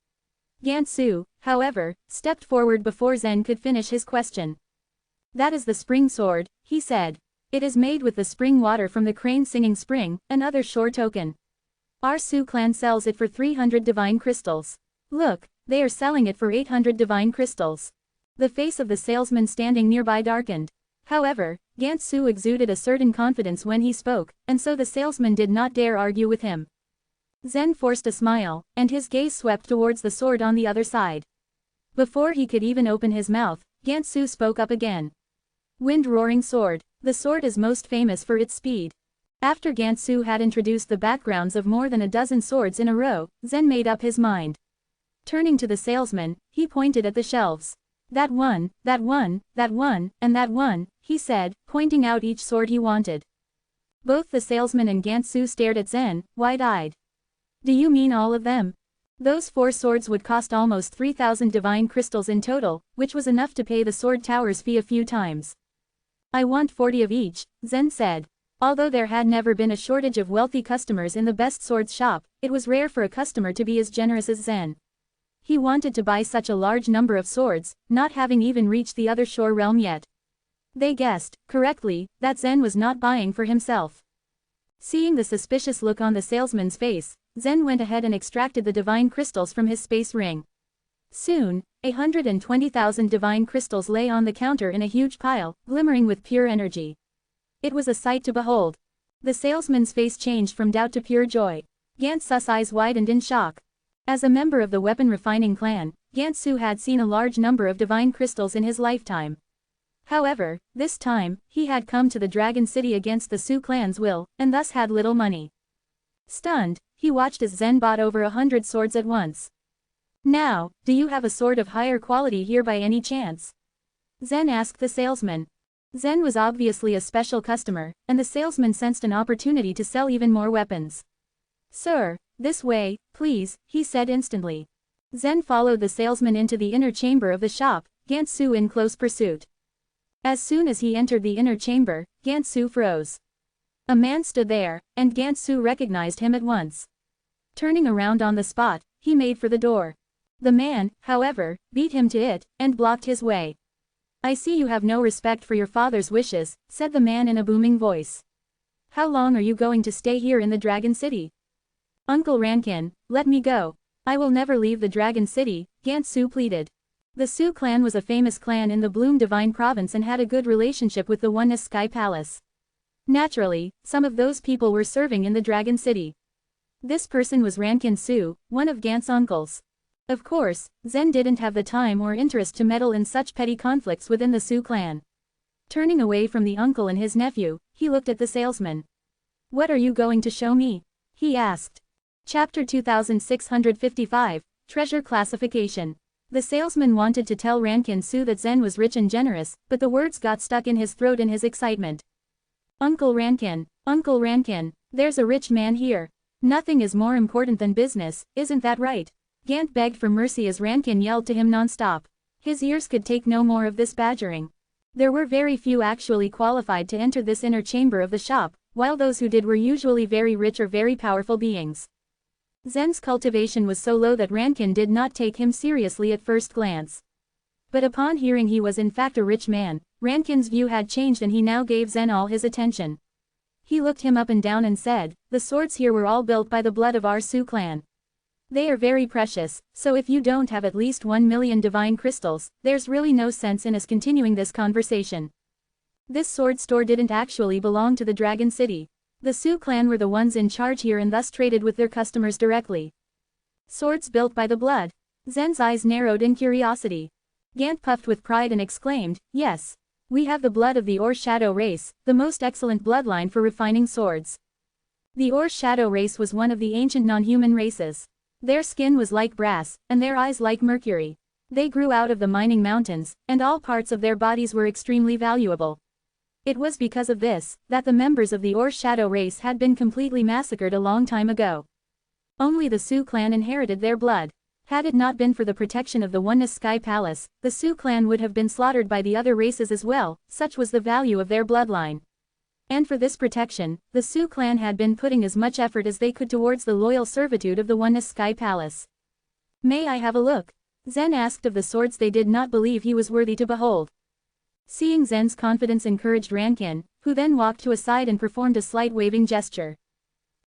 Gantsu, however, stepped forward before Zen could finish his question. "That is the spring sword," he said. "It is made with the spring water from the crane singing spring, another shore token. Our Su clan sells it for 300 divine crystals. Look, they are selling it for 800 divine crystals." The face of the salesman standing nearby darkened. However, Gantsu exuded a certain confidence when he spoke, and so the salesman did not dare argue with him. Zen forced a smile, and his gaze swept towards the sword on the other side. Before he could even open his mouth, Gantsu spoke up again. "Wind-roaring sword. The sword is most famous for its speed." After Gantsu had introduced the backgrounds of more than a dozen swords in a row, Zen made up his mind. Turning to the salesman, he pointed at the shelves. "That one, that one, that one, and that one," he said, pointing out each sword he wanted. Both the salesman and Gantsu stared at Zen, wide-eyed. "Do you mean all of them? Those 4 swords would cost almost 3,000 divine crystals in total, which was enough to pay the Sword Tower's fee a few times." "I want 40 of each," Zen said. Although there had never been a shortage of wealthy customers in the Best Swords shop, it was rare for a customer to be as generous as Zen. He wanted to buy such a large number of swords, not having even reached the other shore realm yet. They guessed, correctly, that Zen was not buying for himself. Seeing the suspicious look on the salesman's face, Zen went ahead and extracted the divine crystals from his space ring. Soon, 120,000 divine crystals lay on the counter in a huge pile, glimmering with pure energy. It was a sight to behold. The salesman's face changed from doubt to pure joy. Gantsu's eyes widened in shock. As a member of the weapon refining clan, Gantsu had seen a large number of divine crystals in his lifetime. However, this time, he had come to the Dragon City against the Su clan's will, and thus had little money. Stunned, he watched as Zen bought over 100 swords at once. Now, do you have a sword of higher quality here by any chance? Zen asked the salesman. Zen was obviously a special customer, and the salesman sensed an opportunity to sell even more weapons. Sir, this way, please, he said instantly. Zen followed the salesman into the inner chamber of the shop, Gantsu in close pursuit. As soon as he entered the inner chamber, Gantsu froze. A man stood there, and Gantsu recognized him at once. Turning around on the spot, he made for the door. The man, however, beat him to it, and blocked his way. I see you have no respect for your father's wishes, said the man in a booming voice. How long are you going to stay here in the Dragon City? Uncle Rankin, let me go. I will never leave the Dragon City, Gantsu pleaded. The Su clan was a famous clan in the Bloom Divine Province and had a good relationship with the Oneness Sky Palace. Naturally, some of those people were serving in the Dragon City. This person was Rankin Su, one of Gant's uncles. Of course, Zen didn't have the time or interest to meddle in such petty conflicts within the Su clan. Turning away from the uncle and his nephew, he looked at the salesman. What are you going to show me? He asked. Chapter 2655, Treasure Classification. The salesman wanted to tell Rankin Su that Zen was rich and generous, but the words got stuck in his throat in his excitement. Uncle Rankin, there's a rich man here. Nothing is more important than business, isn't that right? Gant begged for mercy as Rankin yelled to him non-stop. His ears could take no more of this badgering. There were very few actually qualified to enter this inner chamber of the shop, while those who did were usually very rich or very powerful beings. Zen's cultivation was so low that Rankin did not take him seriously at first glance. But upon hearing he was in fact a rich man, Rankin's view had changed and he now gave Zen all his attention. He looked him up and down and said, the swords here were all built by the blood of our Su clan. They are very precious, so if you don't have at least 1 million divine crystals, there's really no sense in us continuing this conversation. This sword store didn't actually belong to the Dragon City. The Su clan were the ones in charge here and thus traded with their customers directly. Swords built by the blood. Zen's eyes narrowed in curiosity. Gant puffed with pride and exclaimed, yes. We have the blood of the Or Shadow race, the most excellent bloodline for refining swords. The Or Shadow race was one of the ancient non-human races. Their skin was like brass, and their eyes like mercury. They grew out of the mining mountains, and all parts of their bodies were extremely valuable. It was because of this, that the members of the Or Shadow race had been completely massacred a long time ago. Only the Su clan inherited their blood. Had it not been for the protection of the Oneness Sky Palace, the Su clan would have been slaughtered by the other races as well, such was the value of their bloodline. And for this protection, the Su clan had been putting as much effort as they could towards the loyal servitude of the Oneness Sky Palace. May I have a look? Zen asked of the swords they did not believe he was worthy to behold. Seeing Zen's confidence encouraged Rankin, who then walked to a side and performed a slight waving gesture.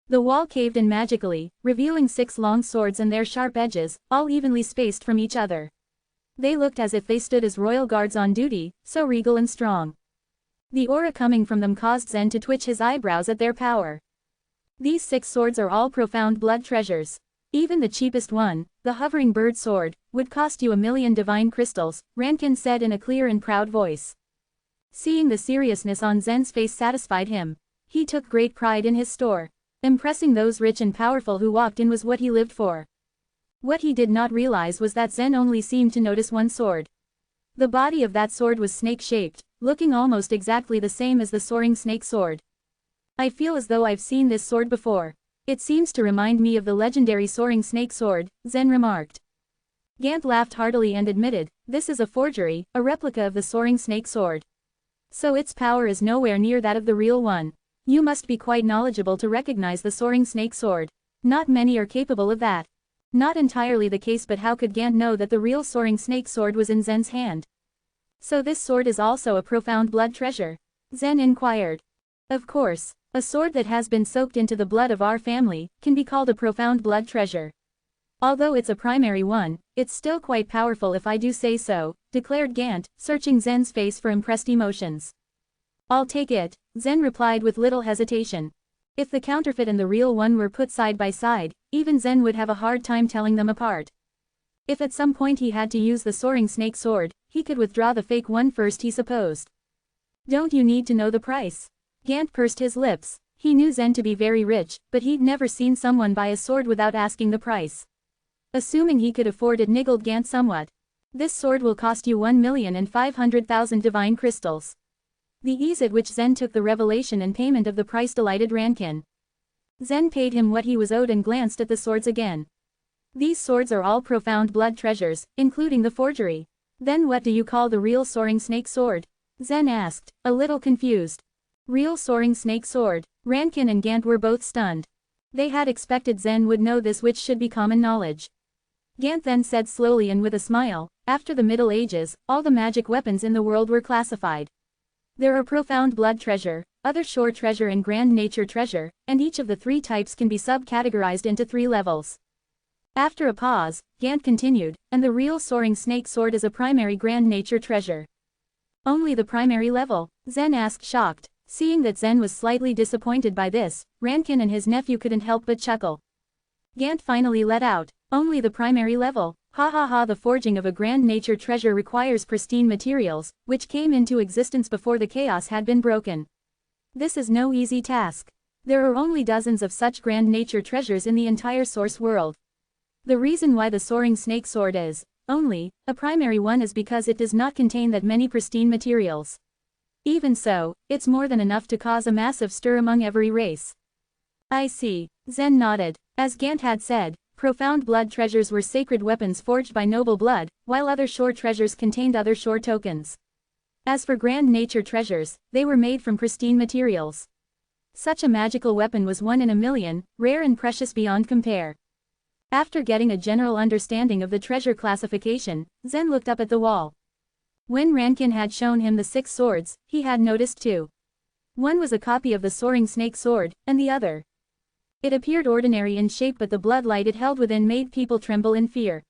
The wall caved in magically, revealing 6 long swords and their sharp edges, all evenly spaced from each other. They looked as if they stood as royal guards on duty, so regal and strong. The aura coming from them caused Zen to twitch his eyebrows at their power. These 6 swords are all profound blood treasures. Even the cheapest one, the hovering bird sword, would cost you 1 million divine crystals, Rankin said in a clear and proud voice. Seeing the seriousness on Zen's face satisfied him. He took great pride in his store. Impressing those rich and powerful who walked in was what he lived for. What he did not realize was that Zen only seemed to notice one sword. The body of that sword was snake-shaped, looking almost exactly the same as the soaring snake sword. I feel as though I've seen this sword before. It seems to remind me of the legendary soaring snake sword, Zen remarked. Gant laughed heartily and admitted, this is a forgery, a replica of the soaring snake sword. So its power is nowhere near that of the real one. You must be quite knowledgeable to recognize the soaring snake sword. Not many are capable of that. Not entirely the case, but how could Gant know that the real soaring snake sword was in Zen's hand? So this sword is also a profound blood treasure? Zen inquired. Of course, a sword that has been soaked into the blood of our family can be called a profound blood treasure. Although it's a primary one, it's still quite powerful if I do say so, declared Gant, searching Zen's face for impressed emotions. I'll take it, Zen replied with little hesitation. If the counterfeit and the real one were put side by side, even Zen would have a hard time telling them apart. If at some point he had to use the soaring snake sword, he could withdraw the fake one first, he supposed. Don't you need to know the price? Gant pursed his lips. He knew Zen to be very rich, but he'd never seen someone buy a sword without asking the price. Assuming he could afford it niggled Gant somewhat. This sword will cost you 1,500,000 divine crystals. The ease at which Zen took the revelation and payment of the price delighted Rankin. Zen paid him what he was owed and glanced at the swords again. These swords are all profound blood treasures, including the forgery. Then what do you call the real soaring snake sword? Zen asked, a little confused. Real soaring snake sword. Rankin and Gant were both stunned. They had expected Zen would know this, which should be common knowledge. Gant then said slowly and with a smile, after the Middle Ages, all the magic weapons in the world were classified. There are profound blood treasure, other shore treasure and grand nature treasure, and each of the three types can be sub-categorized into 3 levels. After a pause, Gant continued, and the real soaring snake sword is a primary grand nature treasure. Only the primary level? Zen asked, shocked. Seeing that Zen was slightly disappointed by this, Rankin and his nephew couldn't help but chuckle. Gant finally let out, only the primary level, ha ha ha. The forging of a grand nature treasure requires pristine materials, which came into existence before the chaos had been broken. This is no easy task. There are only dozens of such grand nature treasures in the entire source world. The reason why the soaring snake sword is only a primary one is because it does not contain that many pristine materials. Even so, it's more than enough to cause a massive stir among every race. I see. Zen nodded. As Gant had said, profound blood treasures were sacred weapons forged by noble blood, while other shore treasures contained other shore tokens. As for grand nature treasures, they were made from pristine materials. Such a magical weapon was 1 in a million, rare and precious beyond compare. After getting a general understanding of the treasure classification, Zen looked up at the wall. When Rankin had shown him the 6 swords, he had noticed 2. One was a copy of the soaring snake sword, and the other. It appeared ordinary in shape, but the blood light it held within made people tremble in fear.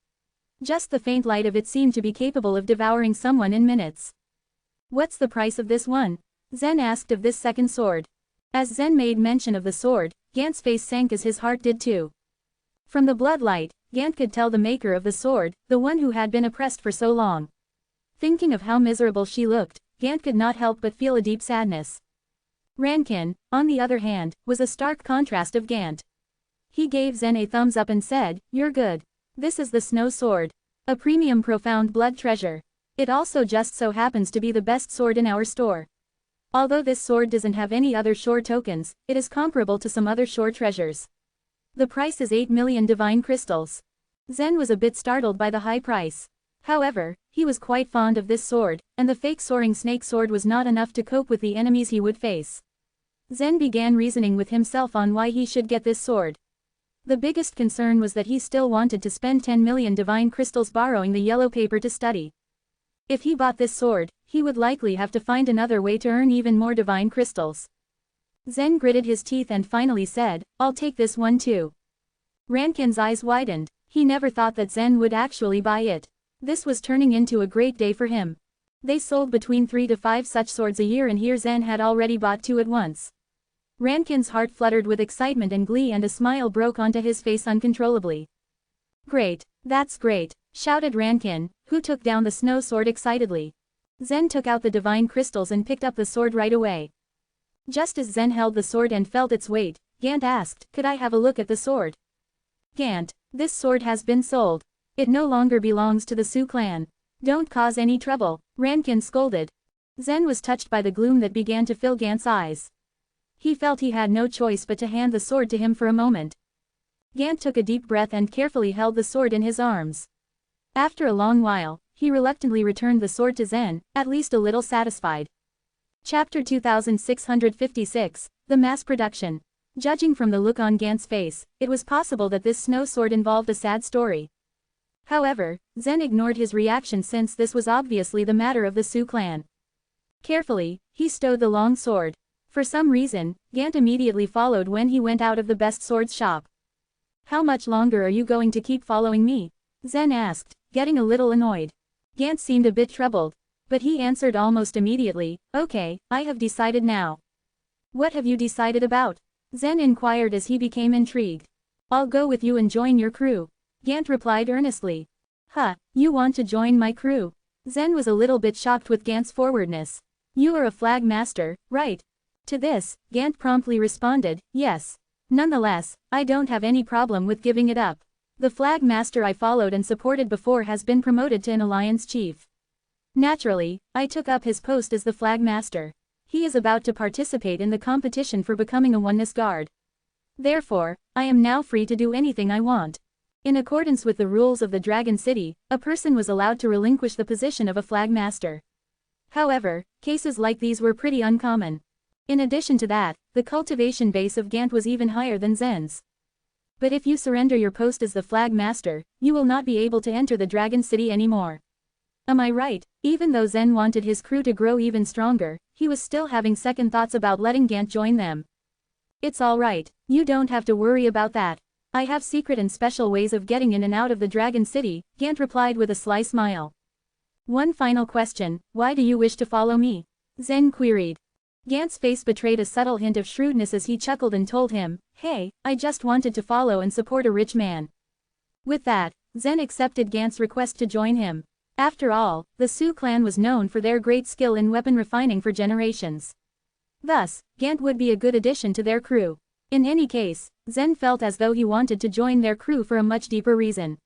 Just the faint light of it seemed to be capable of devouring someone in minutes. What's the price of this one? Zen asked of this second sword. As Zen made mention of the sword, Gant's face sank as his heart did too. From the blood light, Gant could tell the maker of the sword, the one who had been oppressed for so long. Thinking of how miserable she looked, Gant could not help but feel a deep sadness. Rankin, on the other hand, was a stark contrast of Gant. He gave Zen a thumbs up and said, "You're good. This is the snow sword. A premium profound blood treasure. It also just so happens to be the best sword in our store. Although this sword doesn't have any other shore tokens, it is comparable to some other shore treasures. The price is 8 million divine crystals." Zen was a bit startled by the high price. However, he was quite fond of this sword, and the fake soaring snake sword was not enough to cope with the enemies he would face. Zen began reasoning with himself on why he should get this sword. The biggest concern was that he still wanted to spend 10 million divine crystals borrowing the yellow paper to study. If he bought this sword, he would likely have to find another way to earn even more divine crystals. Zen gritted his teeth and finally said, "I'll take this one too." Rankin's eyes widened. He never thought that Zen would actually buy it. This was turning into a great day for him. They sold between 3 to 5 such swords a year, and here Zen had already bought 2 at once. Rankin's heart fluttered with excitement and glee, and a smile broke onto his face uncontrollably. "Great, that's great," shouted Rankin, who took down the snow sword excitedly. Zen took out the divine crystals and picked up the sword right away. Just as Zen held the sword and felt its weight, Gant asked, "Could I have a look at the sword?" "Gant, this sword has been sold. It no longer belongs to the Sioux clan. Don't cause any trouble," Rankin scolded. Zen was touched by the gloom that began to fill Gant's eyes. He felt he had no choice but to hand the sword to him for a moment. Gant took a deep breath and carefully held the sword in his arms. After a long while, he reluctantly returned the sword to Zen, at least a little satisfied. Chapter 2656, The Mass Production. Judging from the look on Gant's face, it was possible that this snow sword involved a sad story. However, Zen ignored his reaction since this was obviously the matter of the Sioux clan. Carefully, he stowed the long sword. For some reason, Gant immediately followed when he went out of the best swords shop. "How much longer are you going to keep following me?" Zen asked, getting a little annoyed. Gant seemed a bit troubled, but he answered almost immediately, "Okay, I have decided now." "What have you decided about?" Zen inquired as he became intrigued. "I'll go with you and join your crew," Gant replied earnestly. "Huh, you want to join my crew?" Zen was a little bit shocked with Gant's forwardness. "You are a flag master, right?" To this, Gant promptly responded, yes. Nonetheless, I don't have any problem with giving it up. The flag master I followed and supported before has been promoted to an alliance chief. Naturally, I took up his post as the flag master. He is about to participate in the competition for becoming a oneness guard. Therefore, I am now free to do anything I want. In accordance with the rules of the Dragon City, a person was allowed to relinquish the position of a flag master. However, cases like these were pretty uncommon. In addition to that, the cultivation base of Gant was even higher than Zen's. But if you surrender your post as the flag master, you will not be able to enter the Dragon City anymore. Am I right? Even though Zen wanted his crew to grow even stronger, he was still having second thoughts about letting Gant join them. It's alright, you don't have to worry about that. I have secret and special ways of getting in and out of the Dragon City, Gant replied with a sly smile. One final question, why do you wish to follow me? Zen queried. Gant's face betrayed a subtle hint of shrewdness as he chuckled and told him, hey, I just wanted to follow and support a rich man. With that, Zen accepted Gant's request to join him. After all, the Sioux clan was known for their great skill in weapon refining for generations. Thus, Gant would be a good addition to their crew. In any case, Zen felt as though he wanted to join their crew for a much deeper reason.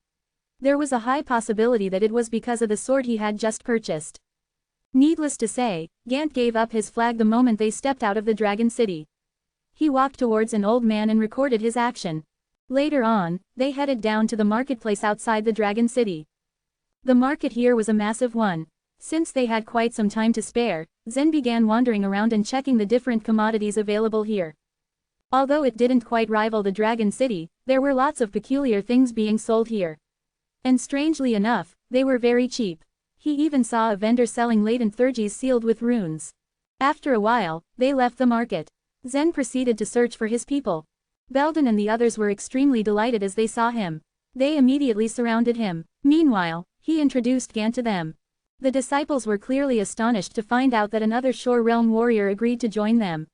There was a high possibility that it was because of the sword he had just purchased. Needless to say, Gant gave up his flag the moment they stepped out of the Dragon City. He walked towards an old man and recorded his action. Later on, they headed down to the marketplace outside the Dragon City. The market here was a massive one. Since they had quite some time to spare, Zen began wandering around and checking the different commodities available here. Although it didn't quite rival the Dragon City, there were lots of peculiar things being sold here. And strangely enough, they were very cheap. He even saw a vendor selling latent thurges sealed with runes. After a while, they left the market. Zen proceeded to search for his people. Belden and the others were extremely delighted as they saw him. They immediately surrounded him. Meanwhile, he introduced Gant to them. The disciples were clearly astonished to find out that another Shore Realm warrior agreed to join them.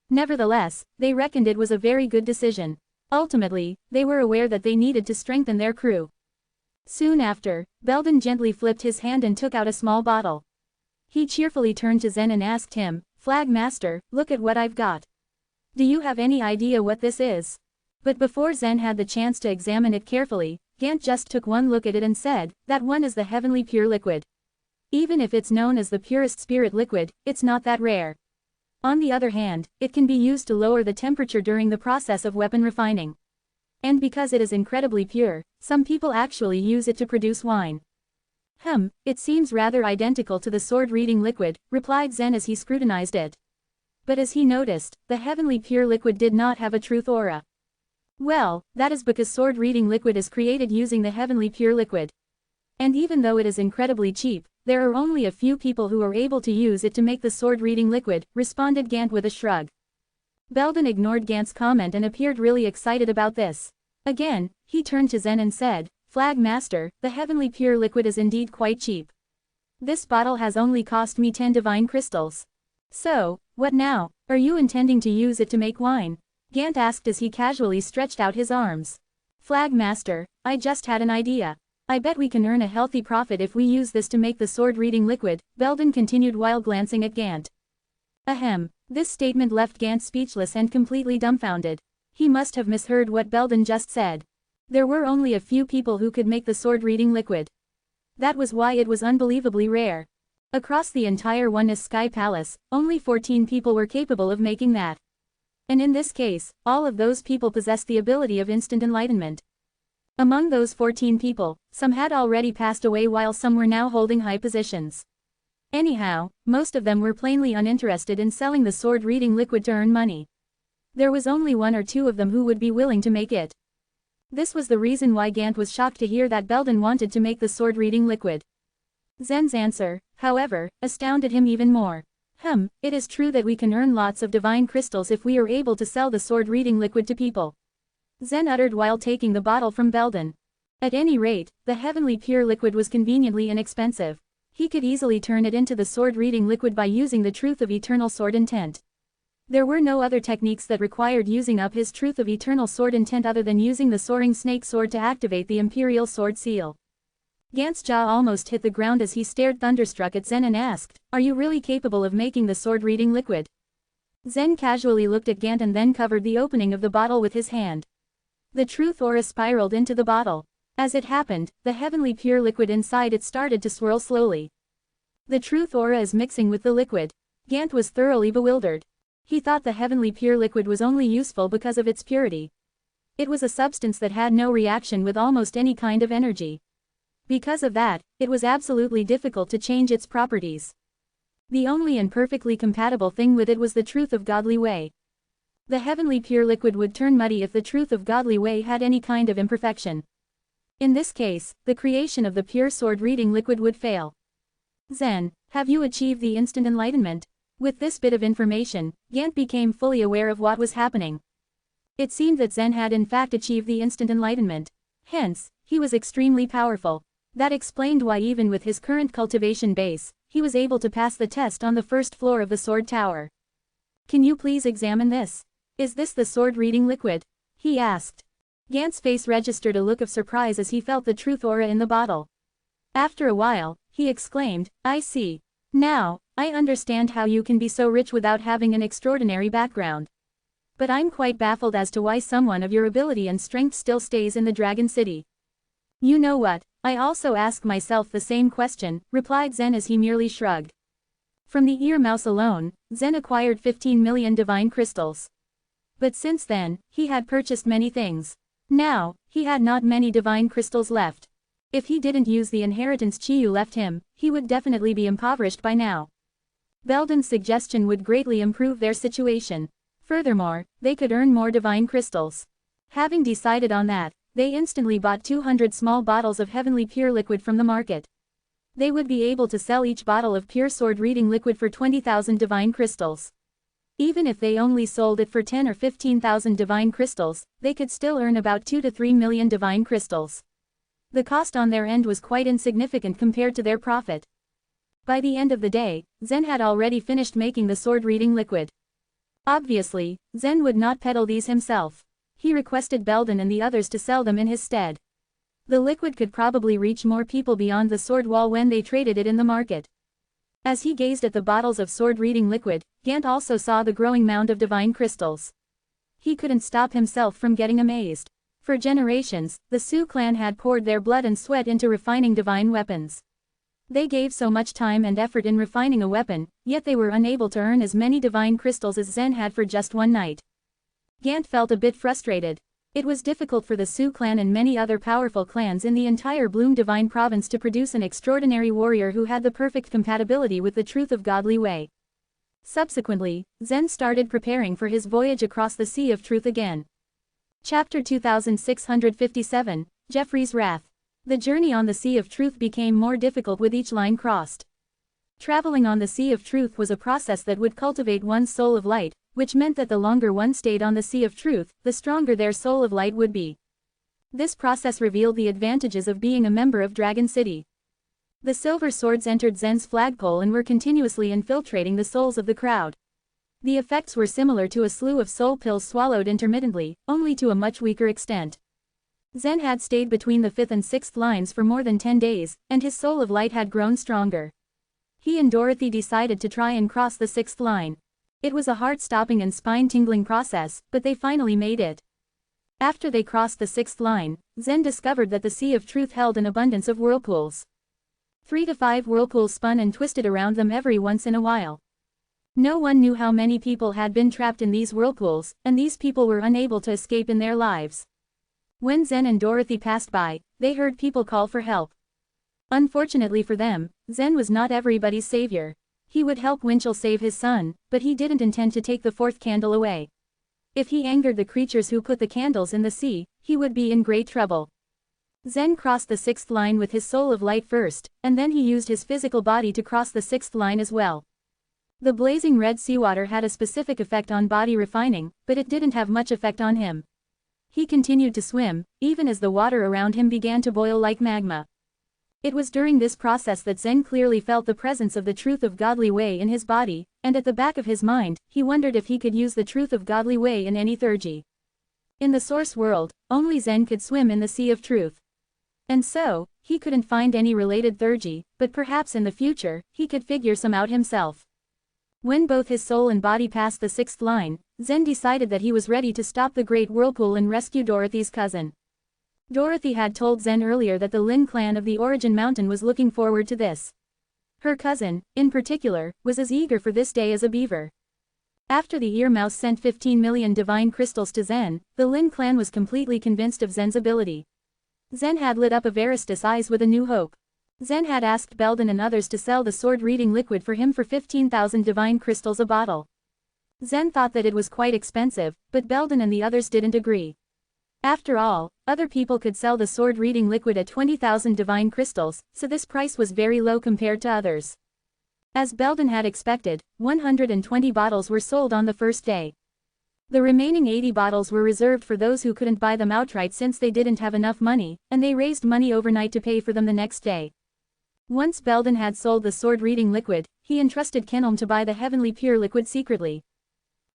Nevertheless, they reckoned it was a very good decision. Ultimately, they were aware that they needed to strengthen their crew. Soon after, Belden gently flipped his hand and took out a small bottle. He cheerfully turned to Zen and asked him, Flag Master, look at what I've got. Do you have any idea what this is? But before Zen had the chance to examine it carefully, Gant just took one look at it and said, that one is the heavenly pure liquid. Even if it's known as the purest spirit liquid, it's not that rare. On the other hand, it can be used to lower the temperature during the process of weapon refining. And because it is incredibly pure, some people actually use it to produce wine. It seems rather identical to the sword-reading liquid, replied Zen as he scrutinized it. But as he noticed, the heavenly pure liquid did not have a truth aura. Well, that is because sword-reading liquid is created using the heavenly pure liquid. And even though it is incredibly cheap, there are only a few people who are able to use it to make the sword-reading liquid, responded Gant with a shrug. Belden ignored Gant's comment and appeared really excited about this. Again, he turned to Zen and said, Flag Master, the heavenly pure liquid is indeed quite cheap. This bottle has only cost me 10 divine crystals. So, what now? Are you intending to use it to make wine? Gant asked as he casually stretched out his arms. Flag Master, I just had an idea. I bet we can earn a healthy profit if we use this to make the sword-reading liquid, Belden continued while glancing at Gant. This statement left Gant speechless and completely dumbfounded. He must have misheard what Belden just said. There were only a few people who could make the sword-reading liquid. That was why it was unbelievably rare. Across the entire Oneness Sky Palace, only 14 people were capable of making that. And in this case, all of those people possessed the ability of instant enlightenment. Among those 14 people, some had already passed away while some were now holding high positions. Anyhow, most of them were plainly uninterested in selling the sword-reading liquid to earn money. There was only one or two of them who would be willing to make it. This was the reason why Gant was shocked to hear that Belden wanted to make the sword-reading liquid. Zen's answer, however, astounded him even more. It is true that we can earn lots of divine crystals if we are able to sell the sword-reading liquid to people. Zen uttered while taking the bottle from Belden. At any rate, the heavenly pure liquid was conveniently inexpensive. He could easily turn it into the sword-reading liquid by using the truth of eternal sword intent. There were no other techniques that required using up his truth of eternal sword intent other than using the soaring snake sword to activate the imperial sword seal. Gant's jaw almost hit the ground as he stared thunderstruck at Zen and asked, Are you really capable of making the sword-reading liquid? Zen casually looked at Gant and then covered the opening of the bottle with his hand. The truth aura spiraled into the bottle. As it happened, the heavenly pure liquid inside it started to swirl slowly. The truth aura is mixing with the liquid. Gant was thoroughly bewildered. He thought the heavenly pure liquid was only useful because of its purity. It was a substance that had no reaction with almost any kind of energy. Because of that, it was absolutely difficult to change its properties. The only and perfectly compatible thing with it was the truth of godly way. The heavenly pure liquid would turn muddy if the truth of godly way had any kind of imperfection. In this case, the creation of the pure sword-reading liquid would fail. Zen, have you achieved the instant enlightenment? With this bit of information, Gant became fully aware of what was happening. It seemed that Zen had in fact achieved the instant enlightenment. Hence, he was extremely powerful. That explained why even with his current cultivation base, he was able to pass the test on the first floor of the sword tower. Can you please examine this? Is this the sword-reading liquid? He asked. Gant's face registered a look of surprise as he felt the truth aura in the bottle. After a while, he exclaimed, I see. Now, I understand how you can be so rich without having an extraordinary background. But I'm quite baffled as to why someone of your ability and strength still stays in the Dragon City. You know what, I also ask myself the same question, replied Zen as he merely shrugged. From the ear mouse alone, Zen acquired 15 million divine crystals. But since then, he had purchased many things. Now, he had not many divine crystals left. If he didn't use the inheritance Chiyu left him, he would definitely be impoverished by now. Belden's suggestion would greatly improve their situation. Furthermore, they could earn more divine crystals. Having decided on that, they instantly bought 200 small bottles of heavenly pure liquid from the market. They would be able to sell each bottle of pure sword-reading liquid for 20,000 divine crystals. Even if they only sold it for 10 or 15,000 divine crystals, they could still earn about 2 to 3 million divine crystals. The cost on their end was quite insignificant compared to their profit. By the end of the day, Zen had already finished making the sword-reading liquid. Obviously, Zen would not peddle these himself. He requested Belden and the others to sell them in his stead. The liquid could probably reach more people beyond the sword wall when they traded it in the market. As he gazed at the bottles of sword-reading liquid, Gant also saw the growing mound of divine crystals. He couldn't stop himself from getting amazed. For generations, the Su clan had poured their blood and sweat into refining divine weapons. They gave so much time and effort in refining a weapon, yet they were unable to earn as many divine crystals as Zen had for just one night. Gant felt a bit frustrated. It was difficult for the Su clan and many other powerful clans in the entire Bloom Divine Province to produce an extraordinary warrior who had the perfect compatibility with the truth of godly way. Subsequently, Zen started preparing for his voyage across the Sea of Truth again. Chapter 2657, Jeffrey's Wrath. The journey on the Sea of Truth became more difficult with each line crossed. Traveling on the Sea of Truth was a process that would cultivate one's soul of light, which meant that the longer one stayed on the Sea of Truth, the stronger their soul of light would be. This process revealed the advantages of being a member of Dragon City. The silver swords entered Zen's flagpole and were continuously infiltrating the souls of the crowd. The effects were similar to a slew of soul pills swallowed intermittently, only to a much weaker extent. Zen had stayed between the 5th and 6th lines for more than 10 days, and his soul of light had grown stronger. He and Dorothy decided to try and cross the 6th line. It was a heart-stopping and spine-tingling process, but they finally made it. After they crossed the 6th line, Zen discovered that the Sea of Truth held an abundance of whirlpools. 3 to 5 whirlpools spun and twisted around them every once in a while. No one knew how many people had been trapped in these whirlpools, and these people were unable to escape in their lives. When Zen and Dorothy passed by, they heard people call for help. Unfortunately for them, Zen was not everybody's savior. He would help Winchell save his son, but he didn't intend to take the 4th candle away. If he angered the creatures who put the candles in the sea, he would be in great trouble. Zen crossed the 6th line with his soul of light first, and then he used his physical body to cross the 6th line as well. The blazing red seawater had a specific effect on body refining, but it didn't have much effect on him. He continued to swim, even as the water around him began to boil like magma. It was during this process that Zen clearly felt the presence of the truth of godly way in his body, and at the back of his mind, he wondered if he could use the truth of godly way in any theurgy. In the source world, only Zen could swim in the Sea of Truth. And so, he couldn't find any related theurgy, but perhaps in the future, he could figure some out himself. When both his soul and body passed the 6th line, Zen decided that he was ready to stop the Great Whirlpool and rescue Dorothy's cousin. Dorothy had told Zen earlier that the Lin clan of the Origin Mountain was looking forward to this. Her cousin, in particular, was as eager for this day as a beaver. After the ear mouse sent 15 million divine crystals to Zen, the Lin clan was completely convinced of Zen's ability. Zen had lit up Avaristus' eyes with a new hope. Zen had asked Belden and others to sell the sword-reading liquid for him for 15,000 divine crystals a bottle. Zen thought that it was quite expensive, but Belden and the others didn't agree. After all, other people could sell the sword-reading liquid at 20,000 divine crystals, so this price was very low compared to others. As Belden had expected, 120 bottles were sold on the first day. The remaining 80 bottles were reserved for those who couldn't buy them outright since they didn't have enough money, and they raised money overnight to pay for them the next day. Once Belden had sold the sword-reading liquid, he entrusted Kenelm to buy the heavenly pure liquid secretly.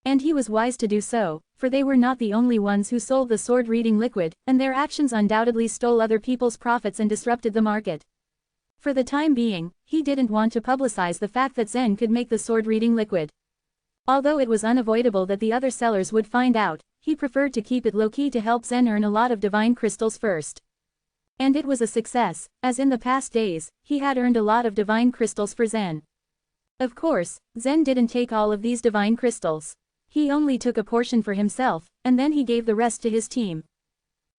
And he was wise to do so, for they were not the only ones who sold the sword-reading liquid, and their actions undoubtedly stole other people's profits and disrupted the market. For the time being, he didn't want to publicize the fact that Zen could make the sword-reading liquid. Although it was unavoidable that the other sellers would find out, he preferred to keep it low-key to help Zen earn a lot of divine crystals first. And it was a success, as in the past days, he had earned a lot of divine crystals for Zen. Of course, Zen didn't take all of these divine crystals. He only took a portion for himself, and then he gave the rest to his team.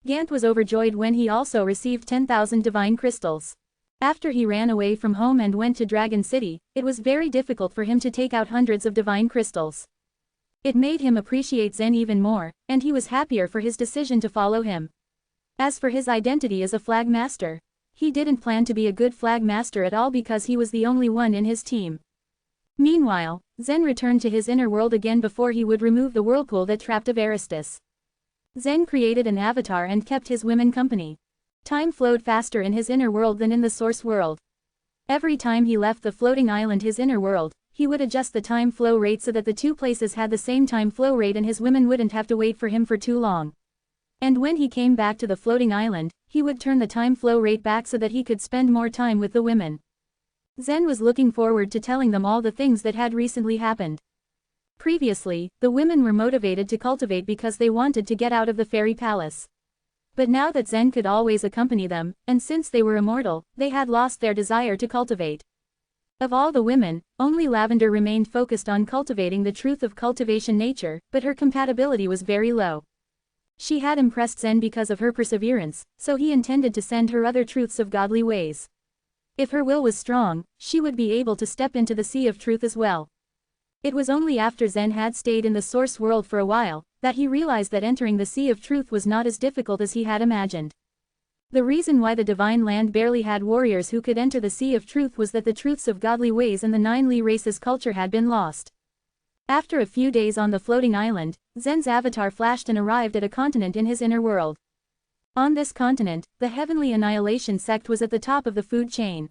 Gant was overjoyed when he also received 10,000 divine crystals. After he ran away from home and went to Dragon City, it was very difficult for him to take out hundreds of divine crystals. It made him appreciate Zen even more, and he was happier for his decision to follow him. As for his identity as a flag master, he didn't plan to be a good flag master at all because he was the only one in his team. Meanwhile, Zen returned to his inner world again before he would remove the whirlpool that trapped Avaristus. Zen created an avatar and kept his women company. Time flowed faster in his inner world than in the source world. Every time he left the floating island, his inner world, he would adjust the time flow rate so that the two places had the same time flow rate and his women wouldn't have to wait for him for too long. And when he came back to the floating island, he would turn the time flow rate back so that he could spend more time with the women. Zen was looking forward to telling them all the things that had recently happened. Previously, the women were motivated to cultivate because they wanted to get out of the fairy palace. But now that Zen could always accompany them, and since they were immortal, they had lost their desire to cultivate. Of all the women, only Lavender remained focused on cultivating the truth of cultivation nature, but her compatibility was very low. She had impressed Zen because of her perseverance, so he intended to send her other truths of godly ways. If her will was strong, she would be able to step into the sea of truth as well. It was only after Zen had stayed in the source world for a while, that he realized that entering the sea of truth was not as difficult as he had imagined. The reason why the divine land barely had warriors who could enter the sea of truth was that the truths of godly ways and the 9 Li races culture had been lost. After a few days on the floating island, Zen's avatar flashed and arrived at a continent in his inner world. On this continent, the Heavenly Annihilation sect was at the top of the food chain.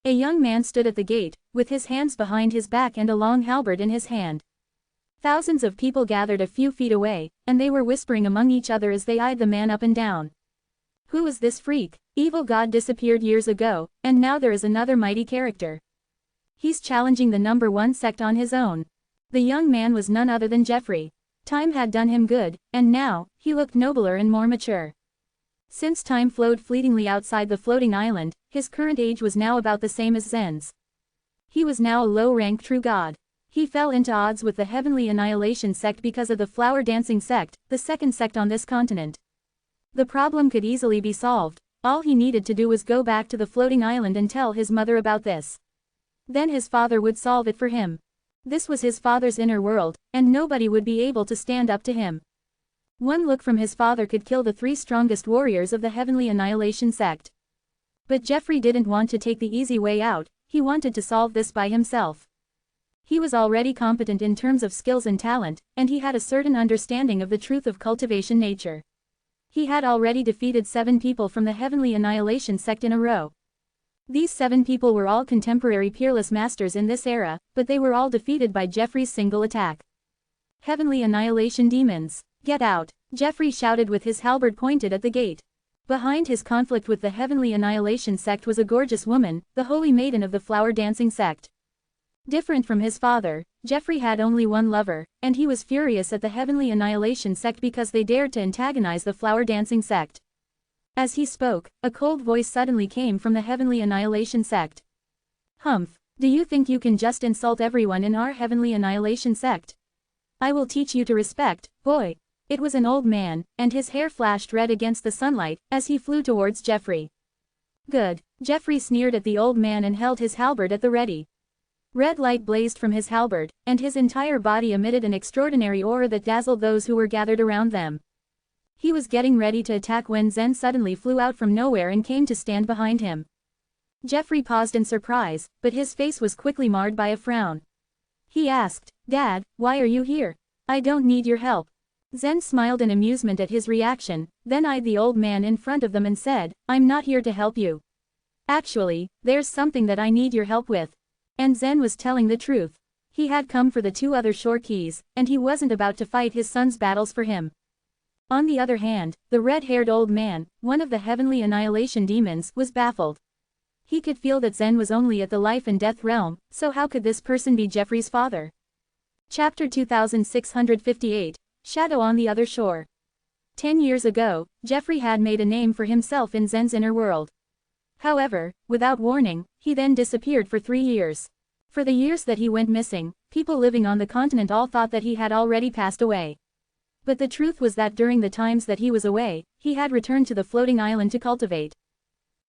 A young man stood at the gate, with his hands behind his back and a long halberd in his hand. Thousands of people gathered a few feet away, and they were whispering among each other as they eyed the man up and down. Who is this freak? Evil God disappeared years ago, and now there is another mighty character. He's challenging the number 1 sect on his own. The young man was none other than Jeffrey. Time had done him good, and now, he looked nobler and more mature. Since time flowed fleetingly outside the floating island, his current age was now about the same as Zen's. He was now a low-rank true god. He fell into odds with the Heavenly Annihilation sect because of the Flower Dancing sect, the second sect on this continent. The problem could easily be solved. All he needed to do was go back to the floating island and tell his mother about this. Then his father would solve it for him. This was his father's inner world, and nobody would be able to stand up to him. One look from his father could kill the 3 strongest warriors of the Heavenly Annihilation sect. But Jeffrey didn't want to take the easy way out, he wanted to solve this by himself. He was already competent in terms of skills and talent, and he had a certain understanding of the truth of cultivation nature. He had already defeated 7 people from the Heavenly Annihilation sect in a row. These 7 people were all contemporary peerless masters in this era, but they were all defeated by Jeffrey's single attack. Heavenly Annihilation demons, get out! Jeffrey shouted with his halberd pointed at the gate. Behind his conflict with the Heavenly Annihilation sect was a gorgeous woman, the Holy Maiden of the Flower Dancing sect. Different from his father, Jeffrey had only one lover, and he was furious at the Heavenly Annihilation sect because they dared to antagonize the flower dancing sect. As he spoke, a cold voice suddenly came from the Heavenly Annihilation sect. "Humph, do you think you can just insult everyone in our Heavenly Annihilation sect? I will teach you to respect, boy." It was an old man, and his hair flashed red against the sunlight, as he flew towards Jeffrey. "Good." Jeffrey sneered at the old man and held his halberd at the ready. Red light blazed from his halberd, and his entire body emitted an extraordinary aura that dazzled those who were gathered around them. He was getting ready to attack when Zen suddenly flew out from nowhere and came to stand behind him. Jeffrey paused in surprise, but his face was quickly marred by a frown. He asked, "Dad, why are you here? I don't need your help." Zen smiled in amusement at his reaction, then eyed the old man in front of them and said, "I'm not here to help you. Actually, there's something that I need your help with." And Zen was telling the truth. He had come for the 2 other shore keys, and he wasn't about to fight his son's battles for him. On the other hand, the red-haired old man, one of the Heavenly Annihilation demons, was baffled. He could feel that Zen was only at the life and death realm, so how could this person be Jeffrey's father? Chapter 2658, Shadow on the Other Shore. 10 years ago, Jeffrey had made a name for himself in Zen's inner world. However, without warning, he then disappeared for 3 years. For the years that he went missing, people living on the continent all thought that he had already passed away. But the truth was that during the times that he was away, he had returned to the floating island to cultivate.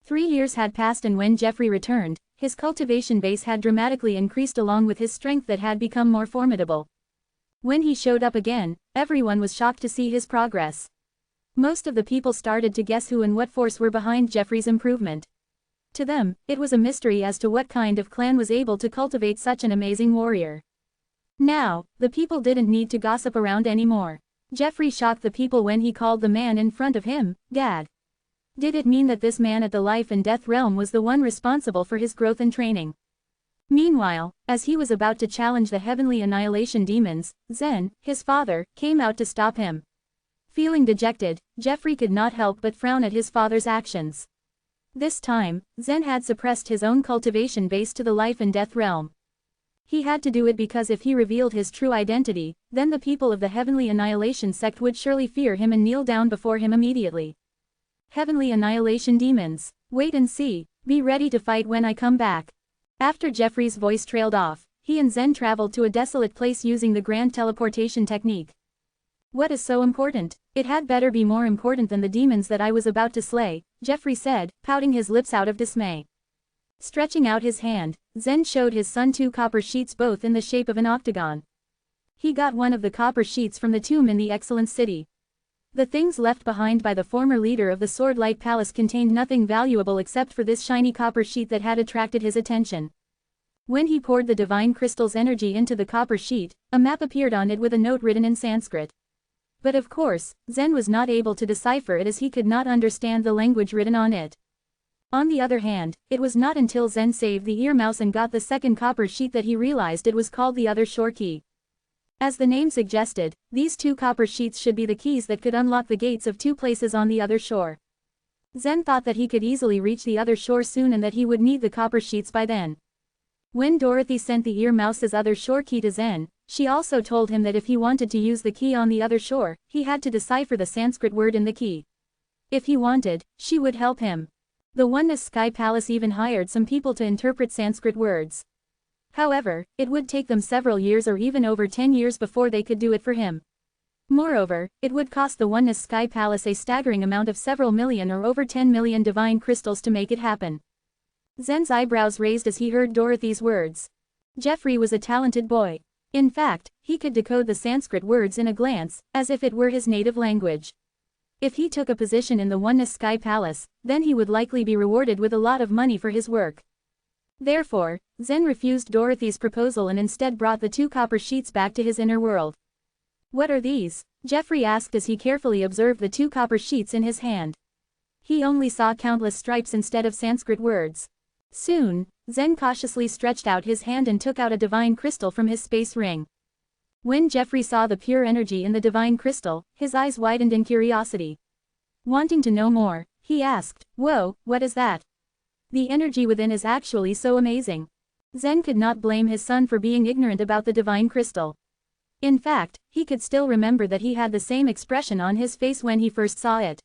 3 years had passed, and when Jeffrey returned, his cultivation base had dramatically increased along with his strength that had become more formidable. When he showed up again, everyone was shocked to see his progress. Most of the people started to guess who and what force were behind Jeffrey's improvement. To them, it was a mystery as to what kind of clan was able to cultivate such an amazing warrior. Now, the people didn't need to gossip around anymore. Jeffrey shocked the people when he called the man in front of him, Dad. Did it mean that this man at the life and death realm was the one responsible for his growth and training? Meanwhile, as he was about to challenge the Heavenly Annihilation demons, Zen, his father, came out to stop him. Feeling dejected, Jeffrey could not help but frown at his father's actions. This time, Zen had suppressed his own cultivation base to the life and death realm. He had to do it because if he revealed his true identity, then the people of the Heavenly Annihilation sect would surely fear him and kneel down before him immediately. Heavenly Annihilation demons, wait and see, be ready to fight when I come back. After Jeffrey's voice trailed off, he and Zen traveled to a desolate place using the grand teleportation technique. What is so important? It had better be more important than the demons that I was about to slay, Jeffrey said, pouting his lips out of dismay. Stretching out his hand, Zen showed his son 2 copper sheets, both in the shape of an octagon. He got one of the copper sheets from the tomb in the Excellent City. The things left behind by the former leader of the Swordlight Palace contained nothing valuable except for this shiny copper sheet that had attracted his attention. When he poured the divine crystal's energy into the copper sheet, a map appeared on it with a note written in Sanskrit. But of course, Zen was not able to decipher it as he could not understand the language written on it. On the other hand, it was not until Zen saved the ear mouse and got the second copper sheet that he realized it was called the Other Shore Key. As the name suggested, these 2 copper sheets should be the keys that could unlock the gates of 2 places on the other shore. Zen thought that he could easily reach the other shore soon and that he would need the copper sheets by then. When Dorothy sent the ear mouse's Other Shore Key to Zen, she also told him that if he wanted to use the key on the other shore, he had to decipher the Sanskrit word in the key. If he wanted, she would help him. The Oneness Sky Palace even hired some people to interpret Sanskrit words. However, it would take them several years or even over 10 years before they could do it for him. Moreover, it would cost the Oneness Sky Palace a staggering amount of several million or over 10 million divine crystals to make it happen. Zen's eyebrows raised as he heard Dorothy's words. Jeffrey was a talented boy. In fact, he could decode the Sanskrit words in a glance, as if it were his native language. If he took a position in the Oneness Sky Palace, then he would likely be rewarded with a lot of money for his work. Therefore, Zen refused Dorothy's proposal and instead brought the 2 copper sheets back to his inner world. What are these? Jeffrey asked as he carefully observed the 2 copper sheets in his hand. He only saw countless stripes instead of Sanskrit words. Soon, Zen cautiously stretched out his hand and took out a divine crystal from his space ring. When Jeffrey saw the pure energy in the divine crystal, his eyes widened in curiosity. Wanting to know more, he asked, "Whoa, what is that? The energy within is actually so amazing." Zen could not blame his son for being ignorant about the divine crystal. In fact, he could still remember that he had the same expression on his face when he first saw it.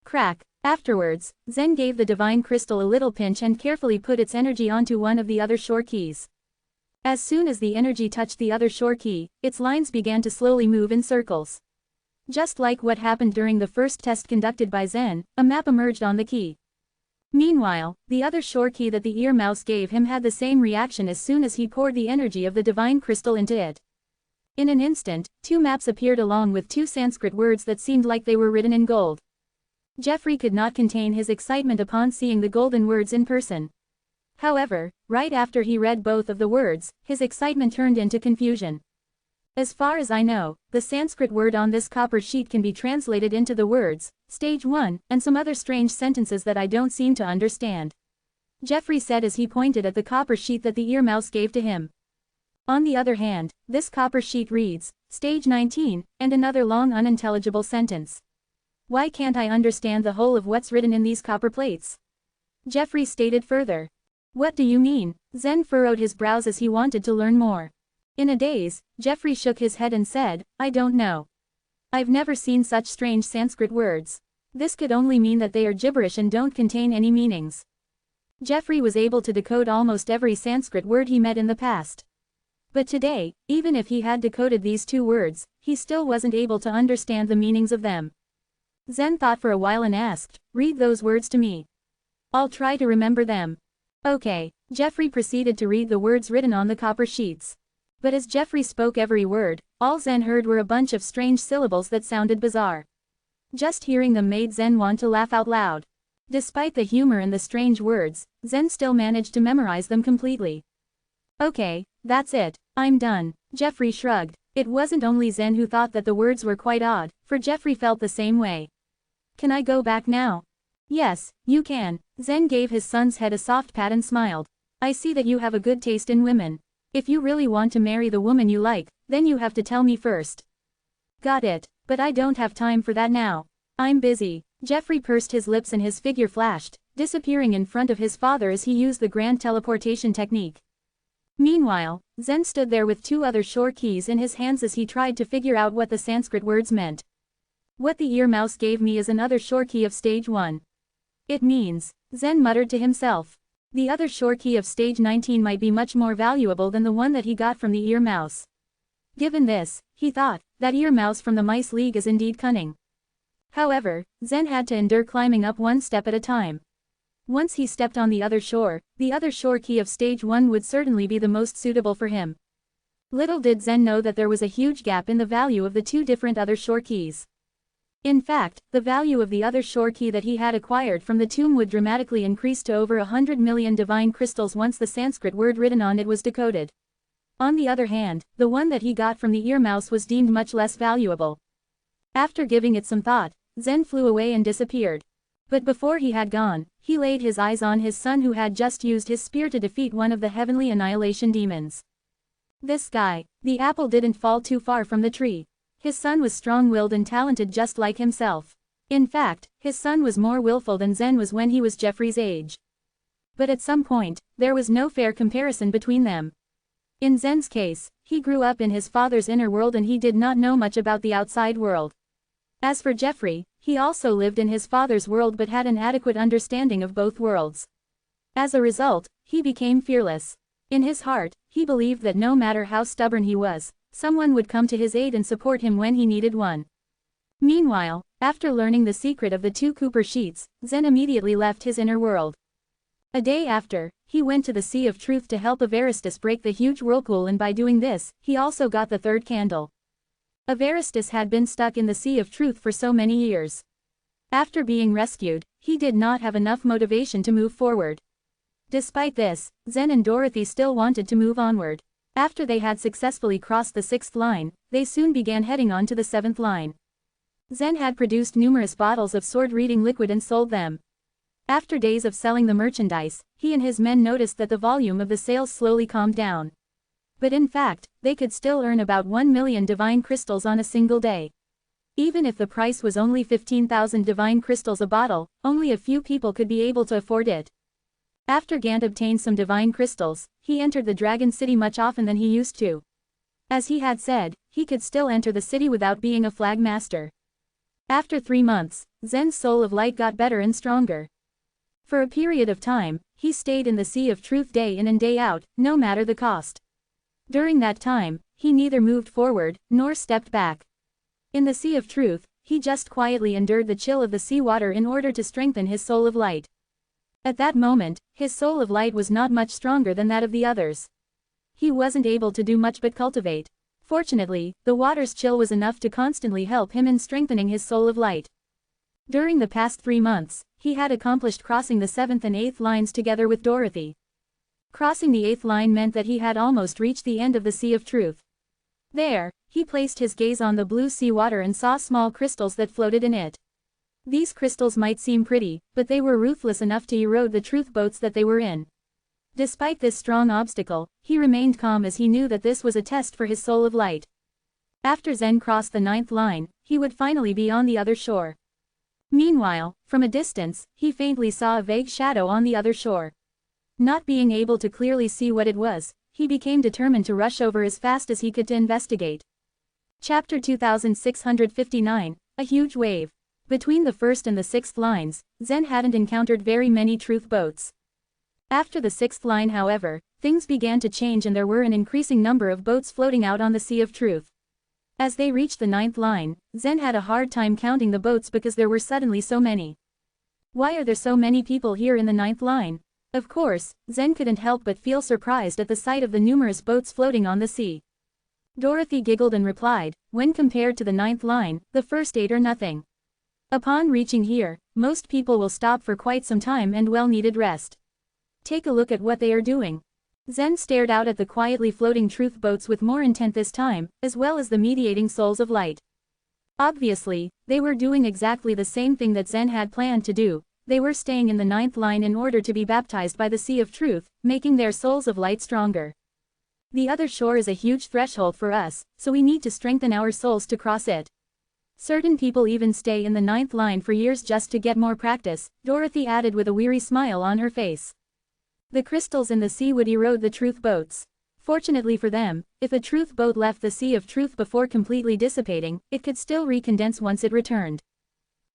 Crack. Afterwards, Zen gave the divine crystal a little pinch and carefully put its energy onto one of the other shore keys. As soon as the energy touched the other shore key, its lines began to slowly move in circles. Just like what happened during the first test conducted by Zen, a map emerged on the key. Meanwhile, the other shore key that the ear mouse gave him had the same reaction as soon as he poured the energy of the divine crystal into it. In an instant, two maps appeared along with two Sanskrit words that seemed like they were written in gold. Jeffrey could not contain his excitement upon seeing the golden words in person. However, right after he read both of the words, his excitement turned into confusion. As far as I know, the Sanskrit word on this copper sheet can be translated into the words, Stage 1, and some other strange sentences that I don't seem to understand. Jeffrey said as he pointed at the copper sheet that the ear mouse gave to him. On the other hand, this copper sheet reads, Stage 19, and another long unintelligible sentence. Why can't I understand the whole of what's written in these copper plates? Jeffrey stated further. What do you mean? Zen furrowed his brows as he wanted to learn more. In a daze, Jeffrey shook his head and said, I don't know. I've never seen such strange Sanskrit words. This could only mean that they are gibberish and don't contain any meanings. Jeffrey was able to decode almost every Sanskrit word he met in the past. But today, even if he had decoded these two words, he still wasn't able to understand the meanings of them. Zen thought for a while and asked, read those words to me. I'll try to remember them. Okay, Jeffrey proceeded to read the words written on the copper sheets. But as Jeffrey spoke every word, all Zen heard were a bunch of strange syllables that sounded bizarre. Just hearing them made Zen want to laugh out loud. Despite the humor and the strange words, Zen still managed to memorize them completely. Okay, that's it, I'm done, Jeffrey shrugged. It wasn't only Zen who thought that the words were quite odd, for Jeffrey felt the same way. Can I go back now? Yes, you can. Zen gave his son's head a soft pat and smiled. I see that you have a good taste in women. If you really want to marry the woman you like, then you have to tell me first. Got it, but I don't have time for that now. I'm busy. Jeffrey pursed his lips and his figure flashed, disappearing in front of his father as he used the grand teleportation technique. Meanwhile, Zen stood there with two other shore keys in his hands as he tried to figure out what the Sanskrit words meant. What the ear mouse gave me is another shore key of Stage 1. It means, Zen muttered to himself. The other shore key of Stage 19 might be much more valuable than the one that he got from the ear mouse. Given this, he thought, that ear mouse from the Mice League is indeed cunning. However, Zen had to endure climbing up one step at a time. Once he stepped on the other shore key of Stage 1 would certainly be the most suitable for him. Little did Zen know that there was a huge gap in the value of the two different other shore keys. In fact, the value of the other shore key that he had acquired from the tomb would dramatically increase to over 100 million divine crystals once the Sanskrit word written on it was decoded. On the other hand, the one that he got from the ear mouse was deemed much less valuable. After giving it some thought, Zen flew away and disappeared. But before he had gone, he laid his eyes on his son who had just used his spear to defeat one of the heavenly annihilation demons. This guy, the apple didn't fall too far from the tree. His son was strong-willed and talented just like himself. In fact, his son was more willful than Zen was when he was Jeffrey's age. But at some point, there was no fair comparison between them. In Zen's case, he grew up in his father's inner world and he did not know much about the outside world. As for Jeffrey, he also lived in his father's world but had an adequate understanding of both worlds. As a result, he became fearless. In his heart, he believed that no matter how stubborn he was, someone would come to his aid and support him when he needed one. Meanwhile, after learning the secret of the two copper sheets, Zen immediately left his inner world. A day after, he went to the Sea of Truth to help Evaristus break the huge whirlpool, and by doing this, he also got the third candle. Evaristus had been stuck in the Sea of Truth for so many years. After being rescued, he did not have enough motivation to move forward. Despite this, Zen and Dorothy still wanted to move onward. After they had successfully crossed the 6th line, they soon began heading on to the 7th line. Zen had produced numerous bottles of sword-reading liquid and sold them. After days of selling the merchandise, he and his men noticed that the volume of the sales slowly calmed down. But in fact, they could still earn about 1 million divine crystals on a single day. Even if the price was only 15,000 divine crystals a bottle, only a few people could be able to afford it. After Gant obtained some divine crystals, he entered the Dragon City much often than he used to. As he had said, he could still enter the city without being a flag master. After 3 months, Zen's soul of light got better and stronger. For a period of time, he stayed in the Sea of Truth day in and day out, no matter the cost. During that time, he neither moved forward, nor stepped back. In the Sea of Truth, he just quietly endured the chill of the seawater in order to strengthen his soul of light. At that moment, his soul of light was not much stronger than that of the others. He wasn't able to do much but cultivate. Fortunately, the water's chill was enough to constantly help him in strengthening his soul of light. During the past 3 months, he had accomplished crossing the 7th and 8th lines together with Dorothy. Crossing the 8th line meant that he had almost reached the end of the Sea of Truth. There, he placed his gaze on the blue sea water and saw small crystals that floated in it. These crystals might seem pretty, but they were ruthless enough to erode the truth boats that they were in. Despite this strong obstacle, he remained calm as he knew that this was a test for his soul of light. After Zen crossed the 9th line, he would finally be on the other shore. Meanwhile, from a distance, he faintly saw a vague shadow on the other shore. Not being able to clearly see what it was, he became determined to rush over as fast as he could to investigate. Chapter 2659, A Huge Wave. Between the 1st and the 6th lines, Zen hadn't encountered very many truth boats. After the 6th line, however, things began to change and there were an increasing number of boats floating out on the Sea of Truth. As they reached the 9th line, Zen had a hard time counting the boats because there were suddenly so many. Why are there so many people here in the 9th line? Of course, Zen couldn't help but feel surprised at the sight of the numerous boats floating on the sea. Dorothy giggled and replied, when compared to the 9th line, the first 8 are nothing. Upon reaching here, most people will stop for quite some time and well-needed rest. Take a look at what they are doing. Zen stared out at the quietly floating truth boats with more intent this time, as well as the mediating souls of light. Obviously, they were doing exactly the same thing that Zen had planned to do. They were staying in the 9th line in order to be baptized by the Sea of Truth, making their souls of light stronger. The other shore is a huge threshold for us, so we need to strengthen our souls to cross it. Certain people even stay in the 9th line for years just to get more practice, Dorothy added with a weary smile on her face. The crystals in the sea would erode the truth boats. Fortunately for them, if a truth boat left the Sea of Truth before completely dissipating, it could still recondense once it returned.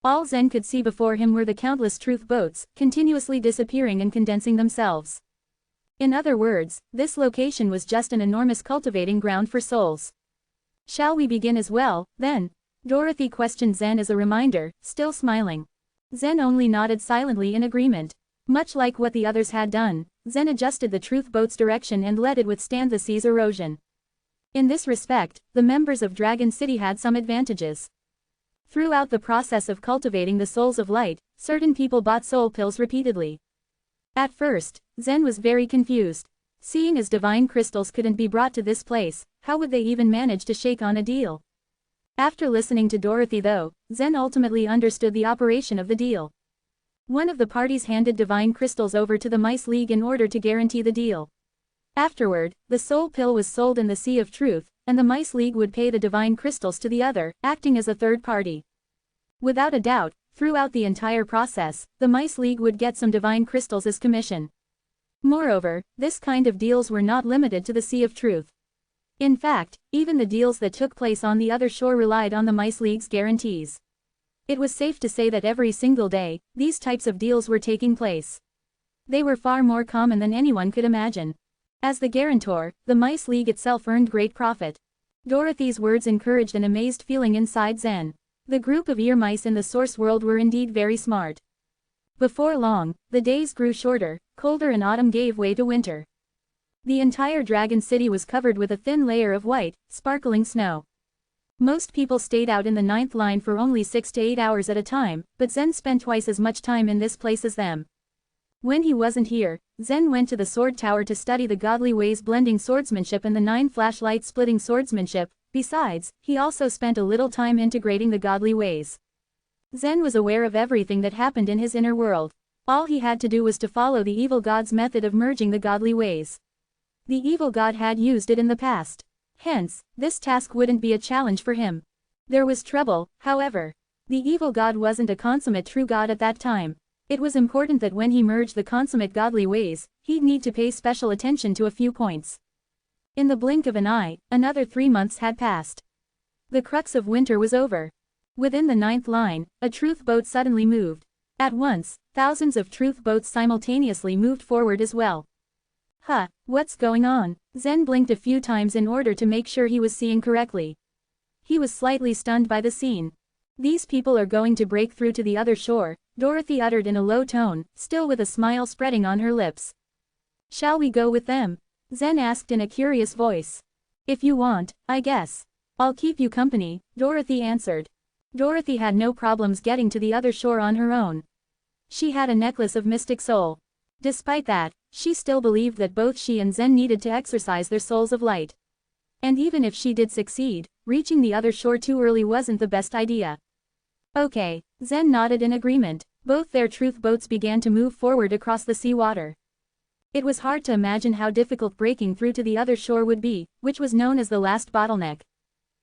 All Zen could see before him were the countless truth boats, continuously disappearing and condensing themselves. In other words, this location was just an enormous cultivating ground for souls. Shall we begin as well, then? Dorothy questioned Zen as a reminder, still smiling. Zen only nodded silently in agreement. Much like what the others had done, Zen adjusted the truth boat's direction and let it withstand the sea's erosion. In this respect, the members of Dragon City had some advantages. Throughout the process of cultivating the souls of light, certain people bought soul pills repeatedly. At first, Zen was very confused. Seeing as divine crystals couldn't be brought to this place, how would they even manage to shake on a deal? After listening to Dorothy though, Zen ultimately understood the operation of the deal. One of the parties handed divine crystals over to the Mice League in order to guarantee the deal. Afterward, the soul pill was sold in the Sea of Truth, and the Mice League would pay the divine crystals to the other, acting as a third party. Without a doubt, throughout the entire process, the Mice League would get some divine crystals as commission. Moreover, this kind of deals were not limited to the Sea of Truth. In fact, even the deals that took place on the other shore relied on the Mice League's guarantees. It was safe to say that every single day, these types of deals were taking place. They were far more common than anyone could imagine. As the guarantor, the Mice League itself earned great profit. Dorothy's words encouraged an amazed feeling inside Zen. The group of ear mice in the source world were indeed very smart. Before long, the days grew shorter, colder and autumn gave way to winter. The entire Dragon City was covered with a thin layer of white, sparkling snow. Most people stayed out in the 9th line for only 6 to 8 hours at a time, but Zen spent twice as much time in this place as them. When he wasn't here, Zen went to the sword tower to study the godly ways blending swordsmanship and the 9 flashlight splitting swordsmanship. Besides, he also spent a little time integrating the godly ways. Zen was aware of everything that happened in his inner world. All he had to do was to follow the evil god's method of merging the godly ways. The evil god had used it in the past. Hence, this task wouldn't be a challenge for him. There was trouble, however. The evil god wasn't a consummate true god at that time. It was important that when he merged the consummate godly ways, he'd need to pay special attention to a few points. In the blink of an eye, another 3 months had passed. The crux of winter was over. Within the 9th line, a truth boat suddenly moved. At once, thousands of truth boats simultaneously moved forward as well. Huh, what's going on? Zen blinked a few times in order to make sure he was seeing correctly. He was slightly stunned by the scene. These people are going to break through to the other shore, Dorothy uttered in a low tone, still with a smile spreading on her lips. Shall we go with them? Zen asked in a curious voice. If you want, I guess. I'll keep you company, Dorothy answered. Dorothy had no problems getting to the other shore on her own. She had a necklace of mystic soul. Despite that, she still believed that both she and Zen needed to exercise their souls of light. And even if she did succeed, reaching the other shore too early wasn't the best idea. Okay, Zen nodded in agreement. Both their truth boats began to move forward across the sea water. It was hard to imagine how difficult breaking through to the other shore would be, which was known as the last bottleneck.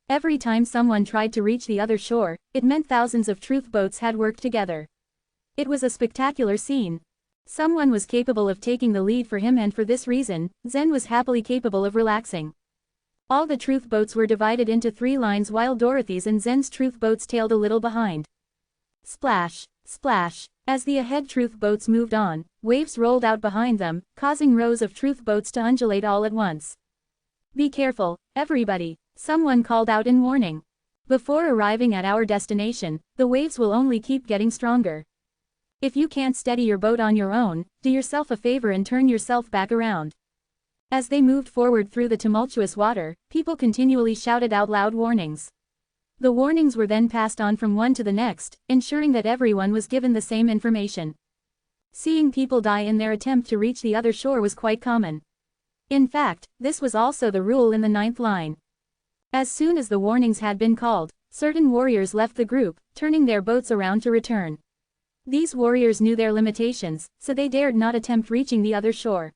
Every time someone tried to reach the other shore, it meant thousands of truth boats had worked together. It was a spectacular scene. Someone was capable of taking the lead for him, and for this reason, Zen was happily capable of relaxing. All the truth boats were divided into 3 lines while Dorothy's and Zen's truth boats tailed a little behind. Splash, splash. As the ahead truth boats moved on, waves rolled out behind them, causing rows of truth boats to undulate all at once. Be careful, everybody, someone called out in warning. Before arriving at our destination, the waves will only keep getting stronger. If you can't steady your boat on your own, do yourself a favor and turn yourself back around. As they moved forward through the tumultuous water, people continually shouted out loud warnings. The warnings were then passed on from one to the next, ensuring that everyone was given the same information. Seeing people die in their attempt to reach the other shore was quite common. In fact, this was also the rule in the 9th line. As soon as the warnings had been called, certain warriors left the group, turning their boats around to return. These warriors knew their limitations, so they dared not attempt reaching the other shore.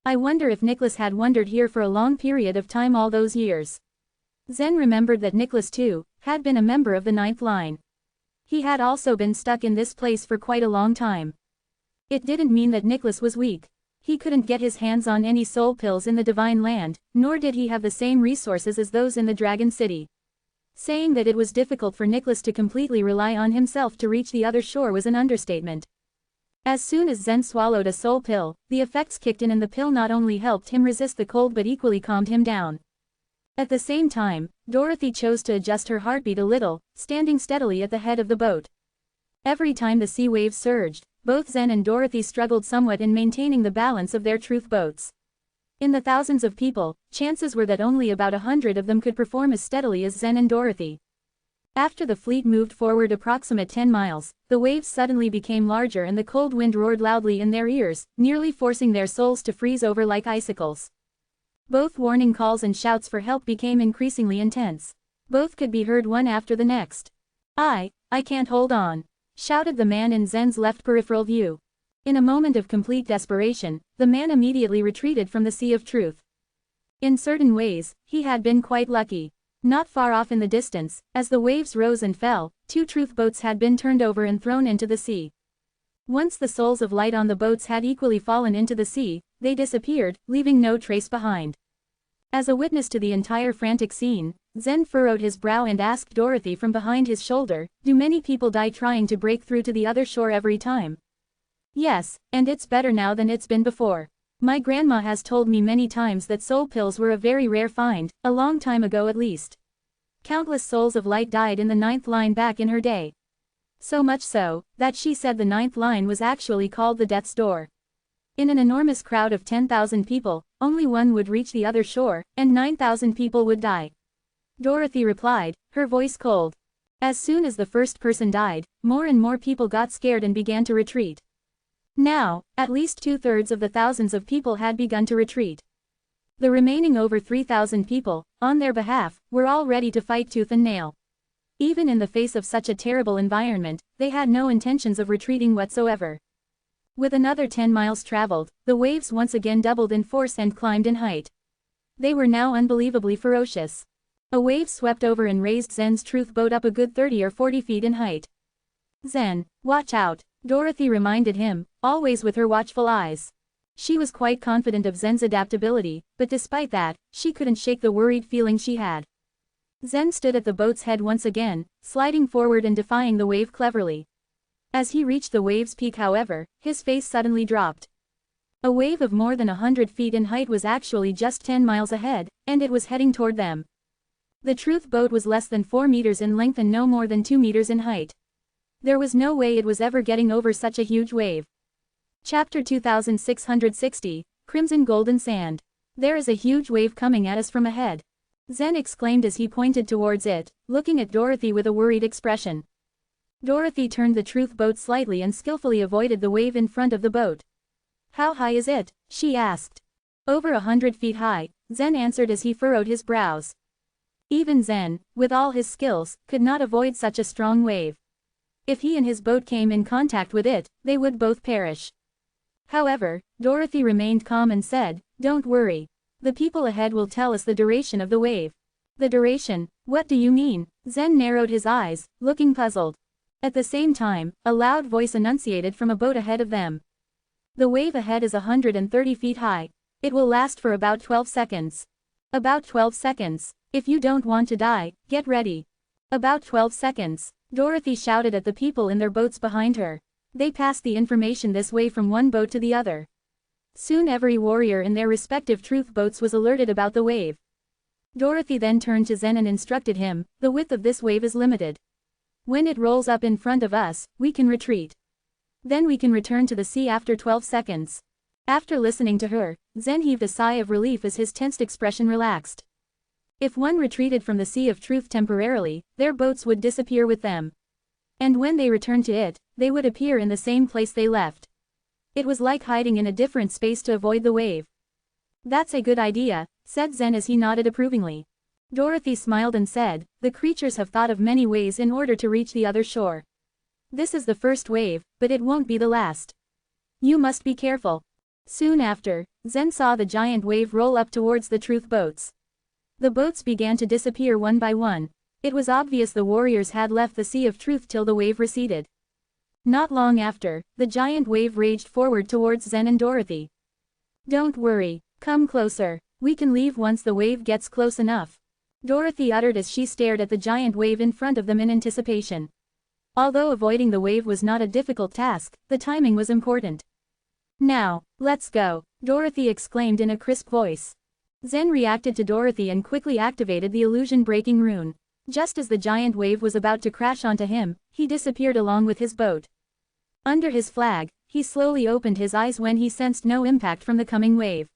I wonder if Nicholas had wandered here for a long period of time all those years. Zen remembered that Nicholas too had been a member of the 9th line. He had also been stuck in this place for quite a long time. It didn't mean that Nicholas was weak. He couldn't get his hands on any soul pills in the Divine Land, nor did he have the same resources as those in the Dragon City. Saying that it was difficult for Nicholas to completely rely on himself to reach the other shore was an understatement. As soon as Zen swallowed a soul pill, the effects kicked in and the pill not only helped him resist the cold but equally calmed him down. At the same time, Dorothy chose to adjust her heartbeat a little, standing steadily at the head of the boat. Every time the sea waves surged, both Zen and Dorothy struggled somewhat in maintaining the balance of their truth boats. In the thousands of people, chances were that only about 100 of them could perform as steadily as Zen and Dorothy. After the fleet moved forward approximate 10 miles, the waves suddenly became larger and the cold wind roared loudly in their ears, nearly forcing their souls to freeze over like icicles. Both warning calls and shouts for help became increasingly intense. Both could be heard one after the next. I can't hold on," shouted the man in Zen's left peripheral view. In a moment of complete desperation, the man immediately retreated from the sea of truth. In certain ways, he had been quite lucky. Not far off in the distance, as the waves rose and fell, 2 truth boats had been turned over and thrown into the sea. Once the souls of light on the boats had equally fallen into the sea, they disappeared, leaving no trace behind. As a witness to the entire frantic scene, Zen furrowed his brow and asked Dorothy from behind his shoulder, "Do many people die trying to break through to the other shore every time?" "Yes, and it's better now than it's been before. My grandma has told me many times that soul pills were a very rare find, a long time ago at least. Countless souls of light died in the 9th line back in her day. So much so, that she said the 9th line was actually called the Death's Door. In an enormous crowd of 10,000 people, only one would reach the other shore, and 9,000 people would die." Dorothy replied, her voice cold. As soon as the first person died, more and more people got scared and began to retreat. Now, at least 2/3 of the thousands of people had begun to retreat. The remaining over 3,000 people, on their behalf, were all ready to fight tooth and nail. Even in the face of such a terrible environment, they had no intentions of retreating whatsoever. With another 10 miles traveled, the waves once again doubled in force and climbed in height. They were now unbelievably ferocious. A wave swept over and raised Zen's truth boat up a good 30 or 40 feet in height. "Zen, watch out," Dorothy reminded him, always with her watchful eyes. She was quite confident of Zen's adaptability, but despite that, she couldn't shake the worried feeling she had. Zen stood at the boat's head once again, sliding forward and defying the wave cleverly. As he reached the wave's peak, however, his face suddenly dropped. A wave of more than 100 feet in height was actually just 10 miles ahead, and it was heading toward them. The Truth boat was less than 4 meters in length and no more than 2 meters in height. There was no way it was ever getting over such a huge wave. Chapter 2660, Crimson Golden Sand. There is a huge wave coming at us from ahead. Zen exclaimed as he pointed towards it, looking at Dorothy with a worried expression. Dorothy turned the Truth boat slightly and skillfully avoided the wave in front of the boat. How high is it? She asked. Over 100 feet high, Zen answered as he furrowed his brows. Even Zen, with all his skills, could not avoid such a strong wave. If he and his boat came in contact with it, they would both perish. However, Dorothy remained calm and said, "Don't worry. The people ahead will tell us the duration of the wave." The duration? What do you mean? Zen narrowed his eyes, looking puzzled. At the same time, a loud voice enunciated from a boat ahead of them. The wave ahead is 130 feet high. It will last for about 12 seconds. About 12 seconds. If you don't want to die, get ready. About 12 seconds. Dorothy shouted at the people in their boats behind her. They passed the information this way from one boat to the other. Soon every warrior in their respective Truth boats was alerted about the wave. Dorothy then turned to Zen and instructed him, "The width of this wave is limited. When it rolls up in front of us, we can retreat. Then we can return to the sea after 12 seconds. After listening to her, Zen heaved a sigh of relief as his tensed expression relaxed. If one retreated from the Sea of Truth temporarily, their boats would disappear with them. And when they returned to it, they would appear in the same place they left. It was like hiding in a different space to avoid the wave. "That's a good idea," said Zen as he nodded approvingly. Dorothy smiled and said, "The creatures have thought of many ways in order to reach the other shore. This is the first wave, but it won't be the last. You must be careful." Soon after, Zen saw the giant wave roll up towards the Truth boats. The boats began to disappear one by one. It was obvious the warriors had left the Sea of Truth till the wave receded. Not long after, the giant wave raged forward towards Zen and Dorothy. "Don't worry, come closer. We can leave once the wave gets close enough," Dorothy uttered as she stared at the giant wave in front of them in anticipation. Although avoiding the wave was not a difficult task, the timing was important. "Now, let's go," Dorothy exclaimed in a crisp voice. Zen reacted to Dorothy and quickly activated the illusion-breaking rune. Just as the giant wave was about to crash onto him, he disappeared along with his boat. Under his flag, he slowly opened his eyes when he sensed no impact from the coming wave.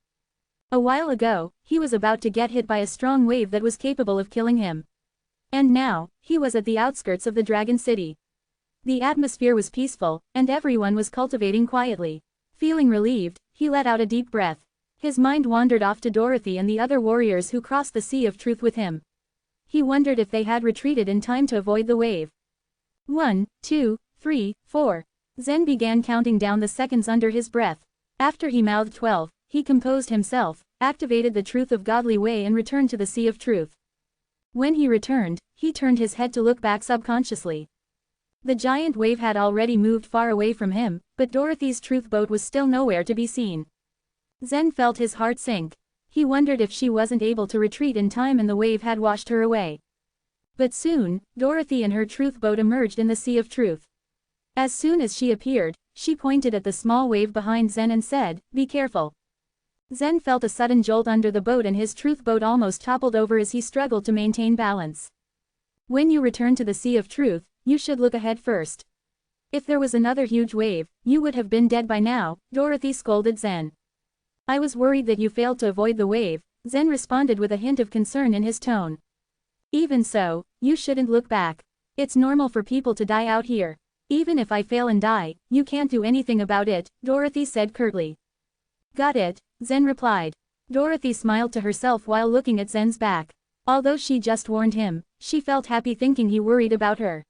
A while ago, he was about to get hit by a strong wave that was capable of killing him. And now, he was at the outskirts of the Dragon City. The atmosphere was peaceful, and everyone was cultivating quietly. Feeling relieved, he let out a deep breath. His mind wandered off to Dorothy and the other warriors who crossed the Sea of Truth with him. He wondered if they had retreated in time to avoid the wave. 1, 2, 3, 4. Zen began counting down the seconds under his breath. After he mouthed 12, he composed himself, activated the Truth of Godly Way and returned to the Sea of Truth. When he returned, he turned his head to look back subconsciously. The giant wave had already moved far away from him, but Dorothy's Truth boat was still nowhere to be seen. Zen felt his heart sink. He wondered if she wasn't able to retreat in time and the wave had washed her away. But soon, Dorothy and her Truth boat emerged in the Sea of Truth. As soon as she appeared, she pointed at the small wave behind Zen and said, "Be careful." Zen felt a sudden jolt under the boat and his Truth boat almost toppled over as he struggled to maintain balance. "When you return to the Sea of Truth, you should look ahead first. If there was another huge wave, you would have been dead by now," Dorothy scolded Zen. "I was worried that you failed to avoid the wave," Zen responded with a hint of concern in his tone. "Even so, you shouldn't look back. It's normal for people to die out here. Even if I fail and die, you can't do anything about it," Dorothy said curtly. "Got it," Zen replied. Dorothy smiled to herself while looking at Zen's back. Although she just warned him, she felt happy thinking he worried about her.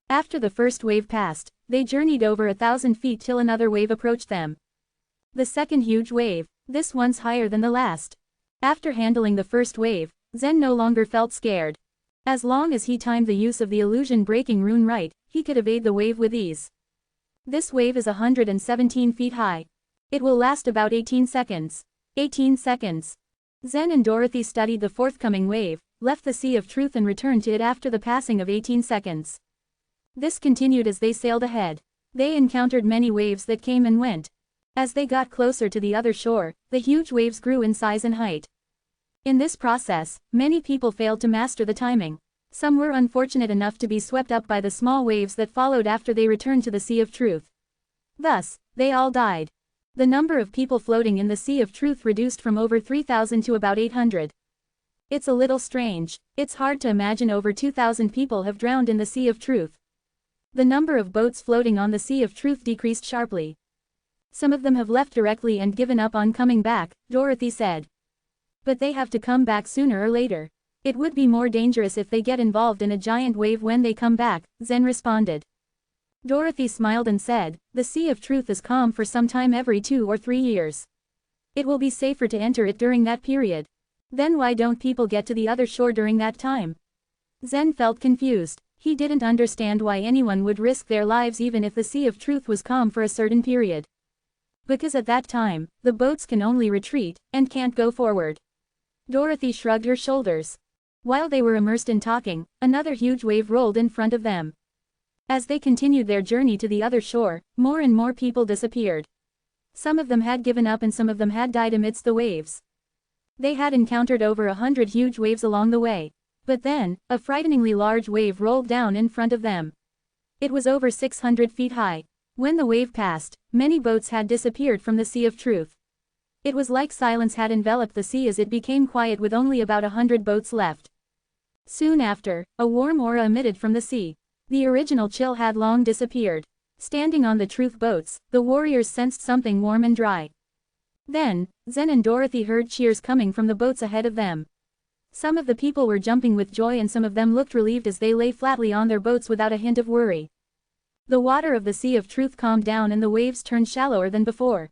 After the first wave passed, they journeyed over 1,000 feet till another wave approached them. The second huge wave, this one's higher than the last. After handling the first wave, Zen no longer felt scared. As long as he timed the use of the illusion-breaking rune right, he could evade the wave with ease. This wave is 117 feet high. It will last about 18 seconds. 18 seconds. Zen and Dorothy studied the forthcoming wave, left the Sea of Truth and returned to it after the passing of 18 seconds. This continued as they sailed ahead. They encountered many waves that came and went. As they got closer to the other shore, the huge waves grew in size and height. In this process, many people failed to master the timing. Some were unfortunate enough to be swept up by the small waves that followed after they returned to the Sea of Truth. Thus, they all died. The number of people floating in the Sea of Truth reduced from over 3,000 to about 800. It's a little strange. It's hard to imagine over 2,000 people have drowned in the Sea of Truth. The number of boats floating on the Sea of Truth decreased sharply. Some of them have left directly and given up on coming back, Dorothy said. But they have to come back sooner or later. It would be more dangerous if they get involved in a giant wave when they come back, Zen responded. Dorothy smiled and said, the Sea of Truth is calm for some time every 2 or 3 years. It will be safer to enter it during that period. Then why don't people get to the other shore during that time? Zen felt confused. He didn't understand why anyone would risk their lives even if the Sea of Truth was calm for a certain period. Because at that time, the boats can only retreat, and can't go forward. Dorothy shrugged her shoulders. While they were immersed in talking, another huge wave rolled in front of them. As they continued their journey to the other shore, more and more people disappeared. Some of them had given up and some of them had died amidst the waves. They had encountered over 100 huge waves along the way. But then, a frighteningly large wave rolled down in front of them. It was over 600 feet high. When the wave passed, many boats had disappeared from the Sea of Truth. It was like silence had enveloped the sea as it became quiet with only about 100 boats left. Soon after, a warm aura emitted from the sea. The original chill had long disappeared. Standing on the Truth boats, the warriors sensed something warm and dry. Then, Zen and Dorothy heard cheers coming from the boats ahead of them. Some of the people were jumping with joy and some of them looked relieved as they lay flatly on their boats without a hint of worry. The water of the Sea of Truth calmed down and the waves turned shallower than before.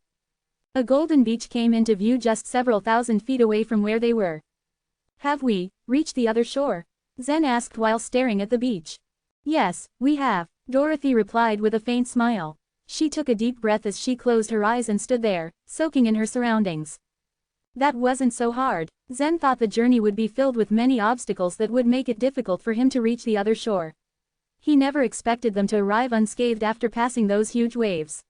A golden beach came into view just several thousand feet away from where they were. Have we reached the other shore? Zen asked while staring at the beach. Yes, we have, Dorothy replied with a faint smile. She took a deep breath as she closed her eyes and stood there, soaking in her surroundings. That wasn't so hard. Zen thought the journey would be filled with many obstacles that would make it difficult for him to reach the other shore. He never expected them to arrive unscathed after passing those huge waves.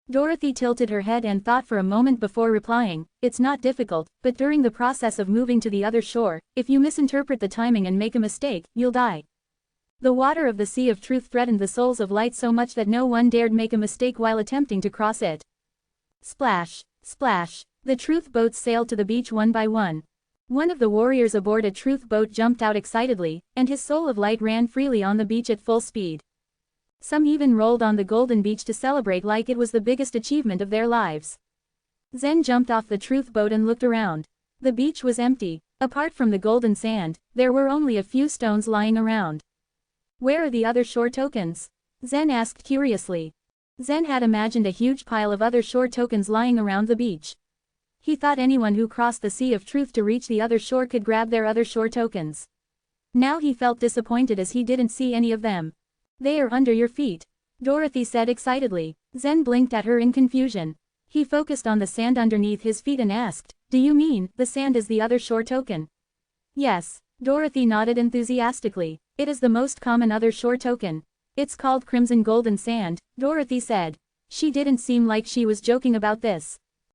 Dorothy tilted her head and thought for a moment before replying, it's not difficult, but during the process of moving to the other shore, if you misinterpret the timing and make a mistake, you'll die. The water of the Sea of Truth threatened the souls of light so much that no one dared make a mistake while attempting to cross it. Splash, splash. The Truth boats sailed to the beach one by one. One of the warriors aboard a Truth boat jumped out excitedly, and his soul of light ran freely on the beach at full speed. Some even rolled on the golden beach to celebrate like it was the biggest achievement of their lives. Zen jumped off the Truth boat and looked around. The beach was empty. Apart from the golden sand, there were only a few stones lying around. Where are the other shore tokens? Zen asked curiously. Zen had imagined a huge pile of other shore tokens lying around the beach. He thought anyone who crossed the Sea of Truth to reach the other shore could grab their other shore tokens. Now he felt disappointed as he didn't see any of them. They are under your feet, Dorothy said excitedly. Zen blinked at her in confusion. He focused on the sand underneath his feet and asked, do you mean, the sand is the other shore token? Yes, Dorothy nodded enthusiastically. It is the most common other shore token. It's called crimson golden sand, Dorothy said. She didn't seem like she was joking about this.